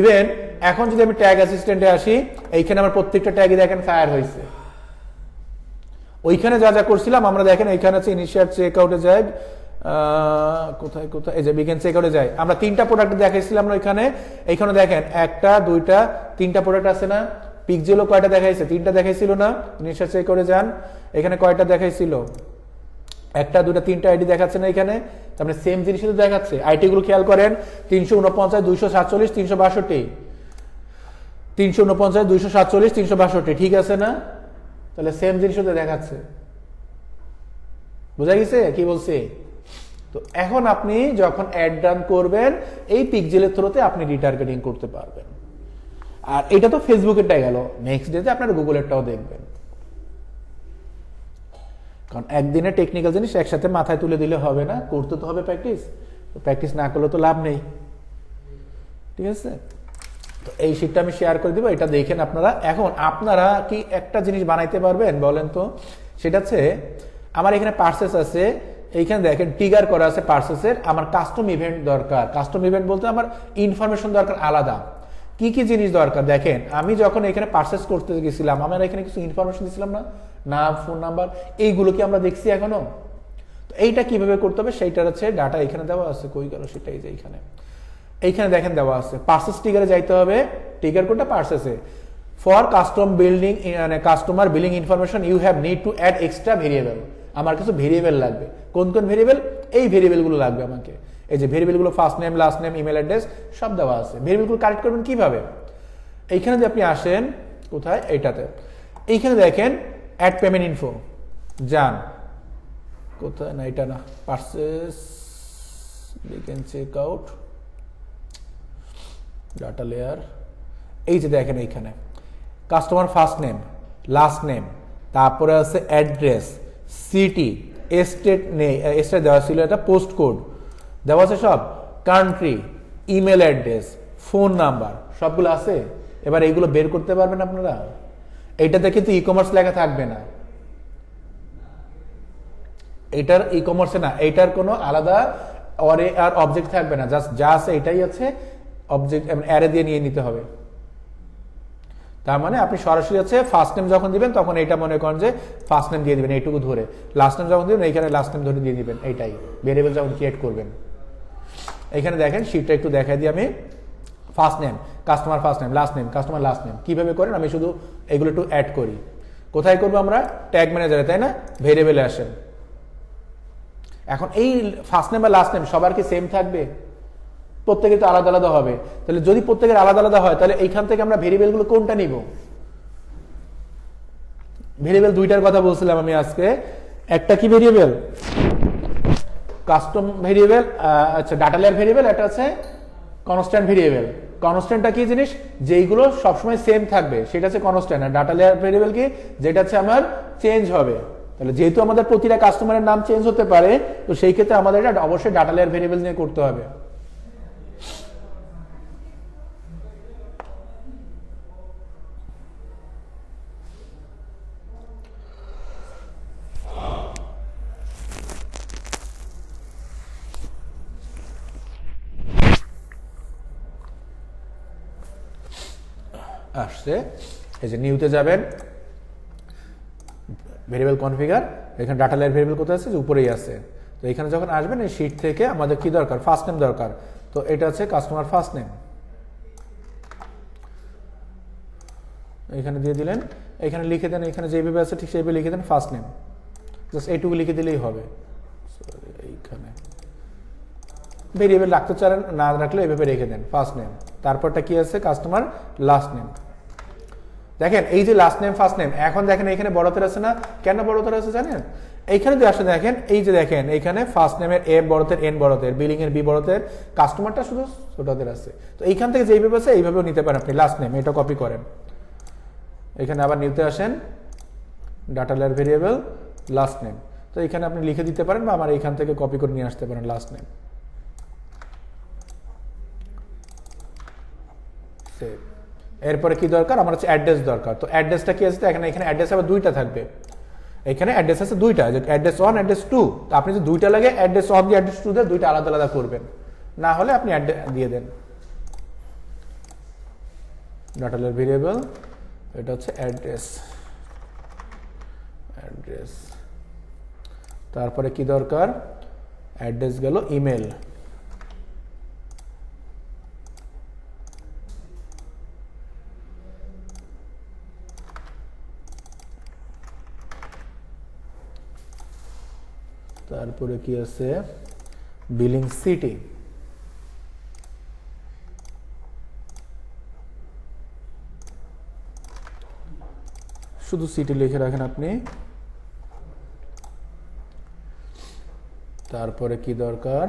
Speaker 1: ইভেন এখন যদি আমি ট্যাগ অ্যাসিস্ট্যান্টে আসি, এইখানে আমার প্রত্যেকটা ট্যাগই দেখেন ফায়ার হয়েছে। ওইখানে যা যা করছিলাম আমরা দেখেন এইখানে আছে ইনিশিয়াল চেকআউটে যাই, কোথায় কোথায়, এই যে বিগিন চেকআউটে যাই, আমরা 3টা প্রোডাক্ট দেখাইছিলাম না ওইখানে। এইখানে দেখেন 1টা 2টা 3টা প্রোডাক্ট আছে না। পিক্সেলও কয়টা দেখাইছে, 3টা দেখাইছিল না। ইনিশিয়াল চেকআউটে যান, এখানে কয়টা দেখাইছিল, 1টা 2টা 3টা আইডি দেখাচ্ছে না এখানে। তারপরে সেম জিনিসই তো দেখাচ্ছে। আইটি গুলো খেয়াল করেন, 349 247 362, 349 247 362, ঠিক আছে না? তাহলে সেম জিনিসও তো দেখাচ্ছে। বুঝা গেছে কি বলছি? তো এখন আপনি যখন অ্যাড রান করবেন এই পিক্সেলের থ্রুতে আপনি রিটার্গেটিং করতে পারবেন। আর এটা তো ফেসবুকেরটাই গেল, নেক্সট ডেতে আপনারা গুগলেরটাও দেখবেন, কারণ একদিনে টেকনিক্যাল জিনিস একসাথে মাথায় তুলে দিলে হবে না, করতে তো হবে প্র্যাকটিস। প্র্যাকটিস না করলে তো লাভ নেই, ঠিক আছে? তো এই শীটটা আমি শেয়ার করে দিব, এটা দেখেন আপনারা। এখন আপনারা কি একটা জিনিস বানাইতে পারবেন বলেন তো? সেটা হচ্ছে আমার এখানে পার্সেস আছে, এইখানে দেখেন ট্রিগার করা আছে পার্সেসের। আমার কাস্টম ইভেন্ট দরকার। কাস্টম ইভেন্ট বলতে আমার ইনফরমেশন দরকার আলাদা। কি কি জিনিস দরকার দেখেন, আমি যখন এখানে পার্সেস করতে গেছিলাম আমার এখানে কিছু ইনফরমেশন দিছিলাম না, নাম, ফোন নাম্বার, এইগুলো কি আমরা দেখছি এখনো? তো এইটা কিভাবে করতে হবে সেইটার হচ্ছে ডাটা এখানে দেওয়া আছে। কই গেল সেটাই, যে এইখানে দেখেন দেওয়া আছে। পার্সেস ট্রিগারে যাইতে হবে, ট্রিগার কোডটা পার্সেসে। ফর কাস্টম বিল্ডিং মানে customer billing information you have need to add extra variable. আমার কিছু ভেরিয়েবল লাগবে। কোন কোন ভেরিয়েবল? এই ভেরিয়েবলগুলো লাগবে আমাকে। এই যে ভেরিয়েবলগুলো first name, last name, email address সব দেওয়া আছে। ভেরিয়েবলগুলো কালেক্ট করবেন কিভাবে? এইখানে যদি আপনি আসেন, কোথায়, এইটাতে, এইখানে দেখেন অ্যাড পেমেন্ট ইনফো, যান, কোথায়, না এটা না, purchase begin checkout, data layer, এই যে দেখেন এইখানে customer first name, last name, তারপরে আছে অ্যাড্রেস, সিটি, স্টেট নেই, স্টেট দেওয়া ছিল, এটা পোস্ট কোড দেওয়া আছে সব, country, email address, phone number সবগুলো আছে। এবার এইগুলো বের করতে পারবেন আপনারা। এইটাতে কিন্তু ই কমার্স লেখা থাকবে না, এটার ই কমার্সে না, এইটার কোনো আলাদা অরে আর অবজেক্ট থাকবে না, জাস্ট যা আছে এটাই আছে, অবজেক্ট অ্যারে দিয়ে নিয়ে নিতে হবে। তার মানে আপনি সরাসরি আছে ফার্স্ট নেম যখন দিবেন তখন এইটা মনে করেন যে ফার্স্ট নেম দিয়ে দিবেন এইটুকু ধরে, লাস্ট নেম যখন দিবেন এইখানে লাস্ট নেম ধরে দিয়ে দিবেন, এইটাই ভেরিয়েবল যখন ক্রিয়েট করবেন। এখানে দেখেন শীটটা একটু দেখাই দিই আমি। First name customer first name, last name customer last name, কিভাবে করেন আমি শুধু এগুলো একটু অ্যাড করি। কোথায় করবো আমরা? ট্যাগ ম্যানেজারে, তাই না? ভেরিয়েবলে আসেন। এখন এই ফার্স্ট নেম বা লাস্ট নেম সবার কি সেম থাকবে? প্রত্যেকের তো আলাদা আলাদা হবে। তাহলে যদি প্রত্যেকের আলাদা আলাদা হয় তাহলে এইখান থেকে আমরা ভেরিয়েবলগুলো কোনটা নিব? ভেরিয়েবল দুইটার কথা বলছিলাম আমি আজকে। একটা কি ভেরিয়েবল? কাস্টম ভেরিয়েবল, আচ্ছা ডাটা লেয়ার ভেরিয়েবল, এটা আছে কনস্ট্যান্ট ভেরিয়েবল। কনস্ট্যান্টটা কি জিনিস? যেইগুলো সবসময় সেম থাকবে সেটা হচ্ছে কনস্ট্যান্ট। আর ডাটা লেয়ার ভেরিয়েবল কি? যেটা হচ্ছে আমার চেঞ্জ হবে। তাহলে যেহেতু আমাদের প্রতিটা কাস্টমারের নাম চেঞ্জ হতে পারে, তো সেই ক্ষেত্রে আমাদের এটা অবশ্যই ডাটা লেয়ার ভেরিয়েবল নিয়ে করতে হবে। আসছে, এই যে নিউতে যাবেন, ভেরিয়েবল কনফিগার, এখানে ডাটা লেয়ার ভেরিয়েবল কোথায় আছে? যে উপরেই আছে। তো এখানে যখন আসবেন এই শীট থেকে আমাদের কি দরকার? ফার্স্ট নেম দরকার। তো এটা আছে কাস্টমার ফার্স্ট নেম, এখানে দিয়ে দিলেন, এখানে লিখে দেন, এখানে যেভাবে আছে ঠিক সেইভাবে লিখে দেন ফার্স্ট নেম, জাস্ট এইটুকু লিখে দিলেই হবে। এইখানে ভেরিয়েবল রাখতে চান না রাখলে এইভাবে রেখে দেন ফার্স্ট নেম, তারপরটা কি আছে? Customer last name. দেখেন এই যে লাস্ট নেম ফার্স্ট নেম, এখন দেখেন এখানে বড়তের আছে না? কেন বড়তের আছে জানেন? এইখানে যদি আসলে দেখেন, এই যে দেখেন এইখানে ফার্স্ট নেমের এ বড়তের, এন বড়তের, বিলিং এর বি বড়তের, কাস্টমারটা শুধু ছোটদের আছে। তো এইখান থেকে যেইভাবে আছে এইভাবেও নিতে পারেন আপনি লাস্ট নেম, এটা কপি করেন। এখানে আবার নিতে আসেন, data layer variable last name, তো এখানে আপনি লিখে দিতে পারেন বা আমার এইখান থেকে কপি করে নিয়ে আসতে পারেন লাস্ট নেম। এরপরে কি দরকার? আমার হচ্ছে অ্যাড্রেস দরকার। তো অ্যাড্রেসটা কি আছে? এখানে এখানে অ্যাড্রেস আবার দুইটা থাকবে, এখানে অ্যাড্রেস আছে দুইটা, যে অ্যাড্রেস 1 অ্যাড্রেস 2। তো আপনি যদি দুইটা লাগে অ্যাড্রেস 1 দিয়ে অ্যাড্রেস 2 দিয়ে দুইটা আলাদা আলাদা করবেন, না হলে আপনি দিয়ে দেন ডাটা লেয়ার ভেরিয়েবল, এটা হচ্ছে অ্যাড্রেস, অ্যাড্রেস। তারপরে কি দরকার? অ্যাড্রেস গেল ইমেল, তারপরে কি আছে? বিলিং সিটি, শুধু সিটি লিখে রাখেন আপনি। তারপরে কি দরকার?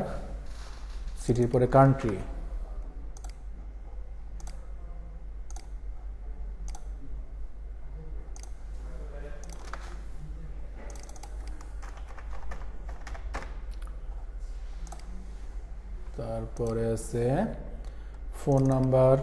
Speaker 1: সিটির পরে কান্ট্রি, তারপরে আছে ফোন নাম্বার,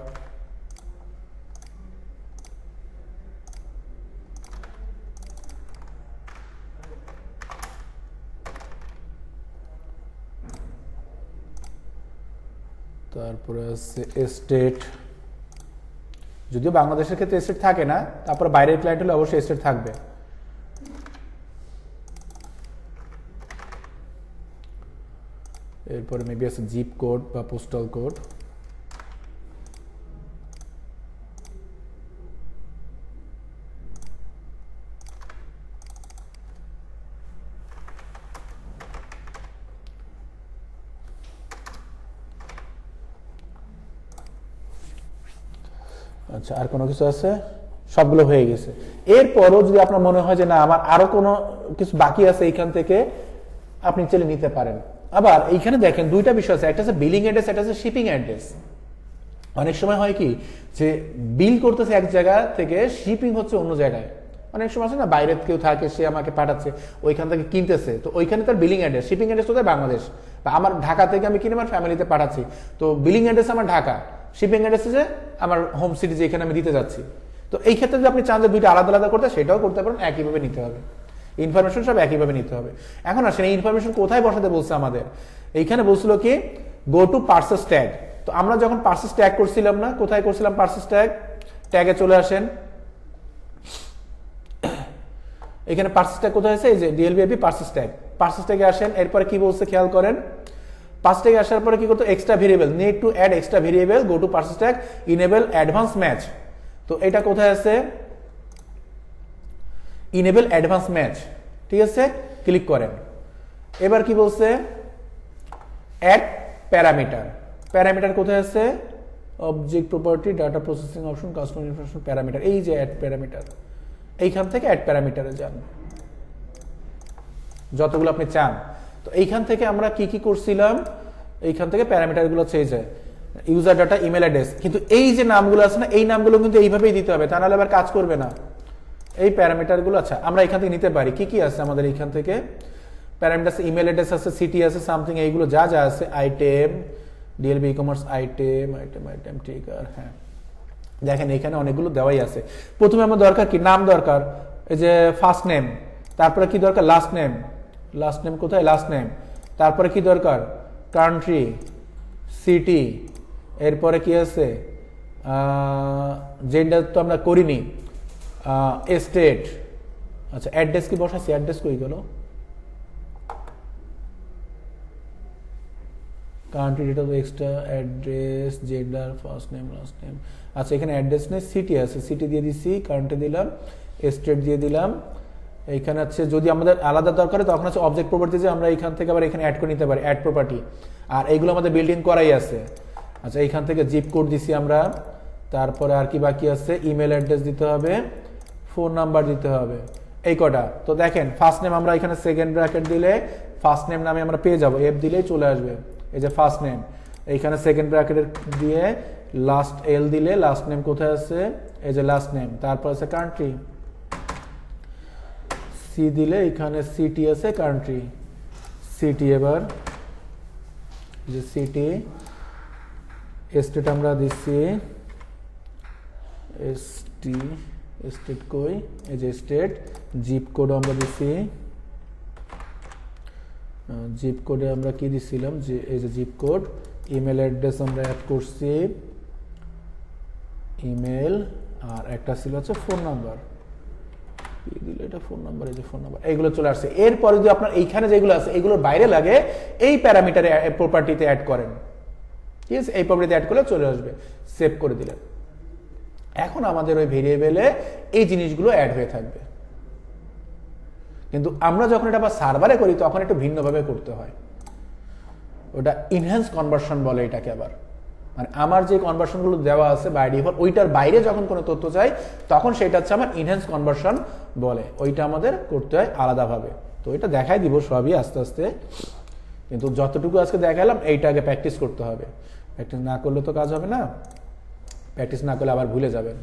Speaker 1: তারপরে আছে স্টেট, যদিও বাংলাদেশের ক্ষেত্রে স্টেট থাকে না, তারপরে বাইরের ক্লায়েন্ট হলে অবশ্যই স্টেট থাকবে। এরপরে মেবি আছে জিপ কোড বা পোস্টাল কোড। আচ্ছা, আর কোনো কিছু আছে? সবগুলো হয়ে গেছে। এরপরও যদি আপনার মনে হয় যে না আমার আরো কোনো কিছু বাকি আছে, এইখান থেকে আপনি চলে নিতে পারেন। আবার এইখানে দেখেন দুইটা বিষয় আছে, একটা আছে বিলিং অ্যাড্রেস, একটা আছে শিপিং অ্যাড্রেস। অনেক সময় হয় কি যে বিল করতেছে এক জায়গা থেকে, শিপিং হচ্ছে অন্য জায়গায়, অনেক সময় আছে না, বাইরের কেউ থাকে, সে আমাকে পাঠাচ্ছে, ওইখান থেকে কিনতেছে, তো ওইখানে তার বিলিং অ্যাড্রেস, শিপিং অ্যাড্রেস কোথায়, বাংলাদেশ, বা আমার ঢাকা থেকে আমি কিনে আমার ফ্যামিলিতে পাঠাচ্ছি, তো বিলিং অ্যাড্রেস আমার ঢাকা, শিপিং অ্যাড্রেস যে আমার হোম সিটি যেখানে আমি দিতে যাচ্ছি। তো এই ক্ষেত্রে যদি আপনি চান যে দুইটা আলাদা আলাদা করতে, সেটাও করতে পারেন, একইভাবে নিতে হবে, ইনফরমেশন সব একইভাবে নিতে হবে। এখন আসেন এই ইনফরমেশন কোথায় বসাতে বলছে আমাদের, এইখানে বলছিল কি গো টু পার্সেস ট্যাগ। তো আমরা যখন পার্সেস ট্যাগ করছিলাম না, কোথায় করছিলাম পার্সেস ট্যাগ, ট্যাগে চলে আসেন, এখানে পার্সেস ট্যাগ কোথায় আছে, এই যে ডিএলবিআইপি পার্সেস ট্যাগ, পার্সেস ট্যাগে আসেন, এরপরে কি বলছে খেয়াল করেন, পার্সেস ট্যাগে আসার পরে কি করতে, extra variable, need to add extra variable, go to purchase tag, enable advance match. তো এটা কোথায় আছে, ইনেবল অ্যাডভান্স ম্যাচ, ঠিক আছে, ক্লিক করেন। এবার কি বলছে, অ্যাড প্যারামিটার, প্যারামিটার কোথায় আছে, object property, data processing option, customer information, parameter, এই যে অ্যাড প্যারামিটার, এইখান থেকে অ্যাড প্যারামিটারে যান যতগুলো আপনি চান। তো এইখান থেকে আমরা কি কি করছিলাম, এইখান থেকে প্যারামিটারগুলো চেয়ে যায়, ইউজার ডাটা, ইমেল অ্যাড্রেস, কিন্তু এই যে নামগুলো আছে না, এই নামগুলো কিন্তু এইভাবেই দিতে হবে, তা নাহলে আবার কাজ করবে না। এই প্যারামিটারগুলো আচ্ছা আমরা এখান থেকে নিতে পারি, কি কি আছে আমাদের এইখান থেকে, প্যারামিটার আছে, ইমেল অ্যাড্রেস আছে, সিটি আছে, সামথিং, এইগুলো যা যা আছে, item, DLB e commerce item, item item, ঠিক আর হ্যাঁ, দেখেন এখানে অনেকগুলো দেওয়াই আছে। প্রথমে আমার দরকার কি, নাম দরকার, এই যে ফার্স্ট নেম, তারপরে কি দরকার, লাস্ট নেম, লাস্ট নেম কোথায়, লাস্ট নেম, তারপরে কি দরকার, কান্ট্রি, সিটি, এরপরে কি আছে, জেন্ডার তো আমরা করিনি, স্টেট, আচ্ছা অ্যাড্রেস কি বসাচ্ছি, অ্যাড্রেস কই গেল, country, date of extra address, gender, first name, last name, আচ্ছা এখানে অ্যাড্রেস নেই, সিটি আছে, সিটি দিয়ে দিচ্ছি, কান্ট্রি দিলাম, স্টেট দিয়ে দিলাম। এইখানে আছে যদি আমাদের আলাদা দরকার তখন আছে অবজেক্ট প্রপার্টি, যে আমরা এখান থেকে আবার এখানে অ্যাড করে নিতে পারি, অ্যাড প্রপার্টি, আর এইগুলো আমাদের বিল্ট ইন করাই আছে। আচ্ছা এইখান থেকে জিপ কোড দিছি আমরা, তারপরে আর কি বাকি আছে, ইমেল অ্যাড্রেস দিতে হবে, ফোন নাম্বার দিতে হবে, এই কটা। তো দেখেন ফার্স্ট নেম আমরা এখানে সেকেন্ড ব্র্যাকেট দিলে ফার্স্ট নেম নামে আমরা পেয়ে যাবো, এফ দিলেই চলে আসবে, এই যে ফার্স্ট নেম, এইখানে সেকেন্ড ব্র্যাকেটের দিয়ে লাস্ট এল দিলে লাস্ট নেম কোথায় আছে, এই যে লাস্ট নেম, তারপর আছে কান্ট্রি, সি দিলে এখানে সিটি আছে, কান্ট্রি, সিটি, এবার যে সিটি, স্টেট আমরা দিচ্ছি এসটি, স্টেট কই, এই যে স্টেট, জিপ কোড আমরা দিচ্ছি, জিপ কোডে আমরা কি দিছিলাম, যে এই যে জিপ কোড, ইমেল অ্যাড্রেস আমরা অ্যাড করছি, ইমেল, আর একটা ছিল হচ্ছে ফোন নাম্বার, দিলে এটা ফোন নাম্বার, এই যে ফোন নাম্বার, এইগুলো চলে আসছে। এরপরে যদি আপনার এইখানে যেগুলো আছে এগুলোর বাইরে লাগে, এই প্যারামিটারে প্রপার্টিতে অ্যাড করেন, ঠিক আছে, এই প্রপার্টিতে অ্যাড করলে চলে আসবে, সেভ করে দিলেন। এখন আমাদের ওই ভেরিয়েবলে এই জিনিসগুলো অ্যাড হয়ে থাকবে, কিন্তু আমরা যখন এটা আবার সার্ভারে করি তখন একটু ভিন্নভাবে করতে হয়, ওটা ইনহ্যান্স কনভার্সন বলে এটাকে। আবার মানে আমার যে কনভার্সনগুলো দেওয়া আছে বাই ডিফল্ট, ওইটার বাইরে যখন কোনো তথ্য চাই তখন সেটা হচ্ছে আমার ইনহ্যান্স কনভার্সন বলে, ওইটা আমাদের করতে হয় আলাদাভাবে। তো এটা দেখাই দিব সবই আস্তে আস্তে, কিন্তু যতটুকু আজকে দেখালাম এইটা আগে প্র্যাকটিস করতে হবে, প্র্যাকটিস না করলে তো কাজ হবে না, প্র্যাকটিস না করলে আবার ভুলে যাবেন।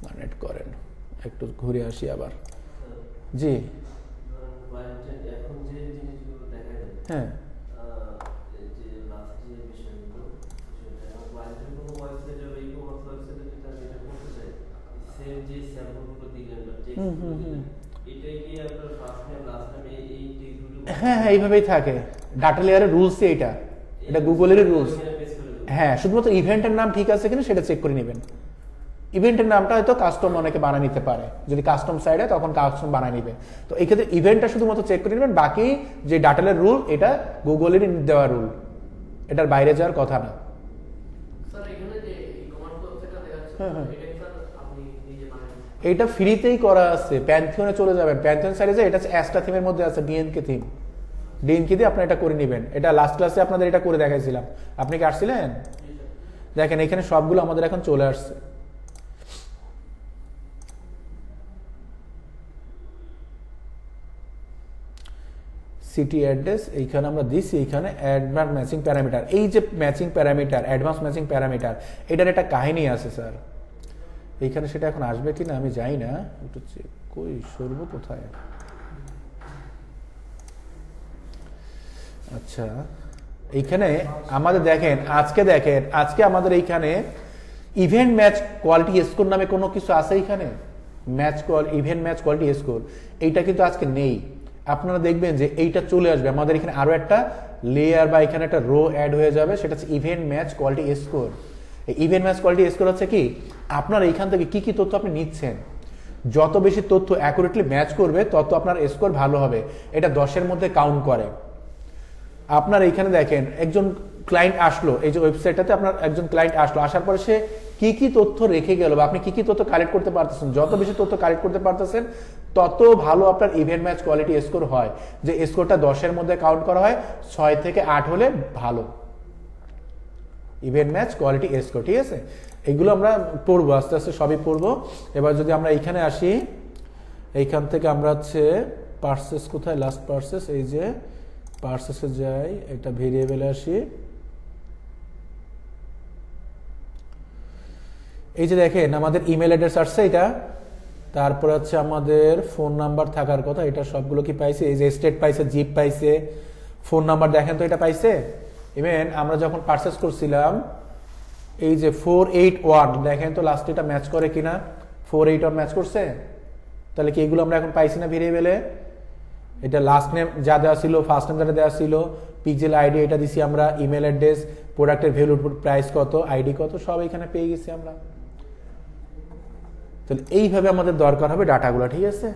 Speaker 1: কানেক্ট করেন, একটু ঘুরে আসি আবার, জি হ্যাঁ, হ্যাঁ হ্যাঁ এইভাবেই থাকে, ডাটা লেয়ারের রুলস, এটা গুগলেরই রুলস। হ্যাঁ শুধুমাত্র ইভেন্টের নাম ঠিক আছে কিনা সেটা চেক করে নেবেন, ইভেন্টের নামটা হয়তো কাস্টম অনেকে বানিয়ে নিতে পারে, যদি কাস্টম সাইড হয় তখন কাস্টম বানিয়ে নিবে। তো এই ক্ষেত্রে ইভেন্টটা শুধুমাত্র চেক করে নেবেন, বাকি যে ডাটালের রুল এটা গুগলেরই দেওয়া রুল, এটার বাইরে যাওয়ার কথা না। এটা ফ্রিতেই করা আছে, প্যান্থিয়নে চলে যাবেন, প্যান্থিয়ন সাইডে এটা অ্যাস্টা থিমের মধ্যে আছে, ডিএনকে থিম, ডিএনকে দিয়ে আপনি এটা করে নেবেন। এটা লাস্ট ক্লাসে আপনাদের এটা করে দেখাইছিলাম, আপনি কি আসছিলেন? দেখেন এখানে সবগুলো আমাদের এখন চলে আসছে। সিটি অ্যাড্রেস এইখানে আমরা দিছি, এইখানে অ্যাডভান্স ম্যাচিং প্যারামিটার, এই যে matching parameter, advance matching parameter, এটার একটা কাহিনী আছে স্যার। এইখানে সেটা এখন আসবে কিনা আমি জানি না, একটু চেক কই সরব কোথায়। আচ্ছা এইখানে আমাদের দেখেন আজকে আমাদের এইখানে ইভেন্ট ম্যাচ কোয়ালিটি স্কোর নামে কোনো কিছু আছে এইখানে, ইভেন্ট ম্যাচ কোয়ালিটি স্কোর, এইটা কিন্তু আজকে নেই। আপনারা দেখবেন যে এইটা চলে আসবে আমাদের এখানে, আরো একটা লেয়ার বা এখানে একটা রো অ্যাড হয়ে যাবে, সেটা হচ্ছে ইভেন্ট ম্যাচ কোয়ালিটি স্কোর। এই ইভেন্ট ম্যাচ কোয়ালিটি স্কোর হচ্ছে কি, আপনার এইখান থেকে কি কি তথ্য আপনি নিচ্ছেন, যত বেশি তথ্য অ্যাকুরেটলি ম্যাচ করবে তত আপনার স্কোর ভালো হবে। এটা 10-এর মধ্যে কাউন্ট করে। আপনার এইখানে দেখেন একজন ক্লায়েন্ট আসলো, এই যে ওয়েবসাইটটাতে আপনার একজন ক্লায়েন্ট আসলো, আসার পরে সে কি কি তথ্য রেখে গেল বা আপনি কি কি তথ্য কালেক্ট করতে পারতেছেন, যত বেশি তথ্য কালেক্ট করতে পারতেছেন তত ভালো আপনার ইভেন্ট ম্যাচ কোয়ালিটি স্কোর হয়। যে স্কোরটা 10-এর মধ্যে কাউন্ট করা হয়, 6 থেকে 8 হলে ভালো ইভেন্ট ম্যাচ কোয়ালিটি স্কোর। ঠিক আছে, এগুলো আমরা পড়বো আস্তে আস্তে, সবই পড়বো। এবার যদি আমরা এইখানে আসি, এইখান থেকে আমরা হচ্ছে পার্সেস, কোথায় লাস্ট পার্সেস, এই যে পার্সেসে যাই, একটা ভেরিয়েবলে আসি। এই যে দেখেন আমাদের ইমেল অ্যাড্রেস আসছে এটা, তারপর হচ্ছে আমাদের ফোন নাম্বার থাকার কথা, এটা সবগুলো কি পাইছে, এই যে স্টেট পাইছে, জিপ পাইছে, ফোন নাম্বার দেখেন তো এটা পাইছে। ইভেন আমরা যখন পারচেস করছিলাম এই যে 481, দেখেন তো লাস্টে এটা ম্যাচ করে কিনা, 481 ম্যাচ করছে, তাহলে কি এগুলো আমরা এখন পাইছি না ভেরিয়েবলে। এটা লাস্ট নেম যা দেওয়া ছিল, ফার্স্ট নেম যেটা দেওয়া ছিল, পিক্সেল আইডি এটা দিছি আমরা, ইমেল অ্যাড্রেস, প্রোডাক্টের ভ্যালু, প্রাইস কত, আইডি কত, সব এখানে পেয়ে গেছি আমরা। তাহলে এইভাবে আমাদের দরকার হবে ডাটাগুলো। ঠিক আছে,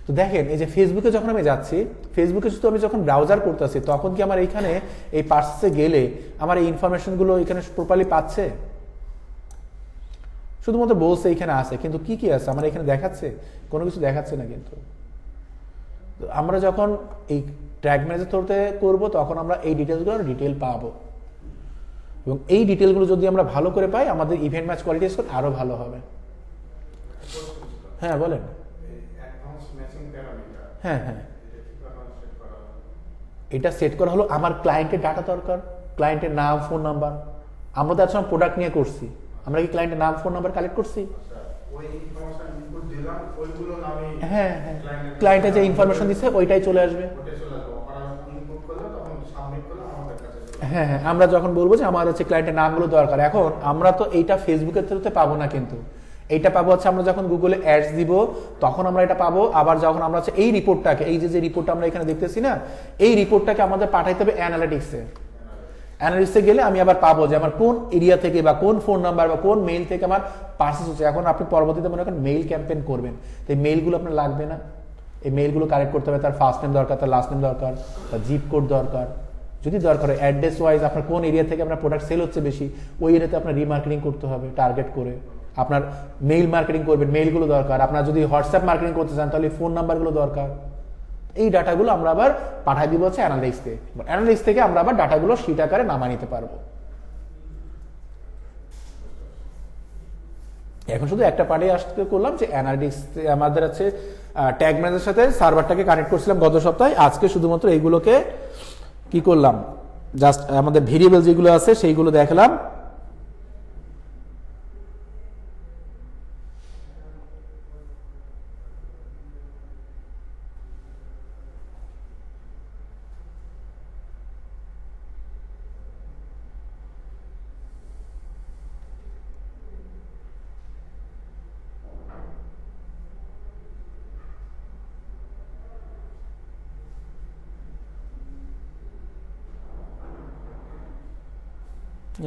Speaker 1: তো দেখেন এই যে ফেসবুকে যখন আমি যাচ্ছি, ফেসবুকে শুধু আমি যখন ব্রাউজার করতেছি, তখন কি আমার এইখানে এই পার্সেসে গেলে আমার এই ইনফরমেশনগুলো এখানে প্রপারলি পাচ্ছে? শুধুমাত্র বলছে এখানে আছে, কিন্তু কি কি আছে আমার এখানে দেখাচ্ছে? কোনো কিছু দেখাচ্ছে না। কিন্তু আমরা যখন এই ট্যাগ ম্যানেজার থ্রুতে করবো, তখন আমরা এই ডিটেলসগুলো ডিটেল পাবো, এবং এই ডিটেলগুলো যদি আমরা ভালো করে পাই, আমাদের ইভেন্ট ম্যাচ কোয়ালিটি স্কোর আরো ভালো হবে। হ্যাঁ বলেন। হ্যাঁ হ্যাঁ, এটা সেট করা হলো, আমার ক্লায়েন্টের ডাটা দরকার, ক্লায়েন্টের নাম, ফোন নাম্বার। আমরা তো আজকে প্রোডাক্ট নিয়ে করছি, আমরা কি ক্লায়েন্টের নাম, ফোন নাম্বার কালেক্ট করছি? হ্যাঁ হ্যাঁ, ক্লায়েন্টে যে ইনফরমেশন দিচ্ছে ওইটাই চলে আসবে। হ্যাঁ হ্যাঁ, আমরা যখন বলবো যে আমার হচ্ছে ক্লায়েন্টের নামগুলো দরকার, এখন আমরা তো এইটা ফেসবুকের থ্রুতে পাবো না, কিন্তু এইটা পাবো হচ্ছে আমরা যখন গুগলে অ্যাডস দিব তখন আমরা এটা পাবো। আবার যখন আমরা হচ্ছে এই রিপোর্টটাকে, এই যে রিপোর্টটা আমরা এখানে দেখতেছি না, এই রিপোর্টটাকে আমাদের পাঠাইতে হবে অ্যানালিটিক্সে। অ্যানালিটিক্সে গেলে আমি আবার পাবো যে আমার কোন এরিয়া থেকে বা কোন ফোন নাম্বার বা কোন মেইল থেকে আমার পার্সেস হচ্ছে। এখন আপনি পরবর্তীতে মনে করেন মেইল ক্যাম্পেইন করবেন, তো এই মেইলগুলো আপনার লাগবে না, এই মেইলগুলো কালেক্ট করতে হবে, তার ফার্স্ট নেম দরকার, তার লাস্ট নেম দরকার, তার জিপ কোড দরকার, যদি দরকার হয় অ্যাড্রেস ওয়াইজ আপনার কোন এরিয়া থেকে আপনার প্রোডাক্ট সেল হচ্ছে বেশি, ওই এরিয়াতে আপনার রিমার্কেটিং করতে হবে টার্গেট করে। আপনার মেইল মার্কেটিং করবেন, মেইলগুলো দরকার। আপনার যদি হোয়াটসঅ্যাপ মার্কেটিং করতে চান তাহলে ফোন নাম্বারগুলো দরকার। এই ডাটাগুলো আমরা আবার পাঠাই দিব হচ্ছে অ্যানালিটিক্সে, অ্যানালিটিক্স থেকে আমরা আবার ডাটাগুলো শীট আকারে নামা নিতে পারবো। এখন শুধু একটা পার্টে আসতে করলাম যে অ্যানালিটিক্স আমাদের আছে ট্যাগ ম্যানেজারের সাথে সার্ভারটাকে কানেক্ট করছিলাম গত সপ্তাহে। আজকে শুধুমাত্র এইগুলোকে কি করলাম, জাস্ট আমাদের ভেরিয়েবল যেগুলো আছে সেইগুলো দেখলাম।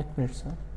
Speaker 1: एक मिनट सर।